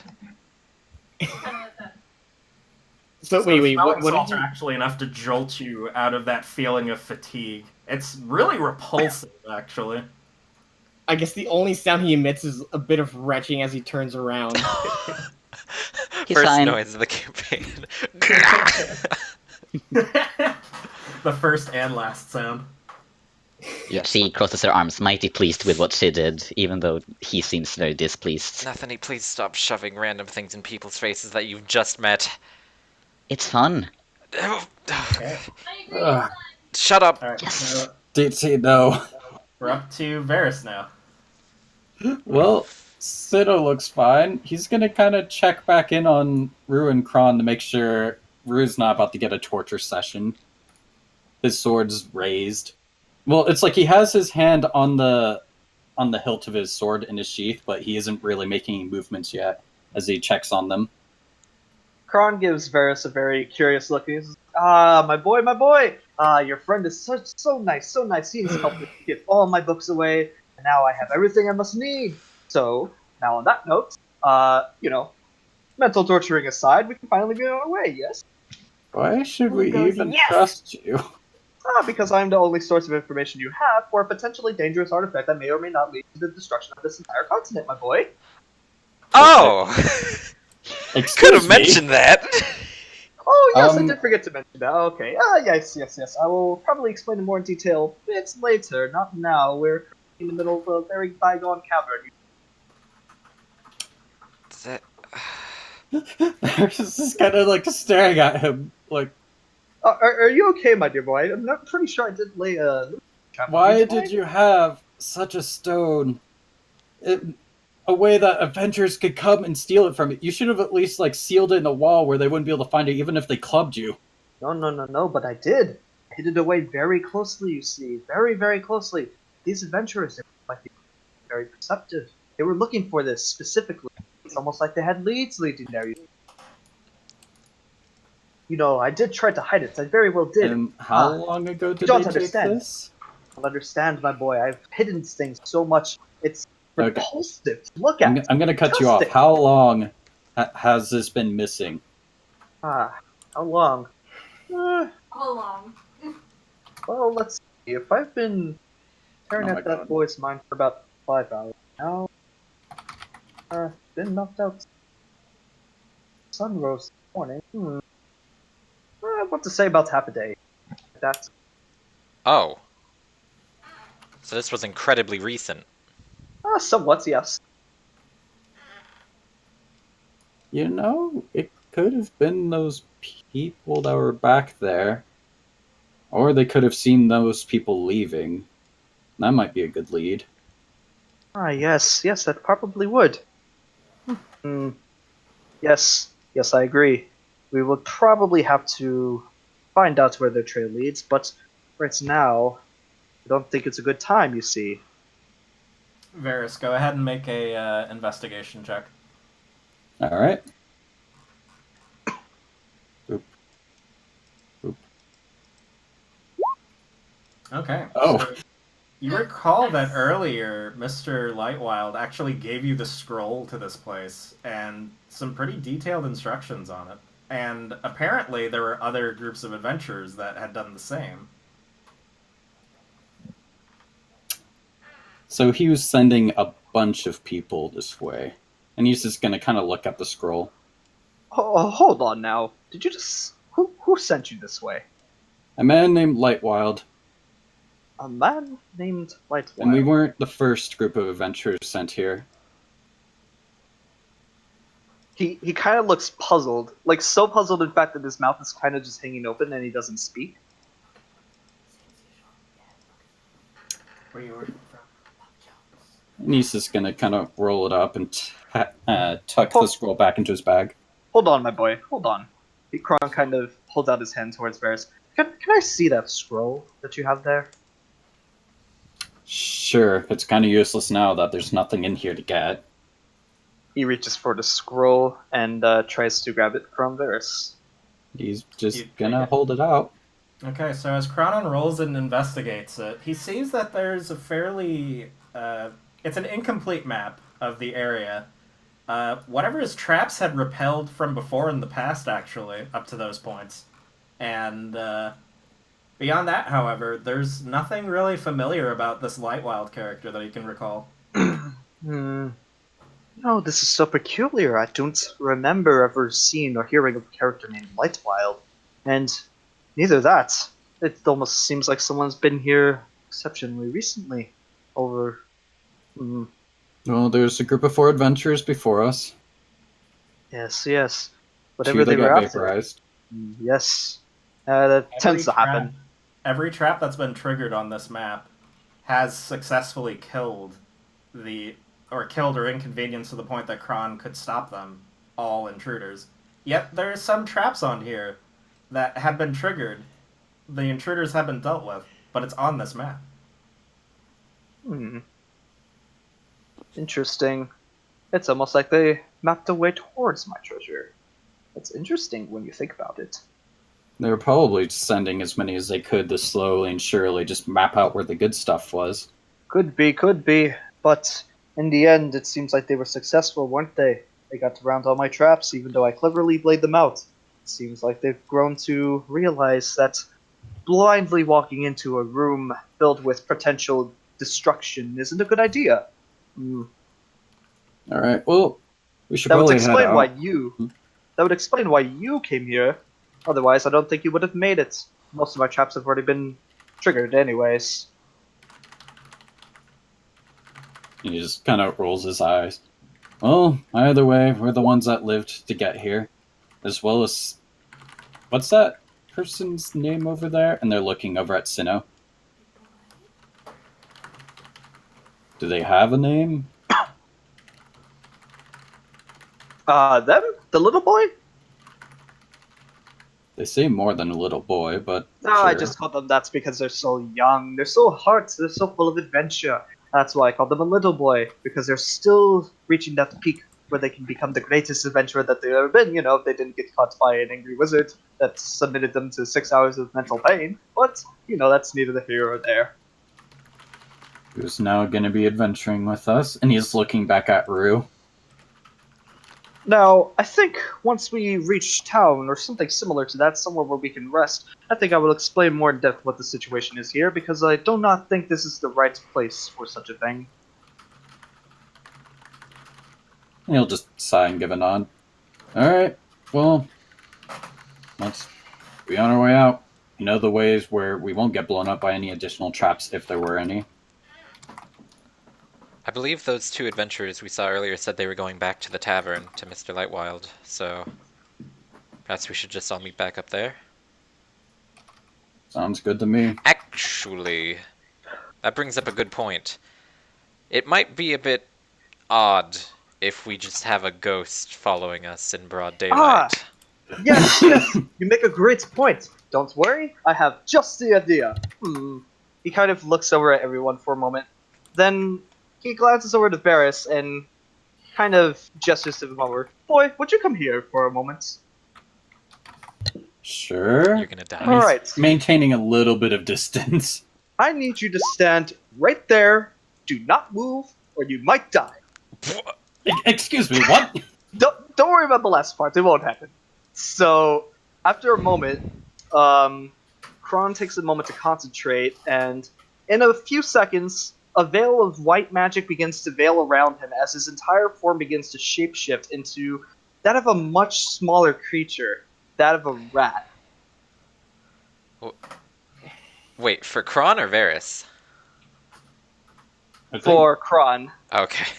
So wait, smelling what salts did are you? actually enough to jolt you out of that feeling of fatigue. It's really repulsive, actually. I guess the only sound he emits is a bit of retching as he turns around. He's First fine. noise of the campaign. The first and last sound. She crosses her arms, mighty pleased with what she did, even though he seems very displeased. Nathany, please stop shoving random things in people's faces that you've just met. It's fun. Okay. Ugh. Shut up. Alright, Yes. so DT, no. we're up to Varys now. Well, Sido looks fine. He's gonna kind of check back in on Rue and Kron to make sure Rue's not about to get a torture session. His sword's raised. Well, it's like he has his hand on the hilt of his sword in his sheath, but he isn't really making any movements yet as he checks on them. Kron gives Varys a very curious look. He says, "Ah, my boy, my boy! Your friend is so nice, so nice. He has helped me get all my books away, and now I have everything I must need. So, now on that note, mental torturing aside, we can finally be on our way, yes? Why should we goes, even "Yes!" trust you? Because I'm the only source of information you have for a potentially dangerous artifact that may or may not lead to the destruction of this entire continent, my boy." Oh! Could Excuse have me. mentioned that. Oh, yes, I Um, did forget to mention that. Okay. Yes. I will probably explain in more detail bits later, not now. We're in the middle of a very bygone cavern. That- Varys is kind of like staring at him, like, Are you okay, my dear boy? I'm not pretty sure I did lay a trap. why did you have such a stone? A way that adventurers could come and steal it from it. You should have at least like sealed it in a wall where they wouldn't be able to find it, even if they clubbed you. No, but I did. I hid it away very closely, you see. Very, very closely. These adventurers, they might be very perceptive. They were looking for this specifically. It's almost like they had leads leading there. I did try to hide it. I very well did. And how long ago did don't they take understand. this? You'll understand, my boy. I've hidden things so much. It's Okay. repulsive to look I'm, at. I'm gonna cut you off. Disgusting. How long has this been missing? How long? How long? Well, let's see. If I've been staring Oh my at that God. boy's mind for about 5 hours now, been knocked out. Sun rose this morning. What to say about half a day? That's Oh. So this was incredibly recent. somewhat, yes. You know, it could have been those people that were back there. Or they could have seen those people leaving. That might be a good lead. Yes, that probably would. Yes, I agree. We would probably have to find out where their trail leads, but right now, I don't think it's a good time, you see. Varys, go ahead and make a investigation check. Alright. Oop. Okay. Oh. So you recall that earlier Mr. Lightwild actually gave you the scroll to this place and some pretty detailed instructions on it. And apparently there were other groups of adventurers that had done the same. So he was sending a bunch of people this way. And he's just gonna kind of look at the scroll. Oh, hold on now. Did you just... Who sent you this way? A man named Lightwild. A man named Lightwild. And we weren't the first group of adventurers sent here. He kind of looks puzzled. Like, so puzzled, in fact, that his mouth is kind of just hanging open and he doesn't speak. Where you were from? And he's just gonna kind of roll it up and tuck the scroll back into his bag. Hold on, my boy. Hold on. Kron kind of holds out his hand towards Varys. Can I see that scroll that you have there? Sure, it's kind of useless now that there's nothing in here to get. He reaches for the scroll and tries to grab it from Varys. He's just You gonna take it. hold it out. Okay, so as Cronon rolls and investigates it, he sees that there's a fairly... it's an incomplete map of the area. Whatever his traps had repelled from before in the past, actually, up to those points. And beyond that, however, there's nothing really familiar about this Lightwild character that he can recall. No, this is so peculiar. I don't remember ever seeing or hearing of a character named Lightwild. And neither that. It almost seems like someone's been here exceptionally recently. Over. Well, there's a group of 4 adventurers before us. Yes. 2 Whatever that they were got after. vaporized. Yes. That tends to happen. Every trap that's been triggered on this map has successfully killed or inconvenienced to the point that Kron could stop them, all intruders. Yet there are some traps on here that have been triggered. The intruders have been dealt with, but it's on this map. Interesting. It's almost like they mapped a way towards my treasure. It's interesting when you think about it. They were probably sending as many as they could to slowly and surely just map out where the good stuff was. Could be. But in the end, it seems like they were successful, weren't they? They got around all my traps, even though I cleverly laid them out. It seems like they've grown to realize that blindly walking into a room filled with potential destruction isn't a good idea. Alright, well, we should That would probably head explain out. why you. That would explain why you came here. Otherwise, I don't think you would have made it. Most of my traps have already been triggered, anyways. He just kind of rolls his eyes. Well, either way, we're the ones that lived to get here. As well as... What's that person's name over there? And they're looking over at Sinnoh. Do they have a name? Them? The little boy? They say more than a little boy, but No, sure. I just call them that's because they're so young. They're so hearts. They're so full of adventure. That's why I call them a little boy, because they're still reaching that peak where they can become the greatest adventurer that they've ever been. You know, if they didn't get caught by an angry wizard that submitted them to 6 hours of mental pain. But, that's neither here or there. Who's now going to be adventuring with us, and he's looking back at Rue. Now, I think once we reach town, or something similar to that, somewhere where we can rest, I think I will explain more in depth what the situation is here, because I do not think this is the right place for such a thing. And he'll just sigh and give a nod. Alright, well, let's be on our way out. You know the ways where we won't get blown up by any additional traps, if there were any. I believe those 2 adventurers we saw earlier said they were going back to the tavern, to Mr. Lightwild, so perhaps we should just all meet back up there. Sounds good to me. Actually, that brings up a good point. It might be a bit odd if we just have a ghost following us in broad daylight. Yes, you make a great point. Don't worry, I have just the idea. He kind of looks over at everyone for a moment. Then he glances over to Varys and kind of gestures to him over. Boy, would you come here for a moment? Sure. You're gonna die. Alright. Maintaining a little bit of distance. I need you to stand right there. Do not move, or you might die. Excuse me, what? Don't worry about the last part. It won't happen. So, after a moment, Kron takes a moment to concentrate, and in a few seconds, a veil of white magic begins to veil around him as his entire form begins to shapeshift into that of a much smaller creature, that of a rat. Wait, for Kron or Varys? For Kron. Okay.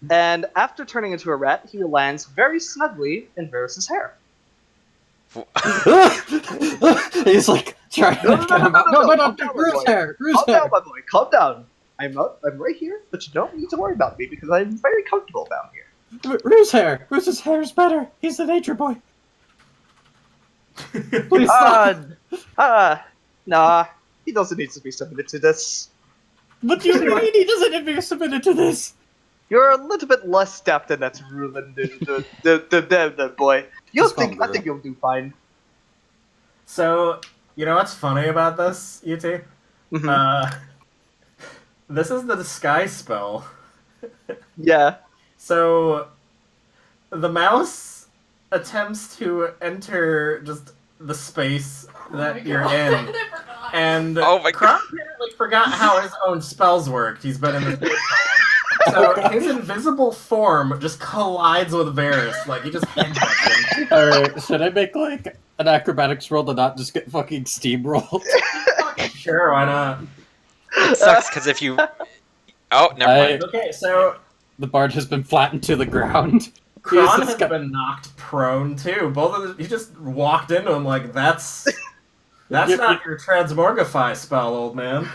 And after turning into a rat, he lands very snugly in Varys' hair. He's like trying to get him out. No, Rue's hair. Calm down, my boy. Calm down. I'm right here, but you don't need to worry about me because I'm very comfortable down here. Rue's hair. Rue's hair is better. He's the nature boy. Please stop. Nah, he doesn't need to be submitted to this. What do you mean he doesn't need to be submitted to this? You're a little bit less deft than that's ruined the boy. Just call him I think you'll do fine. So, you know what's funny about this, UT? Mhm. This is the disguise spell. Yeah. So, the mouse attempts to enter just the space that you're in. I forgot. And Oh my Kron apparently forgot how his own spells worked. He's been in this space so long. So his invisible form just collides with Varys. Like, he just headbutts him. Alright, should I make like an acrobatics roll to not just get fucking steamrolled? Sure, why not? It sucks because if you. Oh, never mind. Okay, so The bard has been flattened to the ground. Kron Jesus has God. been knocked prone too. Both of them, he just walked into him like that's not your transmorgify spell, old man.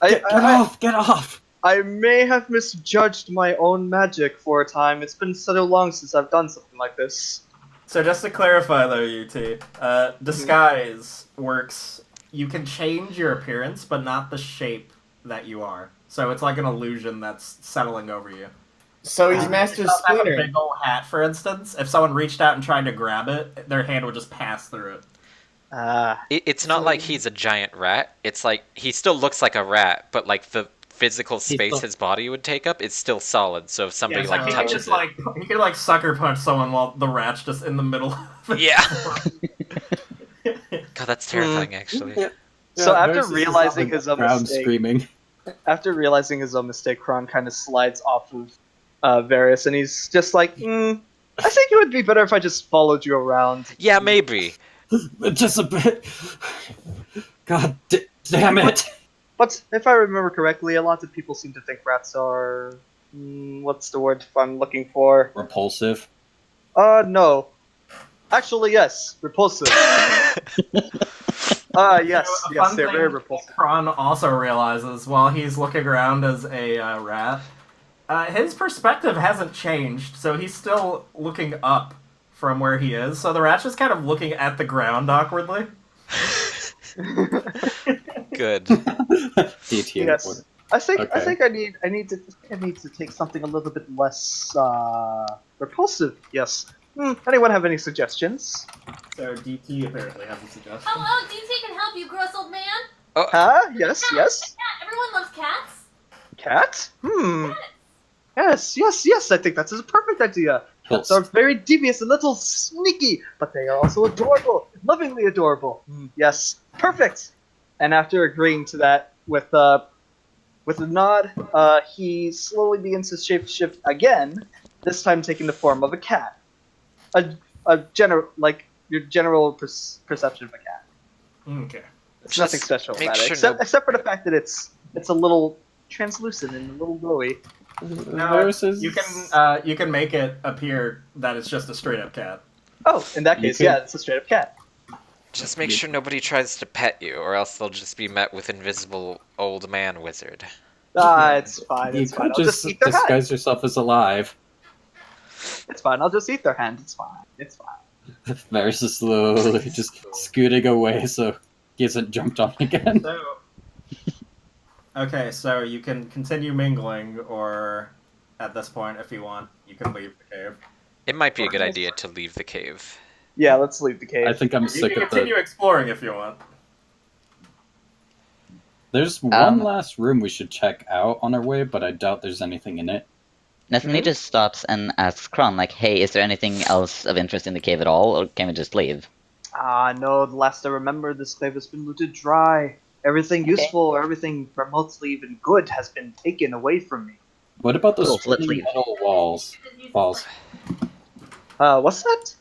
Get off! Get off! I may have misjudged my own magic for a time. It's been so long since I've done something like this. So just to clarify though, UT, disguise works. You can change your appearance, but not the shape that you are. So it's like an illusion that's settling over you. So he's Master If you have a Splinter. big old hat, for instance, if someone reached out and tried to grab it, their hand would just pass through it. It's not like he's a giant rat. It's like he still looks like a rat, but like the physical space still- his body would take up is still solid. So if somebody Yeah, so like he could touches just, it, like, he could like sucker punch someone while the rat's just in the middle of it. yeah. God, that's terrifying, actually. Yeah. So Yeah, after Varys is realizing on the his own ground mistake, screaming. Kron kind of slides off of Varys, and he's just like, I think it would be better if I just followed you around. Yeah, maybe. Just a bit. God damn it! But if I remember correctly, a lot of people seem to think rats are... what's the word I'm looking for? Repulsive. No. Actually, yes. Repulsive. Yes, A yes, fun they're thing very repulsive. Kron also realizes while he's looking around as a rat, his perspective hasn't changed, so he's still looking up from where he is. So the rat's just kind of looking at the ground awkwardly. Good. DT. Yes. I think Okay. I need to take something a little bit less repulsive. Yes. Anyone have any suggestions? So DT apparently has a suggestion. Oh, DT can help you, gross old man. Huh? Yes, yes. Yeah, everyone loves cats. Cat? Yes. I think that's a perfect idea. Cats are very devious and little sneaky, but they are also adorable, lovingly adorable. Yes, perfect. And after agreeing to that with a nod, he slowly begins to shapeshift again. This time taking the form of a cat. A general, like your general perception of a cat. Okay. It's nothing special make about sure it, except for the fact that it's a little translucent and a little glowy. No, you can make it appear that it's just a straight up cat. Oh, in that case, yeah, it's a straight up cat. Just make sure nobody tries to pet you, or else they'll just be met with invisible old man wizard. It's fine. You It's fine. could I'll just just eat their hand. disguise yourself as alive. It's fine. I'll just eat their hand. It's fine. It's fine. Varys is slowly just scooting away so he hasn't jumped on again. So, okay, so you can continue mingling, or at this point, if you want, you can leave the cave. It might be a good idea to leave the cave. Yeah, let's leave the cave. I think I'm You sick can of continue the. exploring if you want. There's one last room we should check out on our way, but I doubt there's anything in it. Nathaniel just stops and asks Kron, like, hey, is there anything else of interest in the cave at all, or can we just leave? No, the last I remember, this cave has been looted dry. Everything useful, or everything remotely even good has been taken away from me. What about those Cool, so let's spinning leave. metal balls? What's that?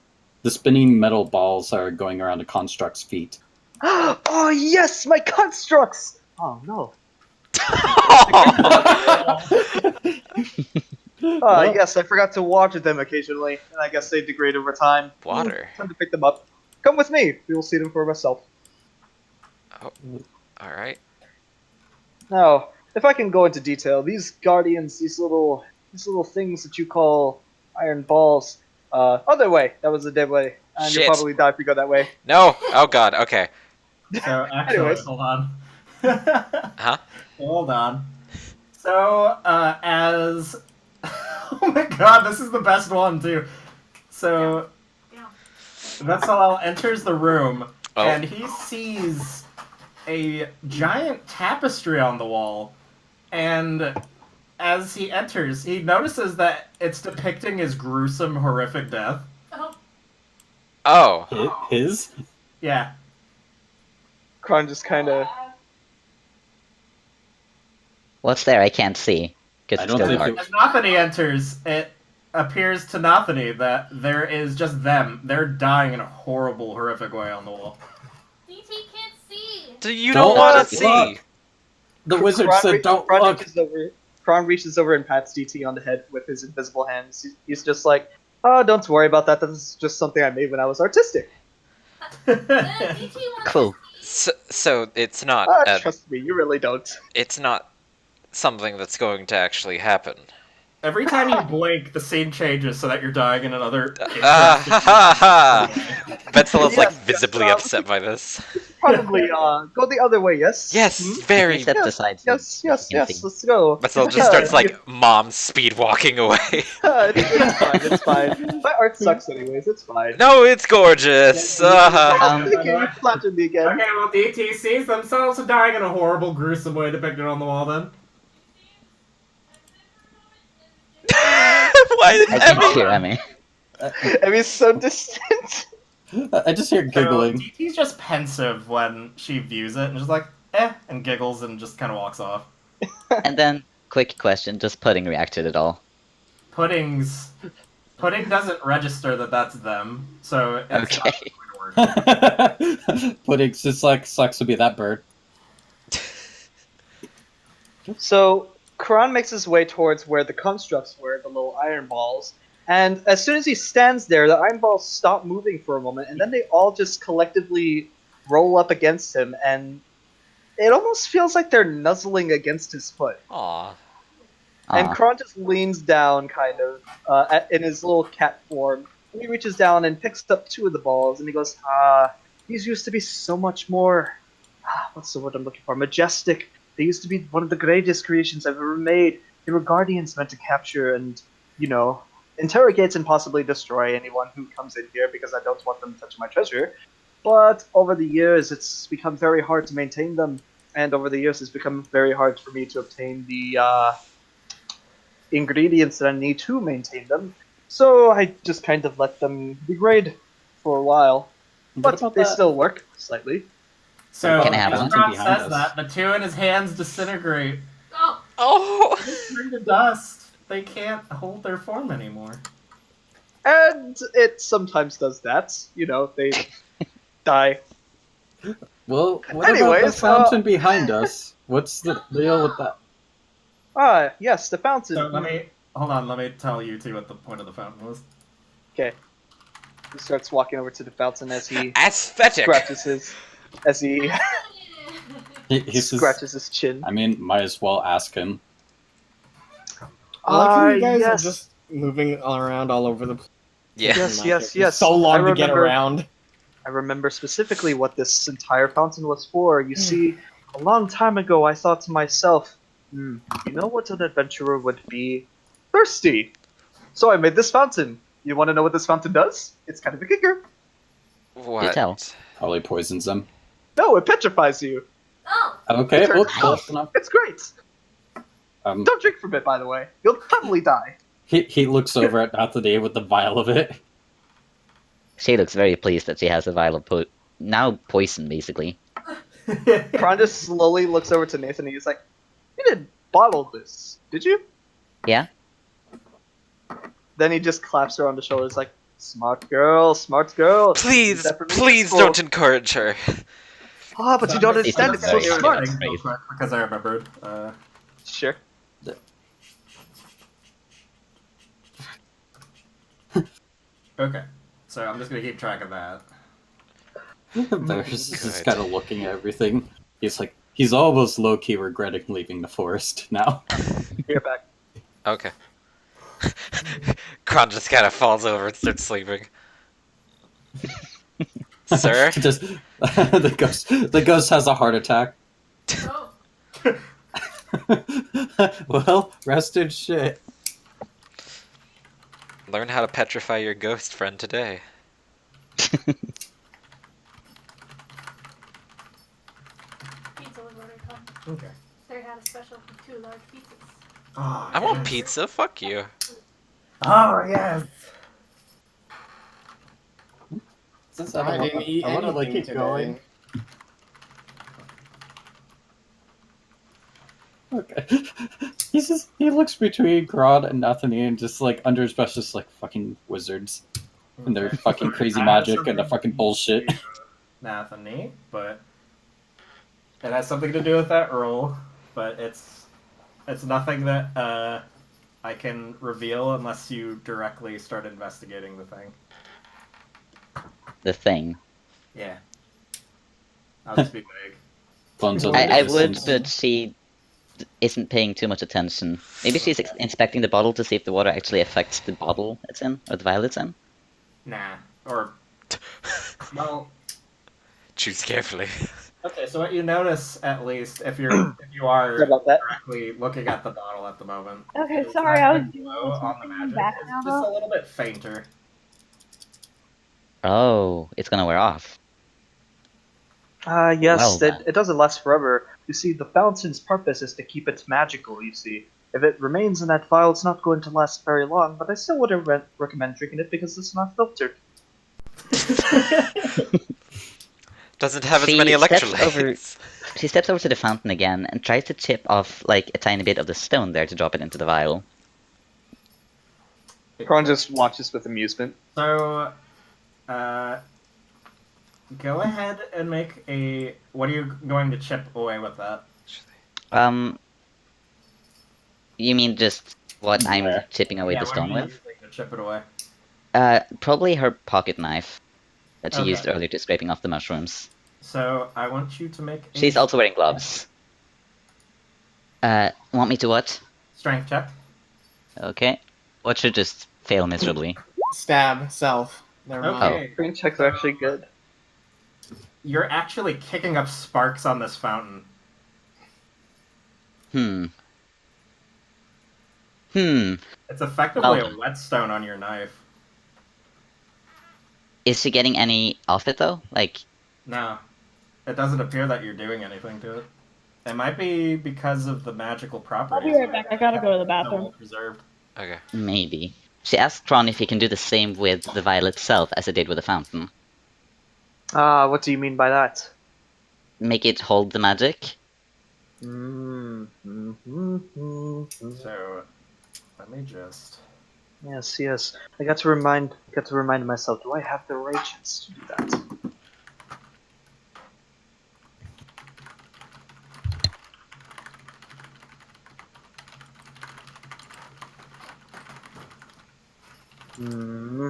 The spinning metal balls are going around a construct's feet. Oh, yes, my constructs! Oh, no. Yes, I forgot to water them occasionally, and I guess they degrade over time. Water. Time to pick them up. Come with me. We will see them for myself. Alright. Now, if I can go into detail, these guardians, these little things that you call iron balls. Other way. That was the dead way. and Shit. you'll probably die if you go that way. No! Oh god, okay. So actually, Anyways. hold on. Huh? Hold on. So as oh my god, this is the best one too. So Yeah. Vetsalel enters the room Oh. and he sees a giant tapestry on the wall, and as he enters, he notices that it's depicting his gruesome, horrific death. Oh, Oh. His? Yeah. Kron just kind of. What's there? I can't see. Because I it's don't still think dark. As Nathani enters, it appears to Nathani that there is just them. They're dying in a horrible, horrific way on the wall. DT can't see. You don't want to look. see! The wizard Kron said, "Don't Kron look." reaches over. Kron reaches over and pats DT on the head with his invisible hands. He's just like, "Oh, don't worry about that. That's just something I made when I was artistic. DT wants Cool. to see. So it's not. Trust me, you really don't." It's not something that's going to actually happen. Every time you blink, the scene changes so that you're dying in another. Ha ha ha! Betzel's like Yes, yes, visibly upset by this. Probably go the other way. Yes. Yes, Hmm? very. Step aside. so Yes. you Yes. can Yes. see. Let's go. Betzel just starts like mom speed walking away. It's fine. It's fine. My art sucks anyways. It's fine. No, it's gorgeous. Thank you. You flattered me again. Okay, well, DT sees themselves dying in a horrible, gruesome way depicted on the wall then. Why did I can Emmy? hear Emmy. Emmy's so distant. I just hear giggling. So, DT's just pensive when she views it and just like, and giggles and just kind of walks off. And then, quick question, just Pudding reacted at all? Pudding doesn't register that that's them, so it's Okay. not going to work. Pudding's just like, sucks to be that bird. So Kron makes his way towards where the constructs were, the little iron balls, and as soon as he stands there, the iron balls stop moving for a moment, and then they all just collectively roll up against him, and it almost feels like they're nuzzling against his foot. Aw. And Aw. Kron just leans down, kind of, in his little cat form. And he reaches down and picks up two of the balls, and he goes, these used to be so much more, what's the word I'm looking for, majestic. They used to be one of the greatest creations I've ever made. They were guardians meant to capture and, interrogate and possibly destroy anyone who comes in here because I don't want them touching my treasure. But over the years, it's become very hard to maintain them. And over the years, it's become very hard for me to obtain the ingredients that I need to maintain them. So I just kind of let them degrade for a while. What But about they that? still work, slightly. So, Can I have as one? Rob Behind says us. that, the two in his hands disintegrate. Oh, Oh. They turn to dust. They can't hold their form anymore. And it sometimes does that. They die. Well, what about Anyways, the fountain behind us? What's the deal with that? Yes, the fountain. So let me tell you two what the point of the fountain was. Okay. He starts walking over to the fountain as he Aesthetic. He says, scratches his chin. I mean, might as well ask him. I like how you guys yes. are just moving around all over the place. Yeah. Yes. So long I to get remember- around. I remember specifically what this entire fountain was for. You see, a long time ago, I thought to myself, you know what an adventurer would be? Thirsty. So I made this fountain. You want to know what this fountain does? It's kind of a kicker. What? tell. Probably poisons him. No, it petrifies you. oh, Okay, Sure. well, close enough. It's great. Um, Don't drink from it, by the way. You'll probably die. he looks over at Nathaniel with the vial of it. She looks very pleased that she has a vial of now poison, basically. Kron just slowly looks over to Nathan and he's like, you didn't bottle this, did you? Yeah? Then he just claps her on the shoulder. It's like, smart girl, smart girl. Please, Use that for me. please Cool. don't encourage her. But you don't understand. It's so very smart. smart. Real quick, because I remembered. Sure. Okay, so I'm just gonna keep track of that. There's just Good. kind of looking at everything. He's almost low-key regretting leaving the forest now. You're back. Okay. Kron just kind of falls over and starts sleeping. Sir? Just the ghost has a heart attack. Oh, Well, rested shit. Learn how to petrify your ghost friend today. pizza was ordered home. Okay. They had a special for 2 large pizzas. Oh, I want yes. pizza, fuck you. Oh, yes. Since I didn't eat I want to like anything keep today. going. Okay. He looks between Grodd and Nathany and just like under his breath, just like fucking wizards and their Okay. fucking crazy I have magic and the something fucking to bullshit. teach you, Nathany, but it has something to do with that roll. But it's nothing that I can reveal unless you directly start investigating the thing. The thing. Yeah. I'll just be vague. Bones I just would, seems- but she isn't paying too much attention. Maybe she's inspecting the bottle to see if the water actually affects the bottle it's in, or the vial it's in. Nah. Or well. Choose carefully. Okay, so what you notice, at least, if you are Sorry about that. directly looking at the bottle at the moment, Okay, is sorry, that I was the doing glow on the something magic back is now, just a though. little bit fainter. Oh, it's gonna wear off. Yes, Well then. it doesn't last forever. You see, the fountain's purpose is to keep it magical, you see. If it remains in that vial, it's not going to last very long, but I still wouldn't recommend drinking it because it's not filtered. Doesn't have as She many steps over- electrolytes. She steps over to the fountain again and tries to chip off like a tiny bit of the stone there to drop it into the vial. Kron just watches with amusement. So, go ahead and make a. What are you going to chip away with that? You mean just what I'm Where? chipping away Yeah, the what are stone you with? using to chip it away? Probably her pocket knife that she Okay. used earlier to scraping off the mushrooms. So, I want you to make a She's also wearing gloves. Want me to what? strength check. Okay. What should just fail miserably? Stab self. Never mind. Okay. Green checks are actually good. You're actually kicking up sparks on this fountain. Hmm. Hmm. It's effectively Well a done. whetstone on your knife. Is she getting any off it though? Like, No. It doesn't appear that you're doing anything to it. It might be because of the magical properties. I'll be right back. I gotta go to the So bathroom. well preserved. Okay. maybe. She asked Tron if he can do the same with the vial itself as it did with the fountain. What do you mean by that? Make it hold the magic? So, let me just. Yes. I got to remind myself. Do I have the reagents to do that? Hmm.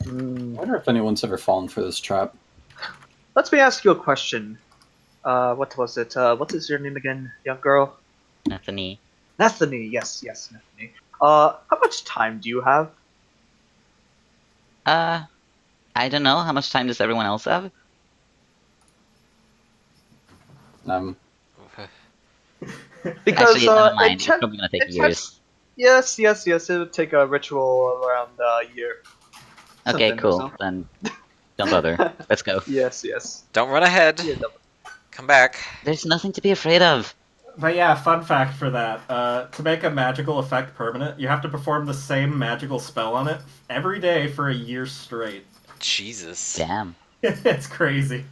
I wonder if anyone's ever fallen for this trap. Let me ask you a question. What was it? What is your name again, young girl? Nathany. Nathany. Yes, Nathany. How much time do you have? I don't know. How much time does everyone else have? Because Actually, never mind. It's intent- probably gonna take intent- years. Yes. It would take a ritual around a year. Okay, Something, cool. so. Then don't bother. Let's go. Yes. Don't run ahead. Yeah, Come back. There's nothing to be afraid of. But yeah, fun fact for that. To make a magical effect permanent, you have to perform the same magical spell on it every day for a year straight. Jesus. Damn. It's crazy.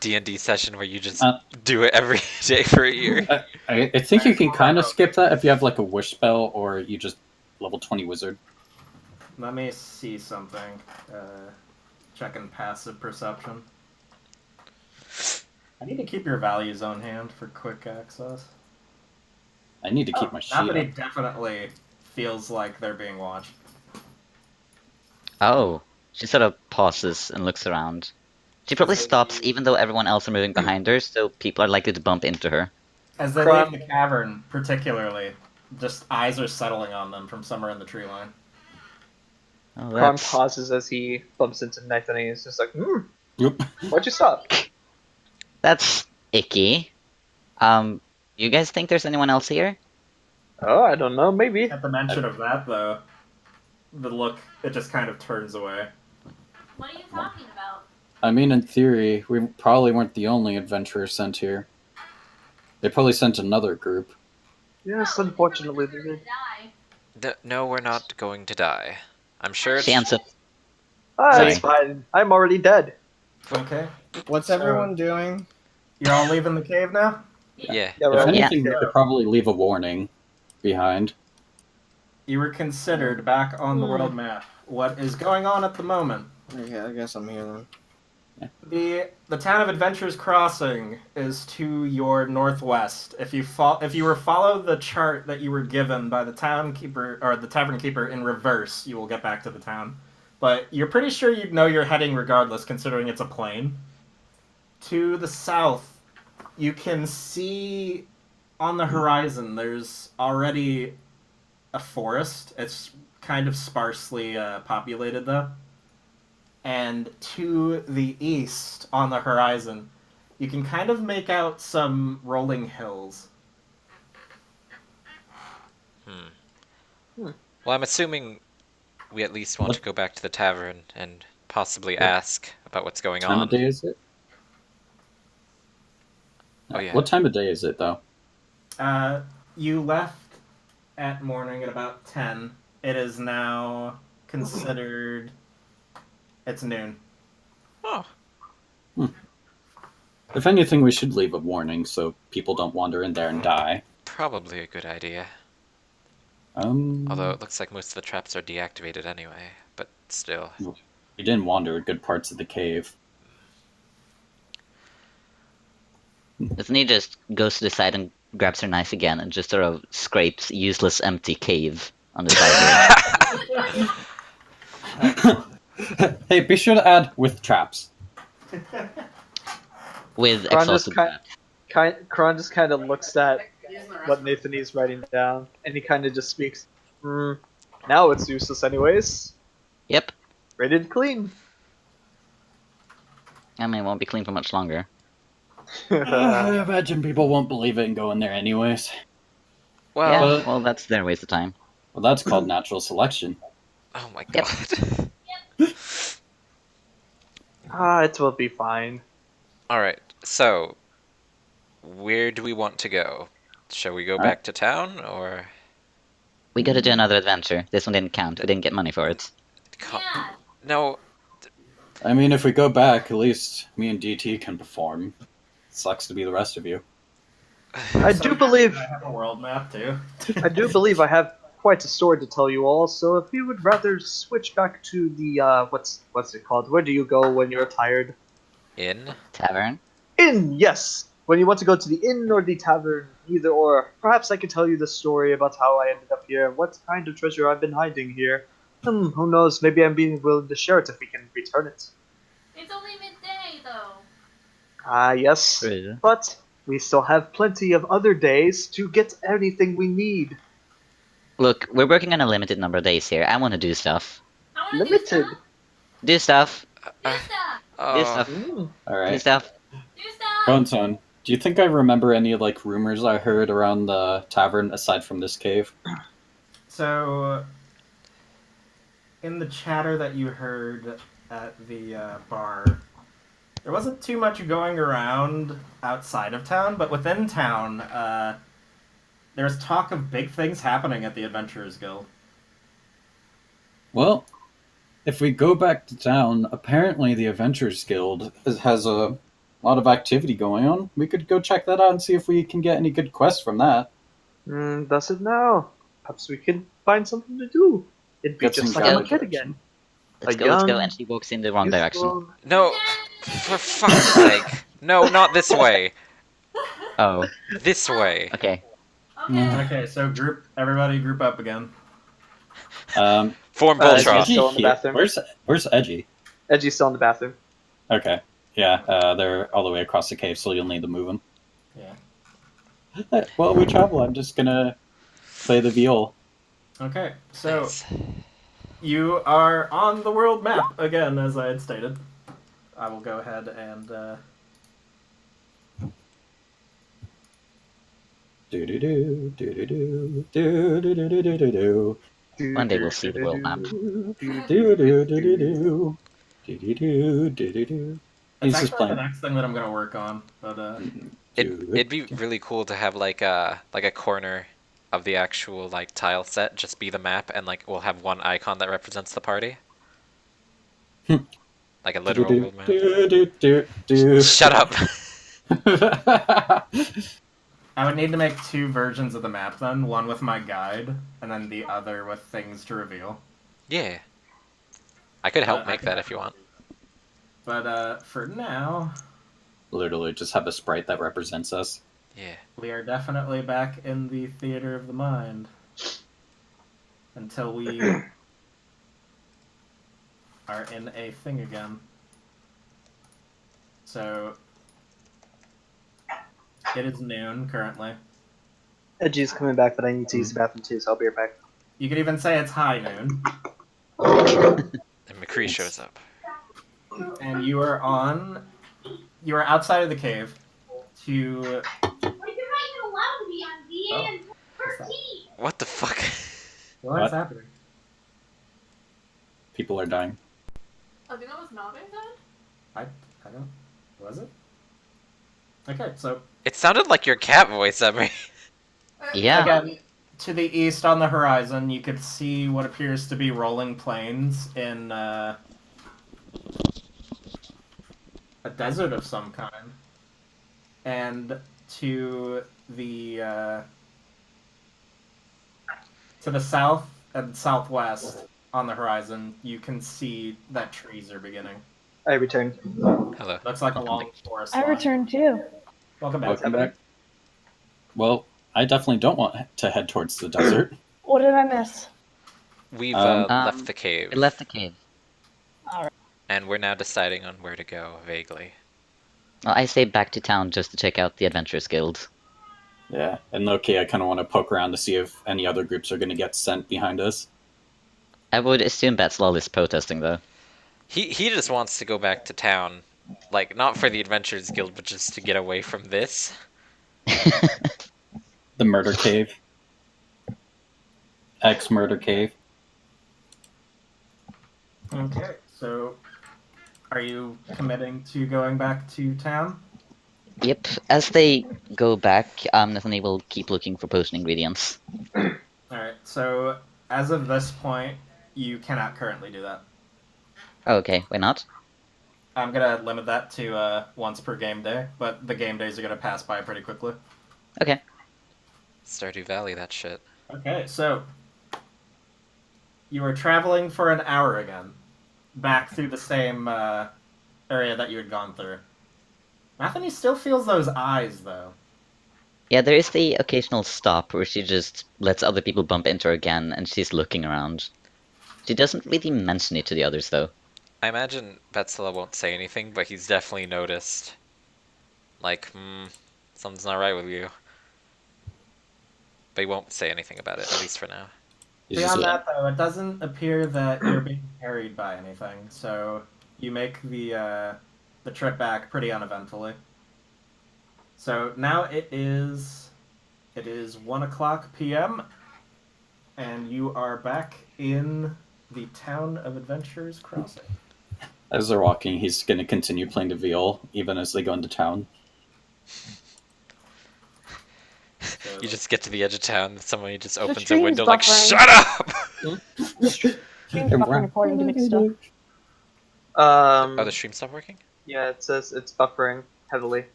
D&D session where you just Uh, do it every day for a year. I think you can kind of skip that if you have like a wish spell or you just level 20 wizard. Let me see something. Checking passive perception. I need to keep your values on hand for quick access. I need to keep my sheet Nathany up. definitely feels like they're being watched. Oh. She sort of pauses and looks around. She probably stops even though everyone else are moving behind her, so people are likely to bump into her. As they Crap. leave the cavern, particularly, just eyes are settling on them from somewhere in the tree line. Oh, Kron that's pauses as he bumps into Nathan and he's just like, Yep. why'd you stop? that's icky. You guys think there's anyone else here? Oh, I don't know, maybe. At the mention of that, though, the look, it just kind of turns away. What are you talking about? I mean, in theory, we probably weren't the only adventurers sent here. They probably sent another group. Yes, No, unfortunately we're they gonna did. die. No, we're not going to die. I'm sure it's. She ends up. Ah, Sorry. it's fine. I'm already dead. Okay. What's So- everyone doing? You're all leaving the cave now? Yeah. Yeah, If we're anything, yeah. we could probably leave a warning behind. You were considered back on the world map. What is going on at the moment? Okay, I guess I'm here then. The town of Adventures Crossing is to your northwest. If you were follow the chart that you were given by the town keeper or the tavern keeper in reverse, you will get back to the town. But you're pretty sure you'd know you're heading regardless, considering it's a plain. To the south, you can see on the horizon there's already a forest. It's kind of sparsely populated though. And to the east on the horizon, you can kind of make out some rolling hills. Well, I'm assuming we at least want to go back to the tavern and possibly ask about what's going What time on. of day is it? Oh, yeah. What time of day is it, though? You left at morning at about 10. It is now considered... It's noon. Oh. If anything, we should leave a warning so people don't wander in there and die. Probably a good idea. Um, Although it looks like most of the traps are deactivated anyway, but still. we didn't wander good parts of the cave. Doesn't he just goes to the side and grabs her knife again and just sort of scrapes useless empty cave on the side here? Hey, be sure to add with traps. With Kron just exhausted breath. Kron just kind of looks at what Nathan is writing down, and he kind of just speaks. Now it's useless anyways. Yep. Ready to clean. I mean, it won't be clean for much longer. I imagine people won't believe it and go in there anyways. Well, Yeah, But- well, that's their waste of time. Well, that's called natural selection. oh my Yep. god. It will be fine. Alright, so where do we want to go? Shall we go Alright. back to town, or We gotta do another adventure. This one didn't count. We didn't get money for it. Yeah. No, I mean, if we go back, at least me and DT can perform. Sucks to be the rest of you. I do believe I have a world map too. I do believe I have quite a story to tell you all. So if you would rather switch back to the what's it called? Where do you go when you're tired? in? Tavern? Inn, yes. When you want to go to the inn or the tavern, either or. Perhaps I could tell you the story about how I ended up here and what kind of treasure I've been hiding here. Who knows? Maybe I'm being willing to share it if we can return it. It's only midday, though. Yes. True. But we still have plenty of other days to get anything we need. Look, we're working on a limited number of days here. I want to do stuff. I wanna Limited. Do stuff. do stuff. Do Oh, stuff. Mm. Do Alright. stuff. Do stuff. Gonson, do you think I remember any like rumors I heard around the tavern aside from this cave? So, in the chatter that you heard at the bar, there wasn't too much going around outside of town, but within town, there's talk of big things happening at the Adventurers Guild. Well, if we go back to town, apparently the Adventurers Guild has a lot of activity going on. We could go check that out and see if we can get any good quests from that. Does it now? Perhaps we can find something to do. It'd be Get some just like I'm a guidance. kid again. Let's A go, let's go. young, And she walks in the wrong direction. youthful- no, for fuck's sake. No, not this way. Oh, This way. okay. Okay. Okay, so everybody group up again. Form Edgy's Voltron. still in the bathroom. Where's Edgy? Edgy's still in the bathroom. Okay. Yeah, they're all the way across the cave, so you'll need to move them. Yeah. While we travel, I'm just gonna play the viol. Okay, so Nice. you are on the world map again, as I had stated. I will go ahead and Do do do do do do do do do do do do. One day we'll see the world map. Do do do do do do. Do do do do do do. It's He's just actually the playing. next thing that I'm gonna work on, but It'd be really cool to have like a corner of the actual like tile set just be the map, and like we'll have one icon that represents the party. Like a literal world map. Shut up. I would need to make 2 versions of the map then, one with my guide, and then the other with things to reveal. Yeah. I could help I make can that if you want. But for now, Literally just have a sprite that represents us. Yeah. we are definitely back in the theater of the mind. Until we are in a thing again. So, it is noon currently. Edgy's coming back, but I need to use the bathroom too, so I'll be right back. You could even say it's high noon. And McCree shows up. And you are outside of the cave to... Oh, what's that? What the fuck? What's What? happening? People are dying. Adina was not being dead? I don't... Was it? Okay, so... It sounded like your cat voice, Emery. Yeah. Again, to the east on the horizon, you could see what appears to be rolling plains in a desert of some kind. And to the south and southwest on the horizon, you can see that trees are beginning. I returned. Hello. Looks like a long forest I line. returned too. Welcome back. Welcome back. Well, I definitely don't want to head towards the desert. What did I miss? We've Um, left the cave. We left the cave. And we're now deciding on where to go, vaguely. Well, I say back to town just to check out the Adventurers Guild. Yeah, and okay, I kind of want to poke around to see if any other groups are going to get sent behind us. I would assume Betslal is protesting, though. He just wants to go back to town. Like, not for the Adventurers Guild, but just to get away from this. The murder cave. Ex-murder cave. Okay, so are you committing to going back to town? Yep, as they go back, Nathaniel will keep looking for potion ingredients. Alright, so as of this point, you cannot currently do that. Oh, okay, why not? I'm gonna limit that to once per game day, but the game days are gonna pass by pretty quickly. Okay. Stardew Valley, that shit. Okay, so you are traveling for an hour again, back through the same area that you had gone through. Anthony still feels those eyes, though. Yeah, there is the occasional stop where she just lets other people bump into her again, and she's looking around. She doesn't really mention it to the others, though. I imagine Betzela won't say anything, but he's definitely noticed. Like, something's not right with you. But he won't say anything about it, at least for now. He's just Beyond like, that, though, it doesn't appear that you're being carried by anything, so you make the trip back pretty uneventfully. So now it is 1 o'clock p.m., and you are back in the town of Adventurers Crossing. as they're walking, he's going to continue playing the viol, even as they go into town. So, You just get to the edge of town, and somebody just opens a stream's window like, buffering. shut up! The stream's buffering according to Mixta. Oh, the stream stopped working? Yeah, it says it's buffering heavily.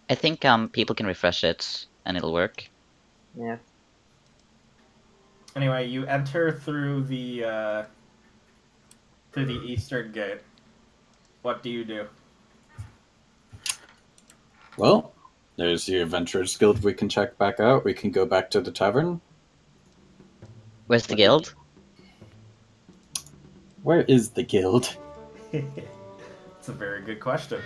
I think people can refresh it, and it'll work. Yeah. Anyway, you enter through the eastern gate. What do you do? Well, there's the Adventurers Guild we can check back out. We can go back to the tavern. Where's the guild? Where is the guild? It's a very good question.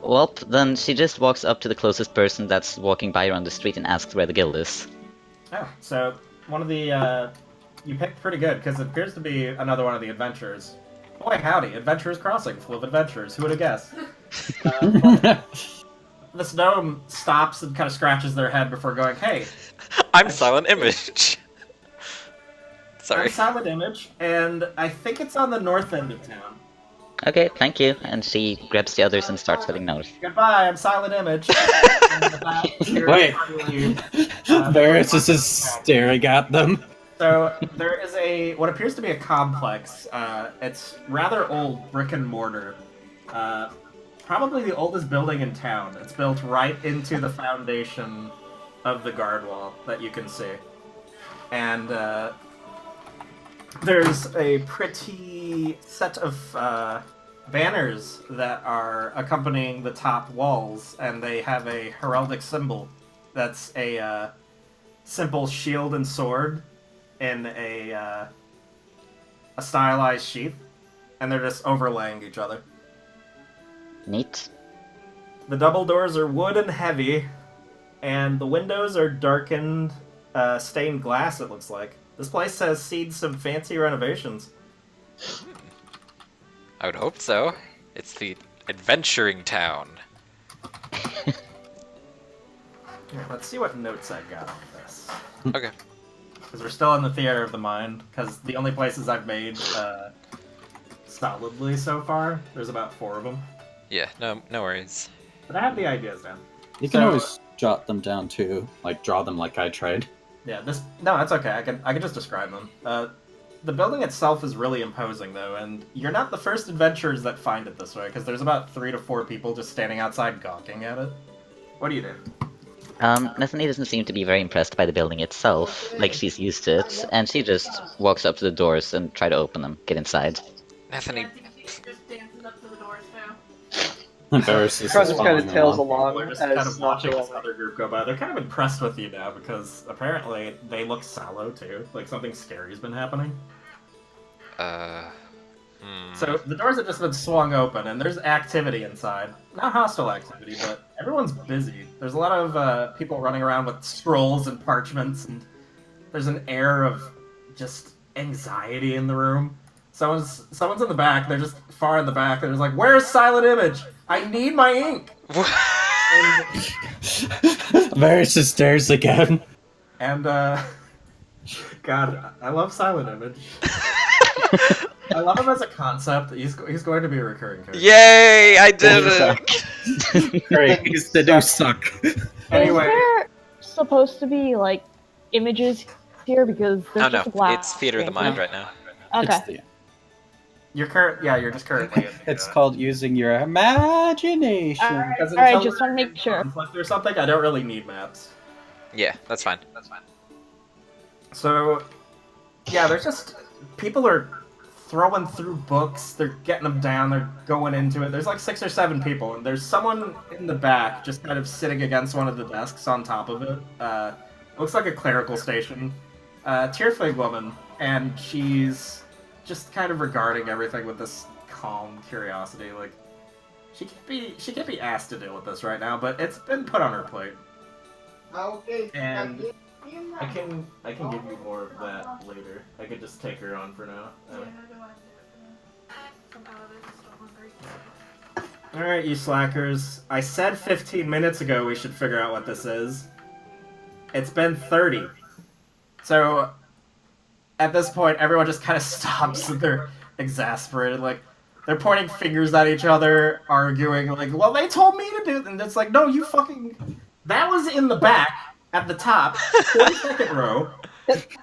Well, then she just walks up to the closest person that's walking by her on the street and asks where the guild is. Oh, so one of the you picked pretty good because it appears to be another one of the adventures. Boy, howdy! Adventurers Crossing, full of adventures. Who would have guessed? This gnome stops and kind of scratches their head before going, "Hey, I'm Silent Image. Sorry. I'm Silent Image, and I think it's on the north end of town. Okay, thank you. And she grabs the others and starts heading north. Goodbye, I'm Silent Image." And with that, you're Wait. free to leave. Varys is just staring at them. So there is what appears to be a complex. It's rather old, brick and mortar. Probably the oldest building in town. It's built right into the foundation of the guard wall that you can see. And there's a pretty set of banners that are accompanying the top walls, and they have a heraldic symbol that's a simple shield and sword in a stylized sheath, and they're just overlaying each other. Neat. The double doors are wood and heavy, and the windows are darkened, stained glass, it looks like. This place has seen some fancy renovations. I would hope so. It's the adventuring town. Here, let's see what notes I got on this. Okay. Because we're still in the theater of the mind, because the only places I've made solidly so far, there's about 4 of them. Yeah, no worries. But I have the ideas down. You can So- always jot them down too, like draw them like I tried. Yeah, no, that's okay. I can just describe them. The building itself is really imposing, though, and you're not the first adventurers that find it this way, because there's about 3 to 4 people just standing outside gawking at it. What do you do? Nathaniel doesn't seem to be very impressed by the building itself, like she's used to it, and she just walks up to the doors and try to open them, get inside. Nathaniel, Just dances up to the doors too. Varys is Cross just kind of following tails along. along They're just as kind of watching this nonchalant. other group go by. They're kind of impressed with you now, because apparently they look sallow, too. Like something scary's been happening. So the doors have just been swung open, and there's activity inside. Not hostile activity, but everyone's busy. There's a lot of people running around with scrolls and parchments, and there's an air of just anxiety in the room. Someone's in the back. They're just far in the back. They're just like, "Where's Silent Image? I need my ink." And, Varys just stares again. and God, I love Silent Image. I love him as a concept. He's going to be a recurring character. yay! I did it. Great, they do suck. Anyway, Is there supposed to be like images here because there's Oh no, just a black it's theater of the screen. mind right now. Okay. you're just currently. In the, It's called using your imagination. because Alright, until just want to make sure. conflict or something. I don't really need maps. Yeah, that's fine. So, yeah, there's just people are throwing through books. They're getting them down. They're going into it. There's like 6 or 7 people, and there's someone in the back just kind of sitting against one of the desks on top of it. Looks like a clerical station. Tearfig woman, and she's just kind of regarding everything with this calm curiosity. Like she can't be asked to deal with this right now, but it's been put on her plate. And I can give you more of that later. I could just take her on for now. Alright, you slackers. I said 15 minutes ago we should figure out what this is. It's been 30. So, at this point, everyone just kind of stops and they're exasperated. Like, they're pointing fingers at each other, arguing, like, well, they told me to do it. And it's like, no, you fucking... That was in the back, at the top, 42nd row.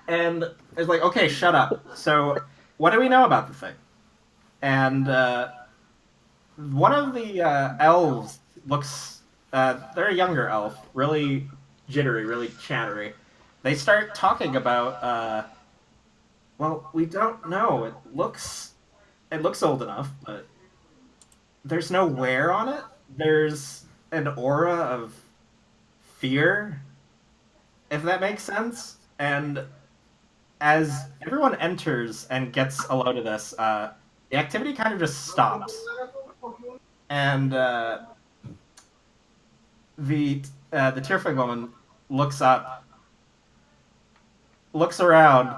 And it's like, okay, shut up. So, what do we know about the thing? And, one of the elves looks... they're a younger elf, really jittery, really chattery. They start talking about, well, we don't know. It looks old enough, but there's no wear on it. There's an aura of fear, if that makes sense. And as everyone enters and gets a load of this, the activity kind of just stops. And the Tearfig woman looks up looks around.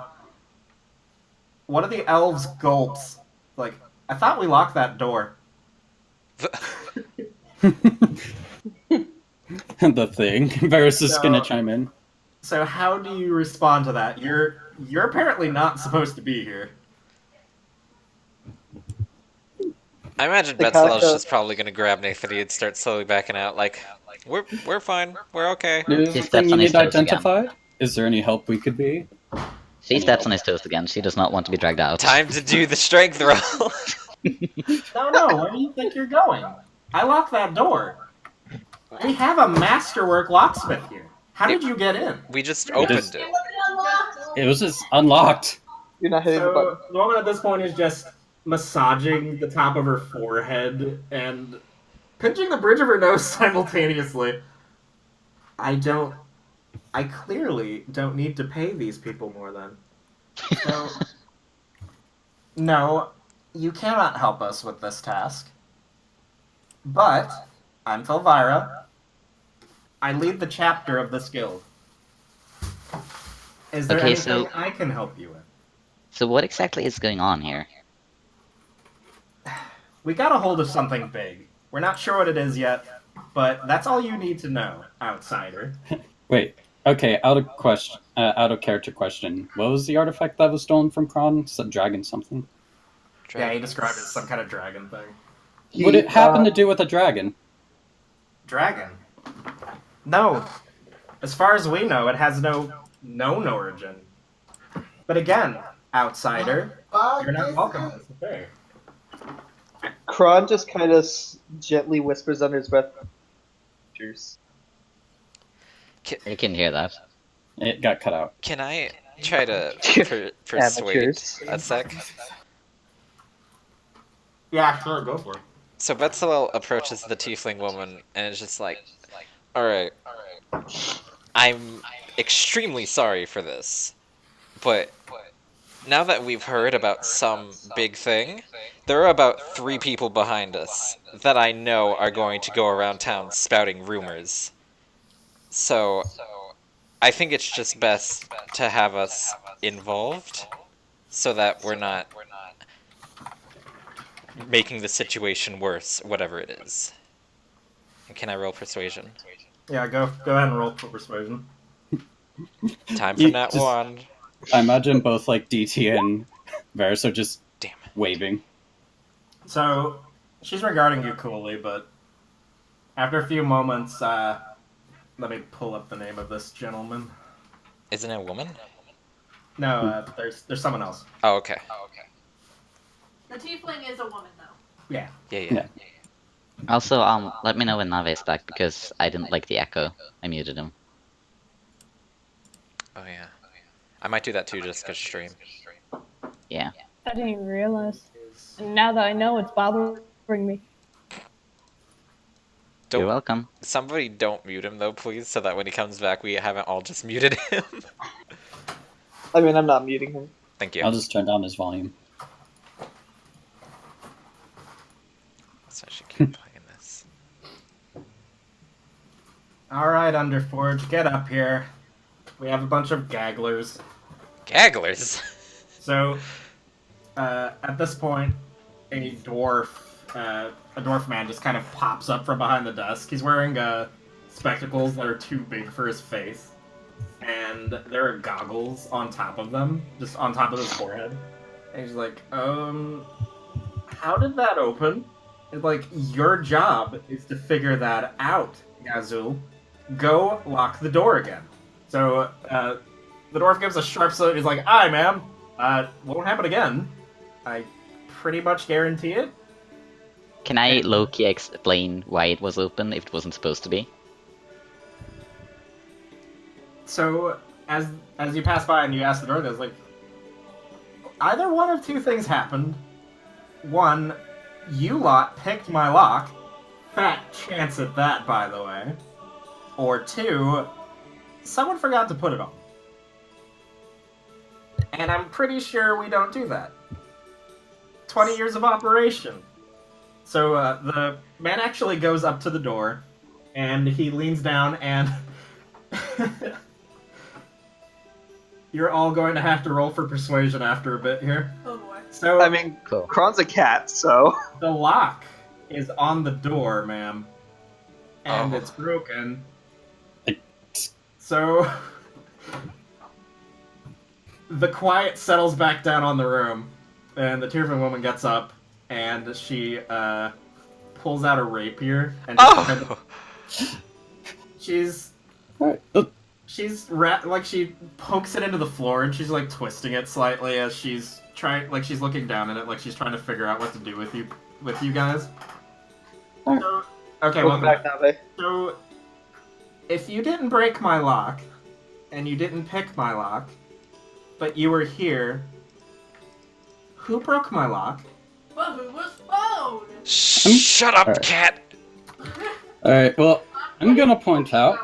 One of the elves gulps. Like, I thought we locked that door. The thing. Varys is gonna chime in. So how do you respond to that? You're apparently not supposed to be here. I imagine They Betzel's kinda- just probably gonna grab Nathan and start slowly backing out. Like, we're fine. We're okay. Is She the steps thing you on his need toes again. identified? Is there any help we could be? She steps on his toes again. She does not want to be dragged out. Time to do the strength roll. No, where do you think you're going? I locked that door. We have a masterwork locksmith here. How did you get in? We just We opened just- it. It was just unlocked. You're not hitting the button. So the woman at this point is just massaging the top of her forehead and pinching the bridge of her nose simultaneously. I clearly don't need to pay these people more then. So, no, you cannot help us with this task. But, I'm Felvira. I lead the chapter of this guild. Is there Okay, anything so- I can help you with? So what exactly is going on here? We got a hold of something big. We're not sure what it is yet, but that's all you need to know, outsider. Wait. Okay. Out of character question. What was the artifact that was stolen from Kron? Some dragon something. Yeah, he described it as some kind of dragon thing. What it happen to do with a dragon? Dragon? No. As far as we know, it has no known origin. But again, outsider, you're not welcome at this affair. Kron just kind of gently whispers under his breath. Cheers. You can hear that. It got cut out. Can I try to persuade Amateurs. a sec? Yeah, sure, go for it. So Betzelel approaches the tiefling woman and is just like, alright, I'm extremely sorry for this, but now that we've heard about some big thing, there are about 3 people behind us that I know are going to go around town spouting rumors. So, I think it's just best to have us involved so that we're not making the situation worse, whatever it is. Can I roll persuasion? Yeah, go ahead and roll for persuasion. Time for You Nat just- 1. I imagine both like DT and Varys are just Damn it. waving. So, she's regarding you coolly, but after a few moments, let me pull up the name of this gentleman. Isn't it a woman? No, there's someone else. Oh, okay. The tiefling is a woman, though. Yeah. Yeah. Also, let me know when Nave is back because I didn't like the echo. I muted him. Oh, yeah. I might do that too just because stream. Yeah. I didn't even realize. And now that I know, it's bothering me. Don't, You're welcome. Somebody don't mute him though, please, so that when he comes back we haven't all just muted him. I mean, I'm not muting him. Thank you. I'll just turn down his volume. So I should keep playing this. Alright, Underforge, get up here. We have a bunch of gagglers. Gagglers? So, at this point, a dwarf man just kind of pops up from behind the desk. He's wearing spectacles that are too big for his face, and there are goggles on top of them, just on top of his forehead. And he's like, how did that open? It's like, your job is to figure that out, Yazul. Go lock the door again. So, the dwarf gives a sharp salute. He's like, aye, ma'am. Won't happen again. I pretty much guarantee it. Can I low-key explain why it was open if it wasn't supposed to be? So, as you pass by and you ask the door, there's like, either one of two things happened. One, you lot picked my lock. Fat chance at that, by the way. Or two, someone forgot to put it on. And I'm pretty sure we don't do that. 20 years of operation. So the man actually goes up to the door, and he leans down and you're all going to have to roll for persuasion after a bit here. Oh boy. So I mean, Cool. Kron's a cat, so the lock is on the door, ma'am, and Oh. it's broken. It- So the quiet settles back down on the room, and the Tyrfin woman gets up, and she pulls out a rapier, and just kind of, Oh! she's Alright. like she pokes it into the floor, and she's like twisting it slightly as she's trying, like she's looking down at it, like she's trying to figure out what to do with you guys. Alright. So, okay, welcome welcome back, Nave. So, if you didn't break my lock, and you didn't pick my lock, but you were here, who broke my lock? But who was phone? Shut up, Alright. cat! Alright, well, I'm gonna point out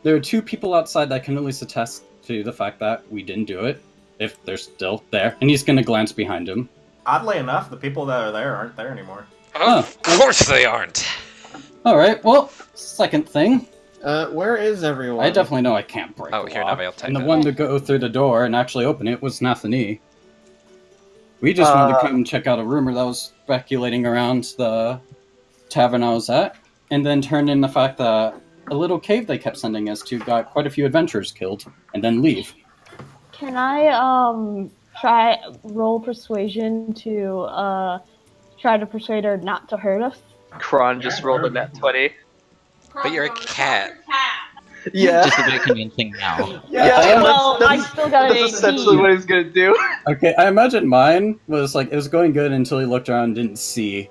there are two people outside that can at least attest to the fact that we didn't do it, if they're still there. And he's gonna glance behind him. Oddly enough, the people that are there aren't there anymore. Of course they aren't! Alright, well, second thing. Where is everyone? I definitely know I can't break Oh, the here, lock. Navi, I'll take And the it. one to go through the door and actually open it was Nathani. We just wanted to come and check out a rumor that was speculating around the tavern I was at, and then turned in the fact that a little cave they kept sending us to got quite a few adventurers killed, and then leave. Can I try roll persuasion to try to persuade her not to hurt us? Kron just rolled a net 20. But you're a cat. Yeah. Just a very convincing now. Yeah, well, I still got an that's essentially 18. what he's gonna do. Okay, I imagine mine was like, it was going good until he looked around and didn't see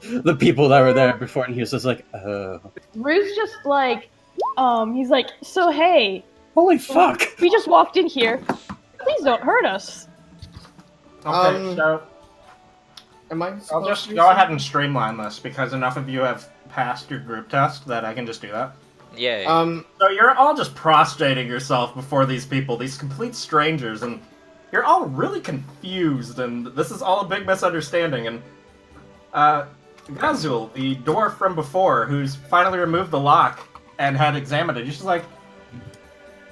the people that were there before, and he was just like, oh. Rue's just like, he's like, so hey, Holy fuck! we just walked in here. Please don't hurt us. Okay, so Am I? I'll supposed just to do go something? ahead and streamline this because enough of you have passed your group test that I can just do that. Yay. So you're all just prostrating yourself before these people, these complete strangers, and you're all really confused, and this is all a big misunderstanding, and Gazul, the dwarf from before, who's finally removed the lock and had examined it, he's just like,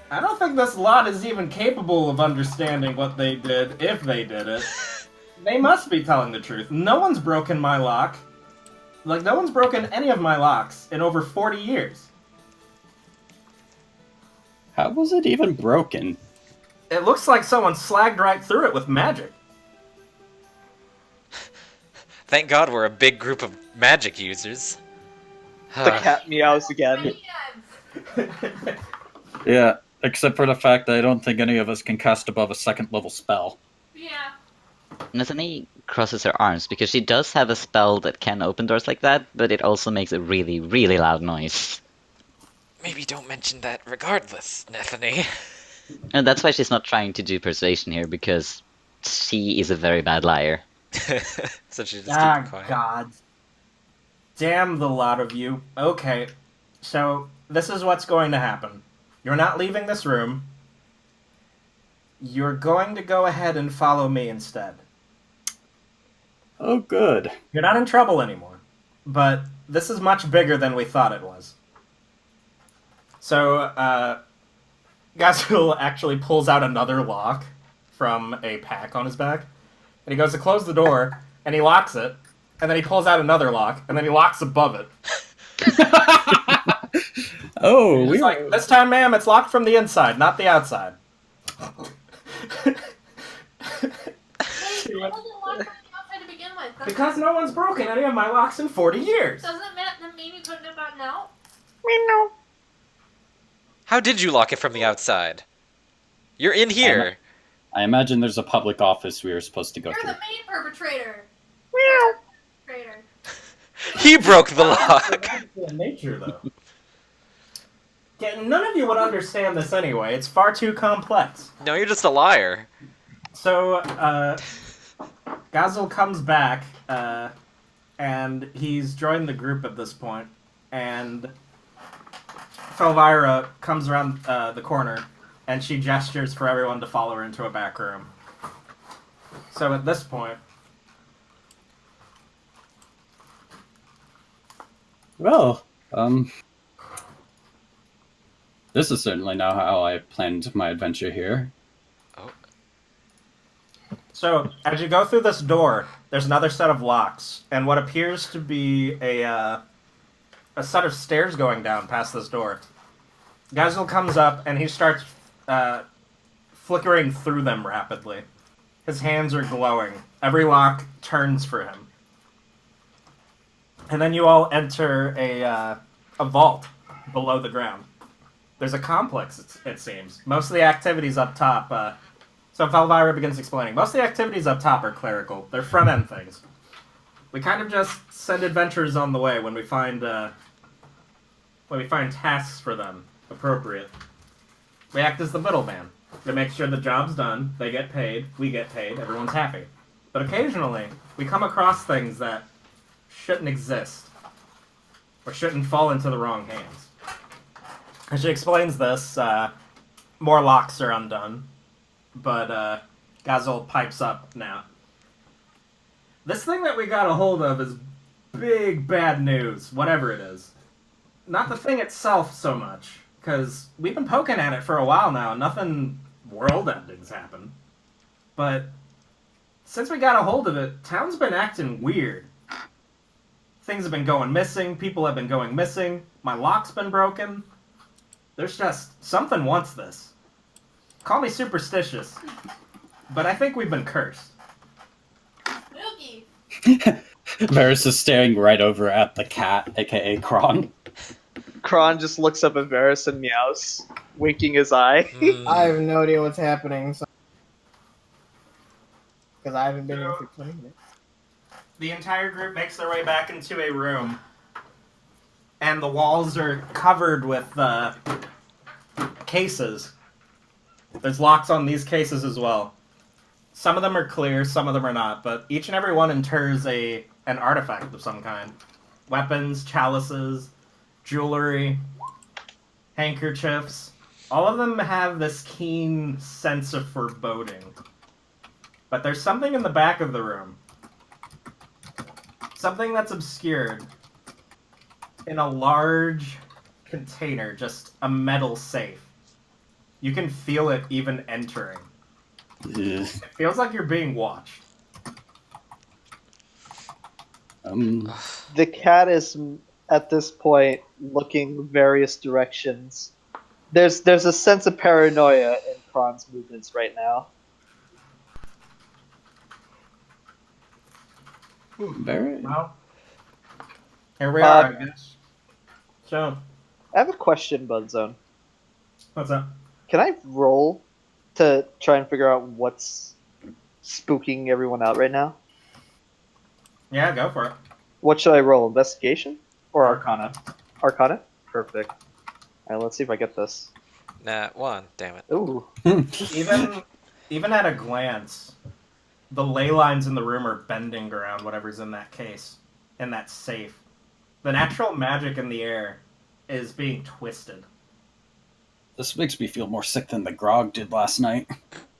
I don't think this lot is even capable of understanding what they did, if they did it. They must be telling the truth. No one's broken my lock. Like, no one's broken any of my locks in over 40 years. How was it even broken? It looks like someone slagged right through it with magic. Thank God we're a big group of magic users. The cat meows again. Yeah, except for the fact that I don't think any of us can cast above a second level spell. Yeah. Nathani crosses her arms because she does have a spell that can open doors like that, but it also makes a really, really loud noise. Maybe don't mention that regardless, Nathani. And that's why she's not trying to do persuasion here, because she is a very bad liar. So she's just keeping quiet. God. Damn the lot of you. Okay, so this is what's going to happen. You're not leaving this room. You're going to go ahead and follow me instead. Oh, good. You're not in trouble anymore. But this is much bigger than we thought it was. So, Gazul actually pulls out another lock from a pack on his back. And he goes to close the door, and he locks it. And then he pulls out another lock, and then he locks above it. Oh, He's we like, this time, ma'am, it's locked from the inside, not the outside. Hey, it wasn't locked from the outside to begin with. Because no one's broken any of my locks in 40 years. Doesn't that mean you couldn't have gotten out? How did you lock it from the outside? You're in here. I imagine there's a public office we were supposed to go You're through. the main perpetrator. Perpetrator. He broke the lock. That's the nature, though. Yeah, none of you would understand this anyway. It's far too complex. No, you're just a liar. So, Gazul comes back, and he's joined the group at this point, and Felvira comes around the corner, and she gestures for everyone to follow her into a back room. So at this point... Well, this is certainly not how I planned my adventure here. So, as you go through this door, there's another set of locks, and what appears to be a set of stairs going down past this door. Gazel comes up, and he starts flickering through them rapidly. His hands are glowing. Every lock turns for him. And then you all enter a vault below the ground. There's a complex, it seems. Most of the activities up top... So Elvira begins explaining. Most of the activities up top are clerical. They're front-end things. We kind of just send adventurers on the way when we find tasks for them appropriate. We act as the middleman. We make sure the job's done, they get paid, we get paid, everyone's happy. But occasionally, we come across things that shouldn't exist, or shouldn't fall into the wrong hands. As she explains this, more locks are undone, but Gazel pipes up now. This thing that we got a hold of is big bad news, whatever it is. Not the thing itself so much, because we've been poking at it for a while now, and nothing world-ending's happened. But since we got a hold of it, town's been acting weird. Things have been going missing, people have been going missing, my lock's been broken. There's just... something wants this. Call me superstitious, but I think we've been cursed. Spooky. Varys is staring right over at the cat, aka Kron. Kron just looks up at Varys and meows, winking his eye. I have no idea what's happening, so... because I haven't been here for 20 minutes. The entire group makes their way back into a room, and the walls are covered with cases. There's locks on these cases as well. Some of them are clear, some of them are not, but each and every one inters an artifact of some kind. Weapons, chalices, jewelry, handkerchiefs. All of them have this keen sense of foreboding. But there's something in the back of the room. Something that's obscured in a large container, just a metal safe. You can feel it even entering. It feels like you're being watched. The cat is, at this point, looking various directions. There's a sense of paranoia in Kron's movements right now. Very. Well, here we are, I guess. So, I have a question, Budzone. what's up? Can I roll to try and figure out what's spooking everyone out right now? Yeah, go for it. What should I roll? Investigation or Arcana? Arcana? Perfect. Alright, let's see if I get this. Nat 1, damn it. Ooh. Even at a glance, the ley lines in the room are bending around whatever's in that case, in that safe. The natural magic in the air is being twisted. This makes me feel more sick than the grog did last night.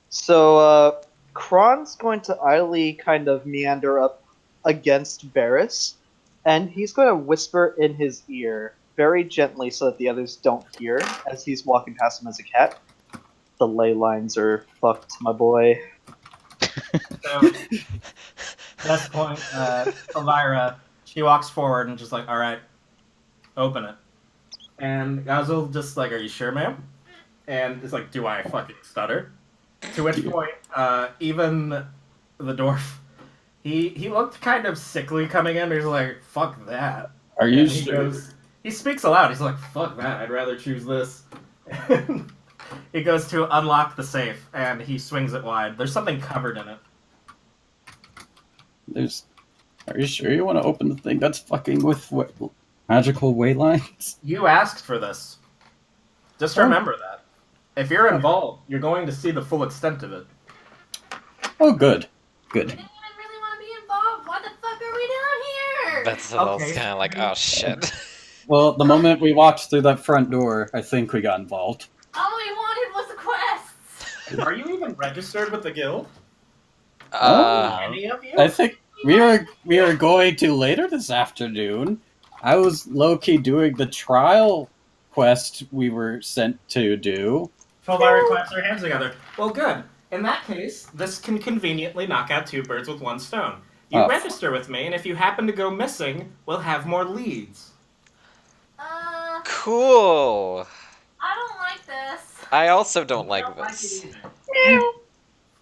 So, Kron's going to idly kind of meander up against Varys, and he's going to whisper in his ear, very gently so that the others don't hear, as he's walking past him as a cat. The ley lines are fucked, my boy. So, at this point, Elvira, she walks forward and just like, alright, open it. And Gazel just like, are you sure, ma'am? And it's like, do I fucking stutter? To which point, even the dwarf, he looked kind of sickly coming in, but he's like, fuck that. Are you And he sure? he speaks aloud, he's like, fuck that, I'd rather choose this. He goes to unlock the safe, and he swings it wide. There's something covered in it. Are you sure you want to open the thing that's fucking with magical way lines? You asked for this. Just remember that. If you're involved, you're going to see the full extent of it. Oh, good. Good. I didn't really want to be involved. What the fuck are we doing here? That's a little Okay. kind of like, oh shit. Well, the moment we walked through that front door, I think we got involved. All we wanted was a quest. Are you even registered with the guild? Any of you? I think we are going to later this afternoon. I was low-key doing the trial quest we were sent to do. Elvira claps her hands together. Well, good. In that case, this can conveniently knock out 2 birds with 1 stone. You Oh. register with me, and if you happen to go missing, we'll have more leads. Cool. I don't like this. I also don't like this.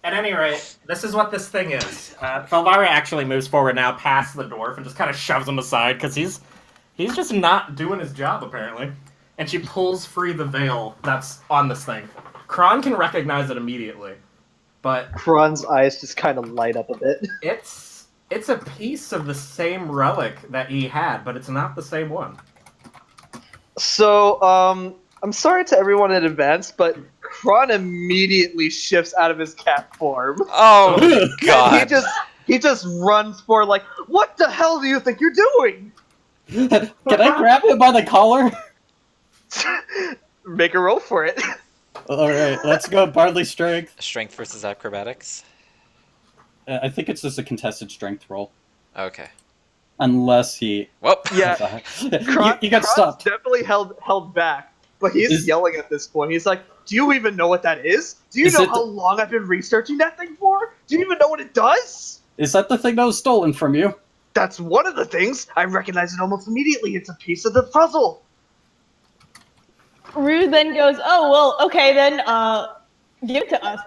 At any rate, this is what this thing is. Felvira actually moves forward now past the dwarf and just kind of shoves him aside because he's just not doing his job apparently. And she pulls free the veil that's on this thing. Kron can recognize it immediately, but Kron's eyes just kind of light up a bit. it's a piece of the same relic that he had, but it's not the same one. So, I'm sorry to everyone in advance, but Kron immediately shifts out of his cat form. Oh And god. he just runs for like, what the hell do you think you're doing? Can I grab him by the collar? Make a roll for it. Alright, let's go Bardley Strength. Strength versus acrobatics? I think it's just a contested strength roll. Okay. Unless he... Well, Yeah, you Kron, got Kron's stopped. definitely held back, but he's yelling at this point. He's like, "Do you even know what that is? Do you Is know it how long I've been researching that thing for? Do you even know what it does?" Is that the thing that was stolen from you? That's one of the things. I recognize it almost immediately. It's a piece of the puzzle. Rue then goes, "Oh well, okay then. Give it to us."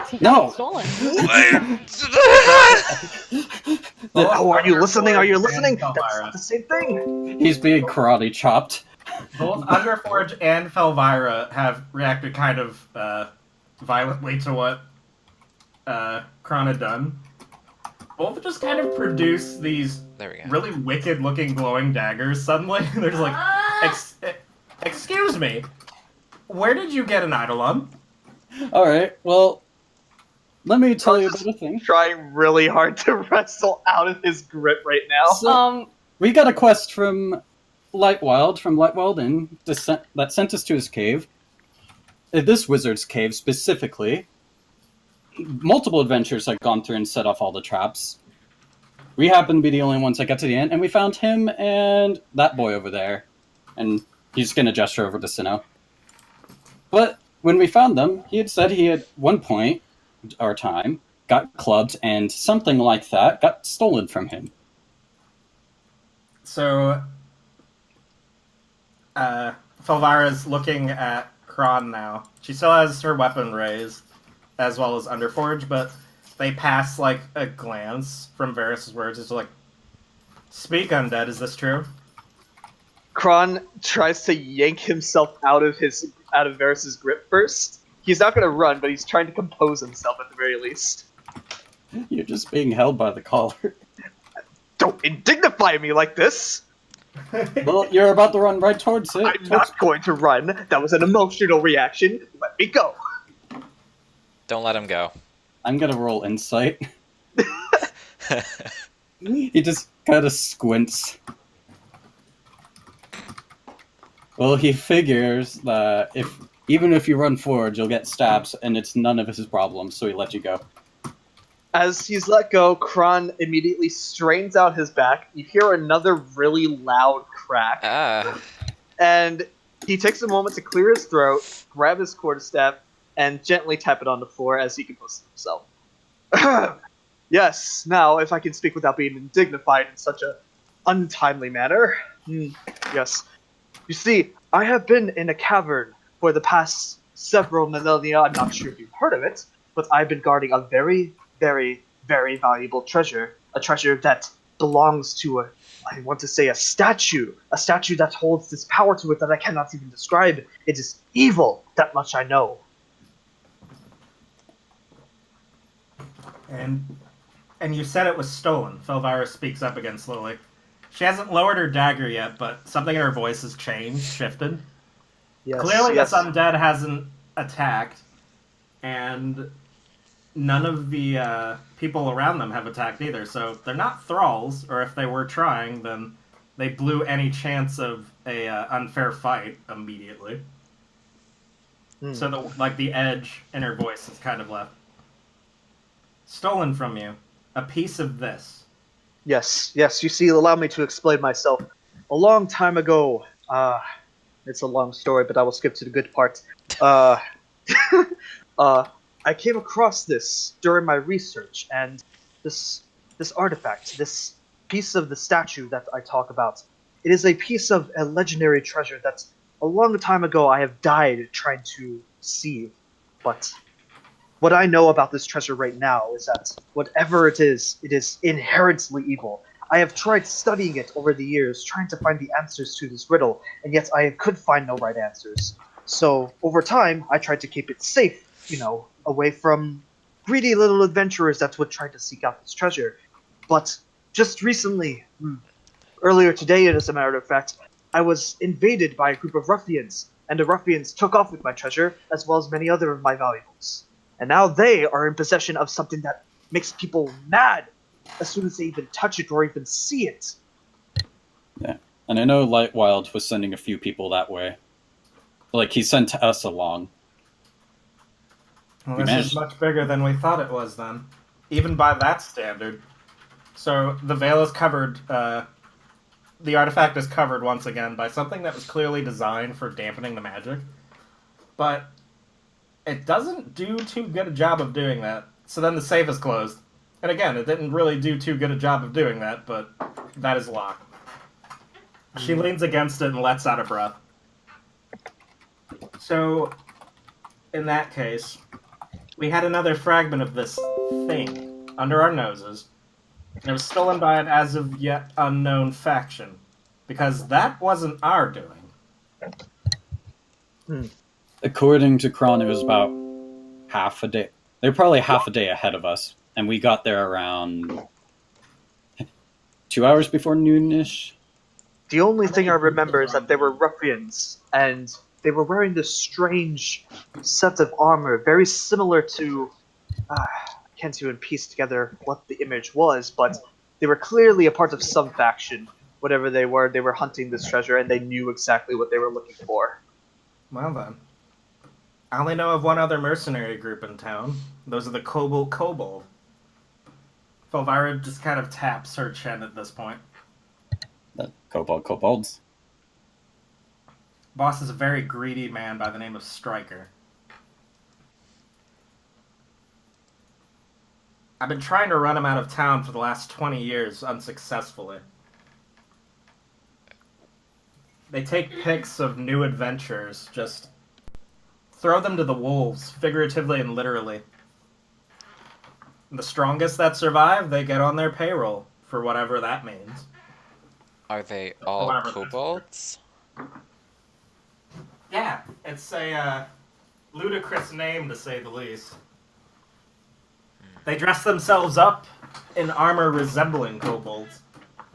He got No. it stolen. Oh, are you listening? Are you listening? And That's Felvira. not the same thing. He's being karate chopped. Both Underforge and Felvira have reacted kind of violently to what Kron had done. Both just kind of produce these there we go. really wicked-looking glowing daggers suddenly. They're just like, excuse me, where did you get an Eidolon? Alright, well, let me tell you about a thing. Trying really hard to wrestle out of his grip right now. So, we got a quest from Lightwild Inn, that sent us to his cave. This wizard's cave specifically. Multiple adventures I've gone through and set off all the traps. We happen to be the only ones that got to the end, and we found him and that boy over there. And he's gonna gesture over to Sinnoh. But when we found them, he had said he at one point, our time, got clubbed and something like that got stolen from him. So, Felvira's looking at Kron now. She still has her weapon raised, as well as Underforge, but they pass, like, a glance from Varys' words. It's like, speak, undead, is this true? Kron tries to yank himself out of Varys' grip first. He's not going to run, but he's trying to compose himself at the very least. You're just being held by the collar. Don't indignify me like this! Well, you're about to run right towards it. I'm not going to run. That was an emotional reaction. Let me go. Don't let him go. I'm gonna roll insight. He just kind of squints. Well, he figures that even if you run forward, you'll get stabs, and it's none of his problems, so he lets you go. As he's let go, Kron immediately strains out his back. You hear another really loud crack. And he takes a moment to clear his throat, grab his quarterstaff, and gently tap it on the floor as he composes himself. Yes, now, if I can speak without being indignified in such a untimely manner. Yes. You see, I have been in a cavern for the past several millennia. I'm not sure if you've heard of it, but I've been guarding a very, very, very valuable treasure. A treasure that belongs to I want to say a statue that holds this power to it that I cannot even describe. It is evil, that much I know. And you said it was stolen. Felvira speaks up again slowly. She hasn't lowered her dagger yet, but something in her voice has changed, shifted. Yes, Clearly yes. this undead hasn't attacked, and none of the people around them have attacked either, so they're not thralls, or if they were trying, then they blew any chance of a unfair fight immediately. So the edge in her voice is kind of left. Stolen from you. A piece of this. Yes, you see, allow me to explain myself. A long time ago, it's a long story, but I will skip to the good part. I came across this during my research, and this this artifact, this piece of the statue that I talk about, it is a piece of a legendary treasure that a long time ago I have died trying to receive. But what I know about this treasure right now is that whatever it is inherently evil. I have tried studying it over the years, trying to find the answers to this riddle, and yet I could find no right answers. So, over time, I tried to keep it safe, away from greedy little adventurers that would try to seek out this treasure. But just recently, earlier today, as a matter of fact, I was invaded by a group of ruffians, and the ruffians took off with my treasure, as well as many other of my valuables. And now they are in possession of something that makes people mad as soon as they even touch it or even see it. Yeah. And I know Lightwild was sending a few people that way. Like, he sent us along. Well, We this managed. is much bigger than we thought it was then, even by that standard. So the veil is covered. The artifact is covered once again by something that was clearly designed for dampening the magic, but it doesn't do too good a job of doing that. So then the safe is closed, and again, it didn't really do too good a job of doing that, but that is locked. She leans against it and lets out a breath. So, in that case, we had another fragment of this thing under our noses. And it was stolen by an as of yet unknown faction. Because that wasn't our doing. According to Kron, it was about half a day. They were probably half a day ahead of us, and we got there around 2 hours before noonish. The only thing I remember is that they were ruffians, and they were wearing this strange set of armor, very similar to. I can't even piece together what the image was, but they were clearly a part of some faction. Whatever they were hunting this treasure, and they knew exactly what they were looking for. Well then. I only know of one other mercenary group in town. Those are the Kobold. Felvira just kind of taps her chin at this point. The kobolds. Boss is a very greedy man by the name of Stryker. I've been trying to run him out of town for the last 20 years unsuccessfully. They take pics of new adventures, just throw them to the wolves, figuratively and literally. The strongest that survive, they get on their payroll, for whatever that means. Are they all Whatever. kobolds? Yeah, it's a ludicrous name to say the least. They dress themselves up in armor resembling kobolds.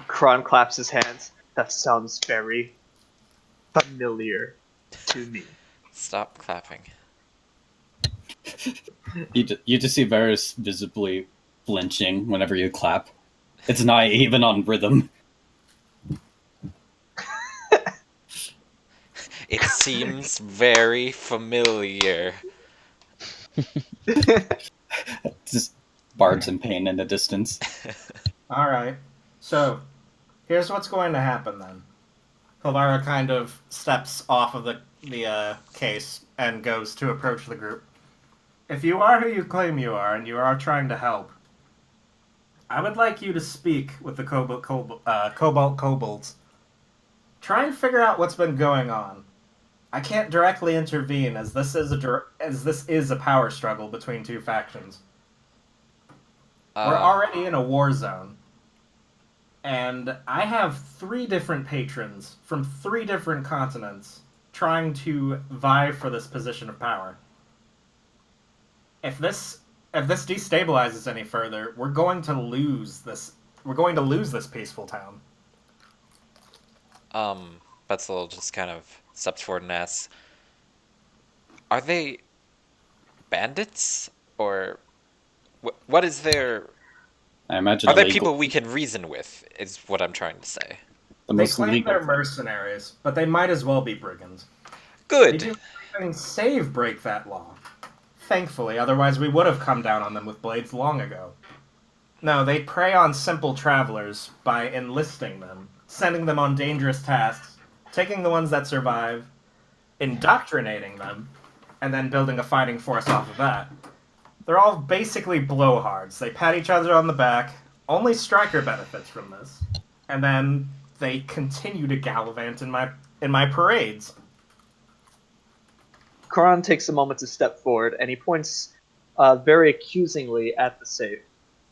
Kron claps his hands. That sounds very familiar to me. Stop clapping. You just see Varus visibly flinching whenever you clap. It's not even on rhythm. It seems very familiar. Just bards in pain in the distance. Alright, so here's what's going to happen then. Hilvira kind of steps off of the case and goes to approach the group. If you are who you claim you are, and you are trying to help, I would like you to speak with the Cobalt Kobolds. Try and figure out what's been going on. I can't directly intervene, as this is a power struggle between two factions. We're already in a war zone. And I have 3 different patrons from 3 different continents trying to vie for this position of power. If this destabilizes any further, we're going to lose this. We're going to lose this peaceful town. Betzel just kind of steps forward and asks, are they bandits? Or what is their... I imagine Are they illegal. people we can reason with, is what I'm trying to say. The They most claim legal they're thing. mercenaries, but they might as well be brigands. They Good. do everything save break that law. Thankfully, otherwise we would have come down on them with blades long ago. No, they prey on simple travelers by enlisting them, sending them on dangerous tasks, taking the ones that survive, indoctrinating them, and then building a fighting force off of that. They're all basically blowhards. They pat each other on the back. Only Striker benefits from this. And then they continue to gallivant in my parades. Karan takes a moment to step forward, and he points very accusingly at the safe.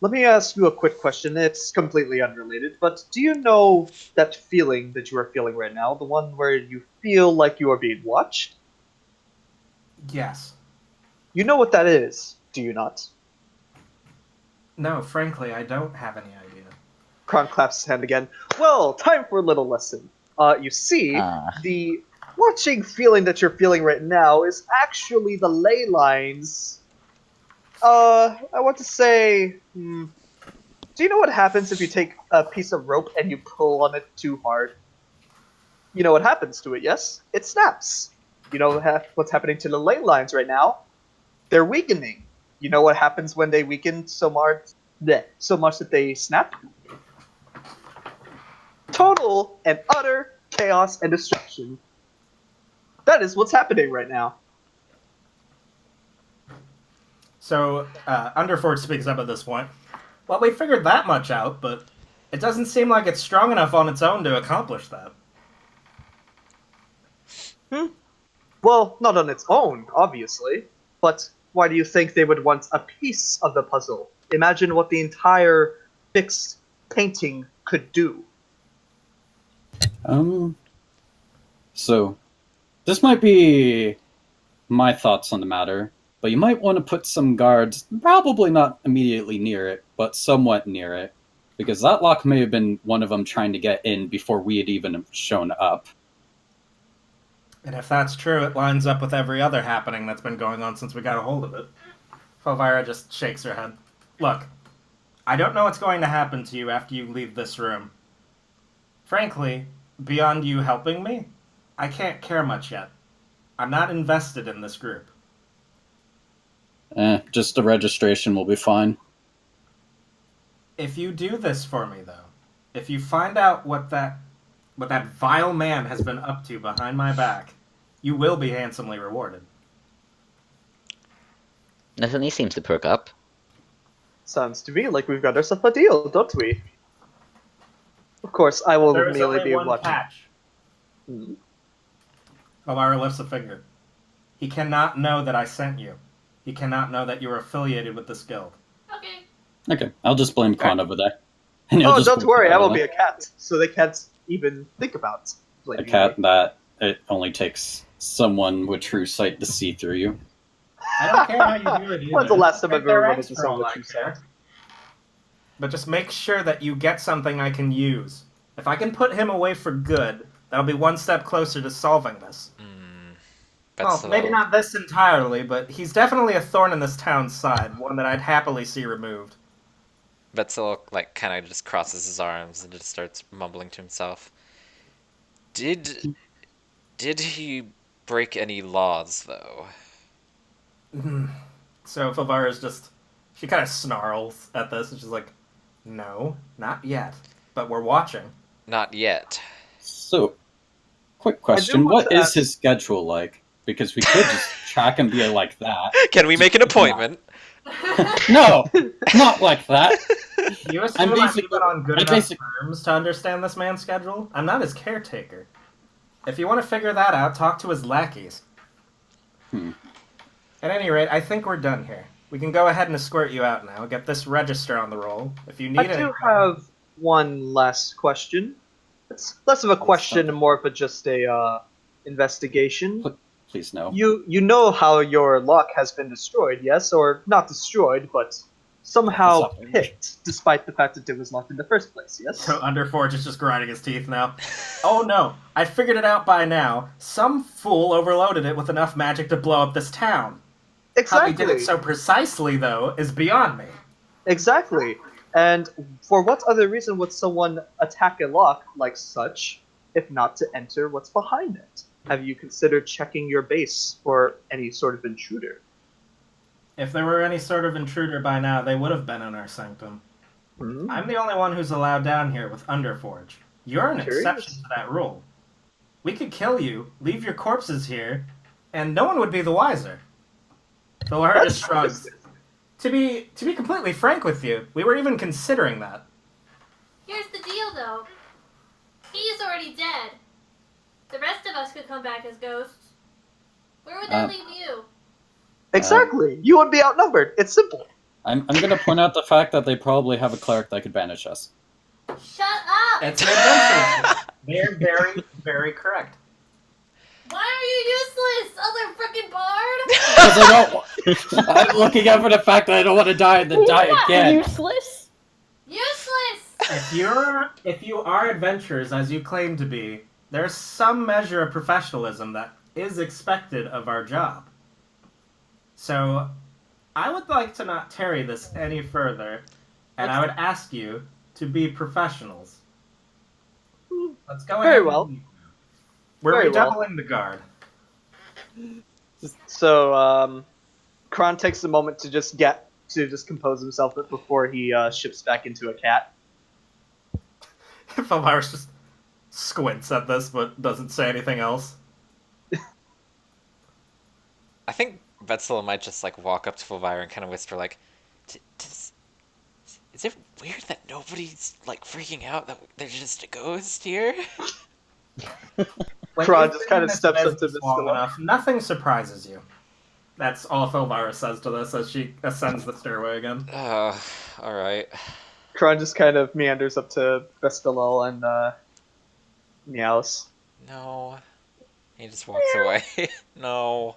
Let me ask you a quick question. It's completely unrelated, but do you know that feeling that you are feeling right now? The one where you feel like you are being watched? Yes. You know what that is, do you not? No, frankly, I don't have any idea. Kron claps his hand again. Well, time for a little lesson. You see, the watching feeling that you're feeling right now is actually the ley lines. I want to say, do you know what happens if you take a piece of rope and you pull on it too hard? You know what happens to it, yes? It snaps. You know what's happening to the ley lines right now? They're weakening. You know what happens when they weaken so much that they snap? Total and utter chaos and destruction. That is what's happening right now. So, Underforge speaks up at this point. Well, we figured that much out, but it doesn't seem like it's strong enough on its own to accomplish that. Well, not on its own, obviously. But why do you think they would want a piece of the puzzle? Imagine what the entire fixed painting could do. So, this might be my thoughts on the matter, but you might want to put some guards, probably not immediately near it, but somewhat near it, because that lock may have been one of them trying to get in before we had even shown up. And if that's true, it lines up with every other happening that's been going on since we got a hold of it. Elvira just shakes her head. Look, I don't know what's going to happen to you after you leave this room. Frankly, beyond you helping me, I can't care much yet. I'm not invested in this group. Just the registration will be fine. If you do this for me, though, if you find out what that vile man has been up to behind my back, you will be handsomely rewarded. Nathaniel seems to perk up. Sounds to me like we've got ourselves a deal, don't we? Of course, I will There is merely only be one watching. catch. Elvira lifts a finger. He cannot know that I sent you. He cannot know that you are affiliated with this guild. Okay. Okay, I'll just blame Kron over there. And he'll Oh, just don't blame worry, I will Kron. be a cat, so they can't even think about A blaming cat me. that it only takes someone with true sight to see through you. I don't care how you do it either. When's the last time Take I've their ever run ranks into for all someone I with true care. sight? But just make sure that you get something I can use. If I can put him away for good, that'll be one step closer to solving this. Well, maybe not this entirely, but he's definitely a thorn in this town's side, one that I'd happily see removed. Betzel, like, kind of just crosses his arms and just starts mumbling to himself. Did he break any laws, though? So Elvira's just... She kind of snarls at this, and she's like, no, not yet. But we're watching. Not yet. So, quick question. want What to is ask- his schedule like? Because we could just track and be like that. Can we make an appointment? No, not like that. You assume I'm basically- even on good I'm enough basic- terms to understand this man's schedule? I'm not his caretaker. If you want to figure that out, talk to his lackeys. At any rate, I think we're done here. We can go ahead and escort you out now. Get this register on the roll. If you need I anything... do have one last question. It's less of a question and more of just a investigation. Please no. You know how your lock has been destroyed, yes? Or not destroyed, but somehow What's up? picked, despite the fact that it was locked in the first place, yes? So Underforge is just grinding his teeth now. Oh no, I figured it out by now. Some fool overloaded it with enough magic to blow up this town. How he did Exactly. it so precisely, though, is beyond me. Exactly. And for what other reason would someone attack a lock like such, if not to enter what's behind it? Have you considered checking your base for any sort of intruder? If there were any sort of intruder by now, they would have been in our sanctum. I'm the only one who's allowed down here with Underforge. You're an Curious. exception to that rule. We could kill you, leave your corpses here, and no one would be the wiser. Elvira just shrugs. To be completely frank with you, we were even considering that. Here's the deal, though. He's already dead. The rest of us could come back as ghosts. Where would that leave you? Exactly. You would be outnumbered. It's simple. I'm gonna point out the fact that they probably have a cleric that could banish us. Shut up! It's an adventure. They're very, very correct. Why are you useless, other frickin' bard? Because I don't. I'm looking out for the fact that I don't want to die and then die Not again. useless. Useless! If you are adventurers as you claim to be, there's some measure of professionalism that is expected of our job. So, I would like to not tarry this any further, and I would ask you to be professionals. Let's go ahead. Very well. We're Very well. redoubling the guard. So, Kron takes a moment to just compose himself before he ships back into a cat. Felvirus just squints at this, but doesn't say anything else. I think Vetzel might just like walk up to Fulvira and kind of whisper like, "Is it weird that nobody's like freaking out that there's just a ghost here?" Kron just kind of steps up to long enough. Nothing surprises you. That's all Felvirus says to this as she ascends the stairway again. All right. Kron just kind of meanders up to Vestalel and meows. No. He just walks away. No.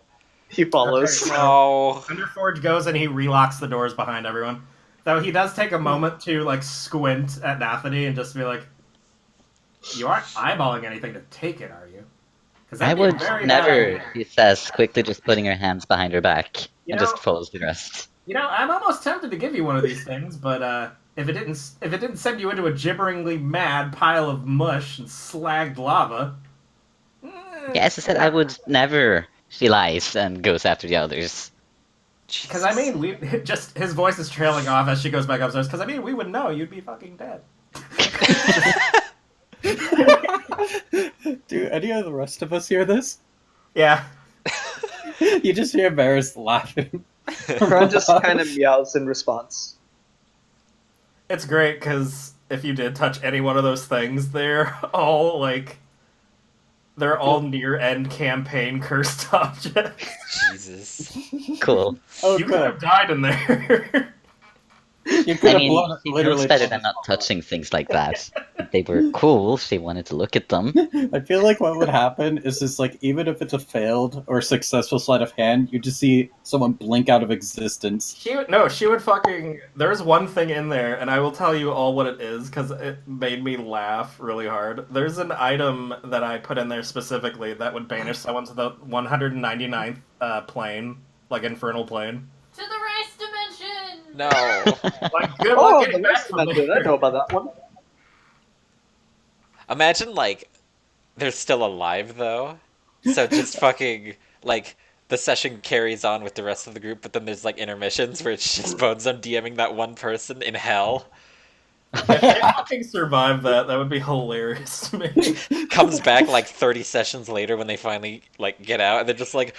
He follows. Okay, so No. Underforge goes and he relocks the doors behind everyone. Though he does take a moment to like squint at Nathany and just be like, "You aren't eyeballing anything to take it, are you?" Because I would never, he says, quickly just putting her hands behind her back and just follows the rest. You know, I'm almost tempted to give you one of these things, but if it didn't send you into a gibberingly mad pile of mush and slagged lava. Yeah, as I said, I would never. She lies and goes after the others. Because I mean, we just his voice is trailing off as she goes back upstairs. Because I mean, we would know you'd be fucking dead. Do any of the rest of us hear this? Yeah. You just hear Varys laughing. Kron just kind of meows in response. It's great because if you did touch any one of those things, they're all near end campaign cursed objects. Jesus. Cool. Oh, You could have died in there. You could I have mean, blown she literally. knows better than not touching things like that. If they were cool, she wanted to look at them. I feel like what would happen is just like, even if it's a failed or successful sleight of hand, you just see someone blink out of existence. She would fucking. There's one thing in there, and I will tell you all what it is because it made me laugh really hard. There's an item that I put in there specifically that would banish someone to the 199th plane, like infernal plane. To the rice dimension! No. Like, good luck Oh, getting the back next from dimension. there. I know about that one. Imagine like they're still alive though. So just fucking like the session carries on with the rest of the group, but then there's like intermissions where it's just Bones on DMing that one person in hell. If they fucking survive that, that would be hilarious to me. Comes back like 30 sessions later when they finally like get out, and they're just like,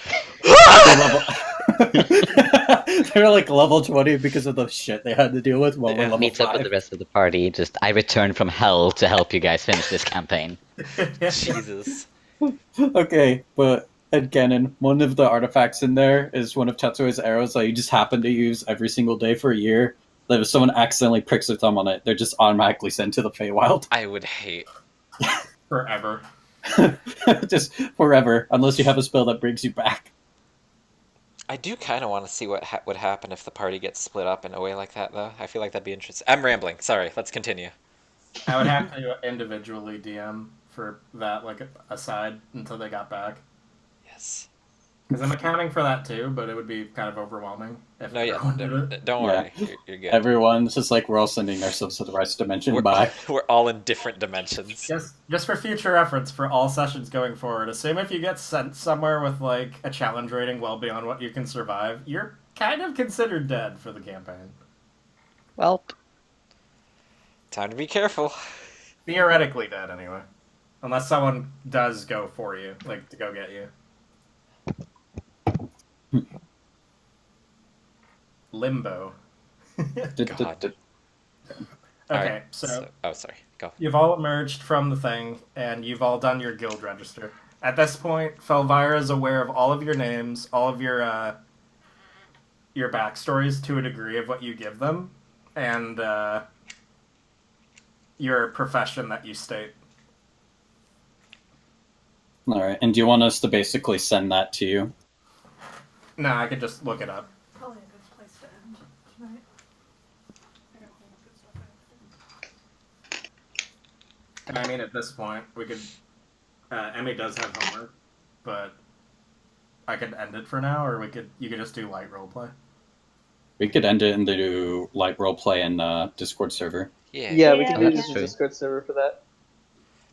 They're like level 20 because of the shit they had to deal with while we're level Meets up with 5. the rest of the party. Just, I returned from hell to help you guys finish this campaign. Jesus. Okay, but Ed Cannon, one of the artifacts in there is one of Tetsuo's arrows that you just happen to use every single day for a year. That if someone accidentally pricks their thumb on it, they're just automatically sent to the Feywild. I would hate. Forever. Just forever, unless you have a spell that brings you back. I do kind of want to see what would happen if the party gets split up in a way like that, though. I feel like that'd be interesting. I'm rambling. Sorry. Let's continue. I would have to individually DM for that, like, aside until they got back. Yes. Because I'm accounting for that too, but it would be kind of overwhelming if No, yeah. everyone did it. Don't worry. You're good. Everyone's just like, we're all sending ourselves to the right dimension. We're, Bye. we're all in different dimensions. Just for future reference for all sessions going forward, assume if you get sent somewhere with like a challenge rating well beyond what you can survive, you're kind of considered dead for the campaign. Well, Time to be careful. Theoretically dead, anyway. Unless someone does go for you, like to go get you. limbo. God. Okay, Alright, so oh, sorry. Go. you've all emerged from the thing, and you've all done your guild register. At this point, Felvira is aware of all of your names, all of your backstories to a degree of what you give them, and your profession that you state. All right. And do you want us to basically send that to you? No, I could just look it up. Probably a good place to end tonight. I gotta clean up this stuff after. And I mean, at this point, we could. Emmy does have homework, but I could end it for now, or you could just do light roleplay. We could end it and do light roleplay in Discord server. Yeah. Yeah, we Yeah, can we use can. the Discord server for that.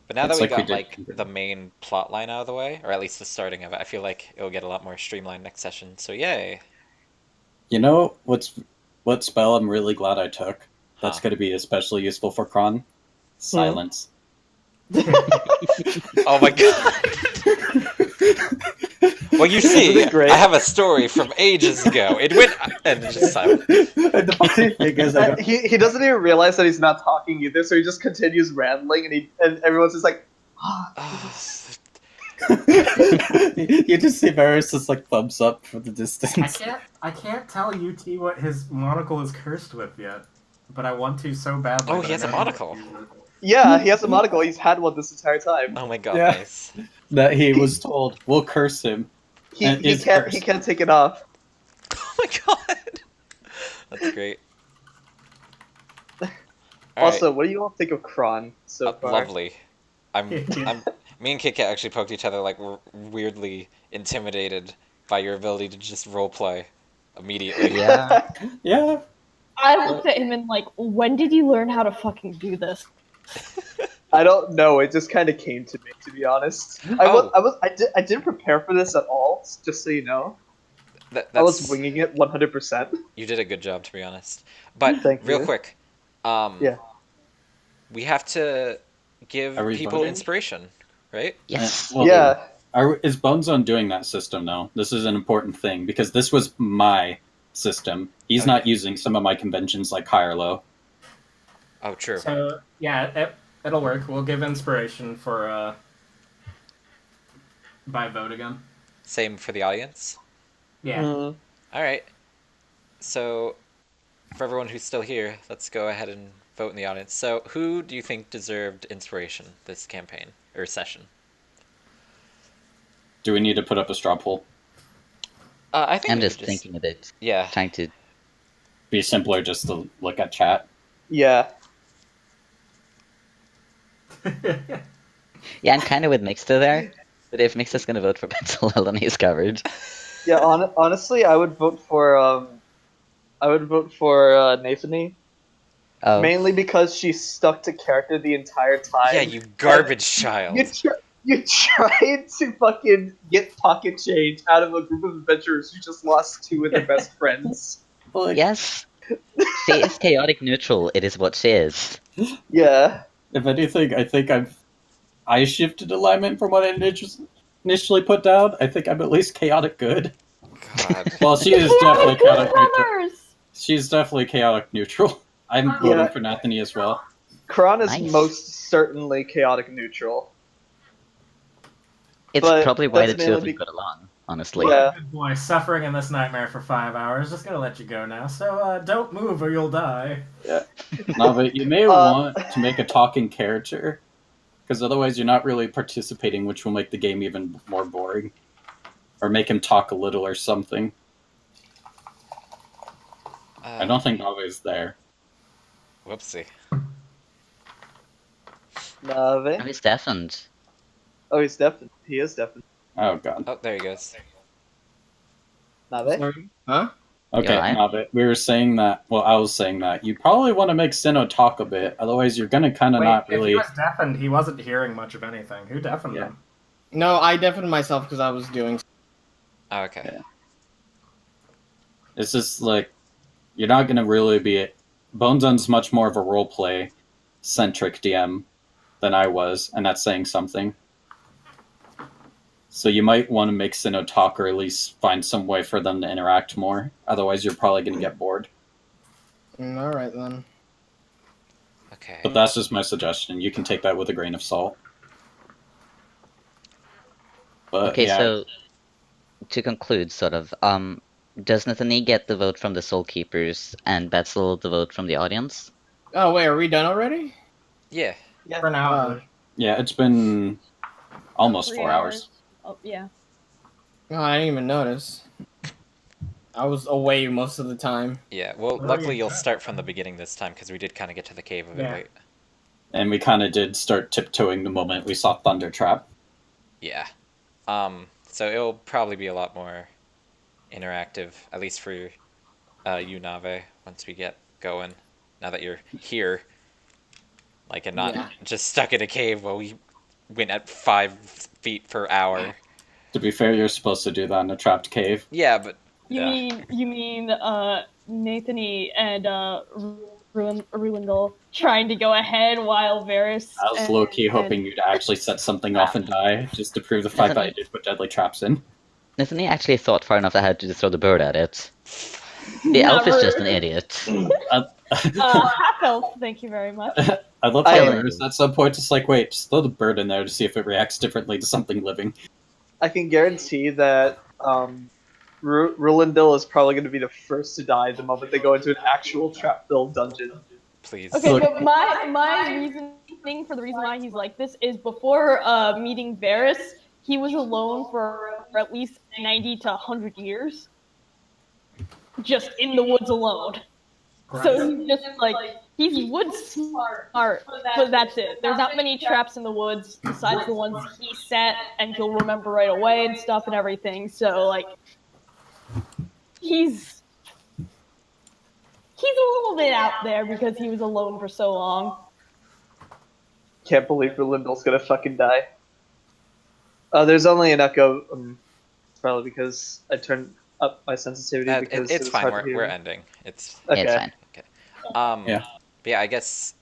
But now It's that we like we got did like Kindred. the main plot line out of the way, or at least the starting of it, I feel like it'll get a lot more streamlined next session. So yay. You know what spell I'm really glad I took? That's Huh. going to be especially useful for Kron. Silence. Oh my god. Well, you see, Isn't it great? I have a story from ages ago. It went and it's just silent. And the funny thing is, I don't- He doesn't even realize that he's not talking either, so he just continues rambling, and everyone's just like, Oh, you just see Varys just like thumbs up from the I distance. can't tell UT what his monocle is cursed with yet, but I want to so badly. Oh, but he I has a know monocle. yeah, he has a monocle. He's had one this entire time. oh my god, Yeah. nice. That he was told, we'll curse him. He And is can't cursed. he can't take it off. Oh my god. That's great. Also, what do you all think of Kron so far? Lovely. Me and Kit Kat actually poked each other like we're weirdly intimidated by your ability to just roleplay immediately. Yeah. Yeah. I looked at him and like, when did you learn how to fucking do this? I don't know. It just kind of came to me, to be honest. I didn't prepare for this at all. Just so you know, I was That's winging it 100%. you did a good job, to be honest. But Thank real you. quick, Yeah. we have to give Are we people voting? inspiration, right? Yes. Well, Yeah. Is Bone Zone doing that system now? This is an important thing because this was my system. He's not Okay. using some of my conventions like high or low. Oh, true. So yeah, it'll work. We'll give inspiration for by vote again. Same for the audience. Yeah. Mm. All right. So, for everyone who's still here, let's go ahead and vote in the audience. So, who do you think deserved inspiration this campaign or session? Do we need to put up a straw poll? I think I'm we just could thinking of it, Yeah. trying to. Be simpler just to look at chat. Yeah. Yeah, I'm kind of with Mixta there, but if Mixta's gonna vote for Pencil, then he's covered. Yeah. Honestly, I would vote for Nathany, Oh, mainly because she stuck to character the entire time. Yeah, you garbage child. You tried to fucking get pocket change out of a group of adventurers who just lost two of their best friends. yes. She is chaotic neutral. It is what she is. Yeah. If anything, I think I shifted alignment from what I initially put down. I think I'm at least chaotic good. God. Well, she is definitely chaotic neutral. Brothers! She's definitely chaotic neutral. I'm Yeah. voting for Nathany as well. Kron is Nice. most certainly chaotic neutral. It's But probably why the that's two of mainly them got along, honestly. Yeah. Good boy, suffering in this nightmare for 5 hours. Just gonna let you go now. So don't move or you'll die. No, but you may want to make a talking character, because otherwise you're not really participating, which will make the game even more boring. Or make him talk a little or something. I don't think Nave's there. Whoopsie. Nave. Oh, he's deafened. Oh, he's deafened. He is deafened. Oh god. Oh, there he goes. Nave. Sorry? Huh? Okay, Yeah, Nave, we were saying that, well, I was saying that, you probably want to make Sinnoh talk a bit, otherwise you're gonna kind of Wait, not if he really... was deafened, he wasn't hearing much of anything. Who deafened Yeah. him? No, I deafened myself because I was doing. Oh, okay. Yeah. It's just like, you're not gonna really be... Bonesun's much more of a roleplay-centric DM than I was, and that's saying something. So you might want to make Sinnoh talk, or at least find some way for them to interact more. Otherwise, you're probably going to get bored. All right then. Okay. But that's just my suggestion. You can take that with a grain of salt. But Okay, yeah, so to conclude, sort of, does Nathaniel get the vote from the Soul Keepers and Betzel the vote from the audience? Oh wait, are we done already? Yeah. Yeah. For now. yeah, it's been almost 3 4 hours. Oh, yeah. Oh, I didn't even notice. I was away most of the time. Yeah. Well, luckily you'll start from the beginning this time because we did kind of get to the cave a bit Yeah. late. And we kind of did start tiptoeing the moment we saw Thunder Trap. Yeah. So it'll probably be a lot more interactive, at least for you, Nave, once we get going. Now that you're here, like, and not Yeah. just stuck in a cave while we went at 5 feet per hour. To be fair, you're supposed to do that in a trapped cave. Yeah, but You mean Nathany and Ruindel trying to go ahead while Varys I was low-key hoping you'd actually set something off and die, just to prove the fact that I did put deadly traps in. Nathaniel actually thought far enough ahead to just throw the bird at it. The elf is just an idiot. Half elf, thank you very much. I love I- how Varys at some point just like, wait, just throw the bird in there to see if it reacts differently to something living. I can guarantee that Rulindil is probably going to be the first to die the moment they go into an actual trap-filled dungeon. please. Okay, Look- but my reasoning for the reason why he's like this is before meeting Varys, he was alone for at least 90 to 100 years, just in the woods alone. So he's just like he's wood smart, but that's it. There's not many traps in the woods besides the ones he set, and he'll remember right away and stuff and everything. So like he's a little bit out there because he was alone for so long. Can't believe Rulindil's going to fucking die. There's only an echo, probably because I turned up my sensitivity because It's it's fine. hard to We're hear. ending. It's Okay. It's fine. Yeah. But yeah, I guess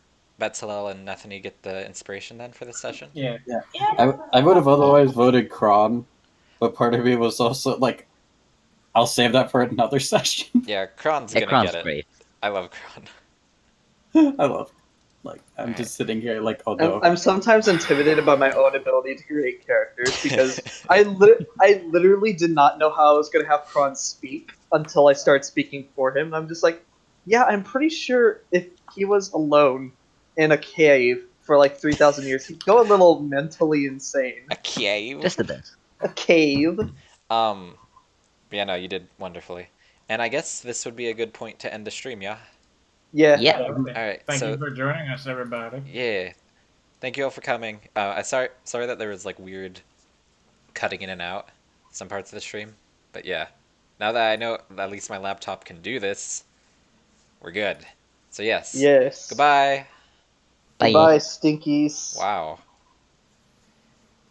Betsalel and Nathany get the inspiration then for this session. Yeah. I would have otherwise voted Kron, but part of me was also like, I'll save that for another session. Yeah, Kron's Yeah, gonna Kron's get it. great. I love Kron. I love I'm Alright. just sitting here like, oh no. I'm sometimes intimidated by my own ability to create characters because I literally did not know how I was going to have Kron speak until I started speaking for him. I'm just like, yeah, I'm pretty sure if he was alone in a cave for like 3,000 years, he'd go a little mentally insane. A cave. Just a bit. A cave? But yeah, no, you did wonderfully. And I guess this would be a good point to end the stream, yeah? Yeah. Yeah. Alright, Thank so you for joining us, everybody. yeah. Thank you all for coming. I sorry that there was like weird cutting in and out some parts of the stream. But yeah. Now that I know at least my laptop can do this, we're good. So yes. Yes. Goodbye. Bye. Goodbye, stinkies. Wow.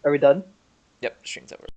Are we done? Yep, stream's over.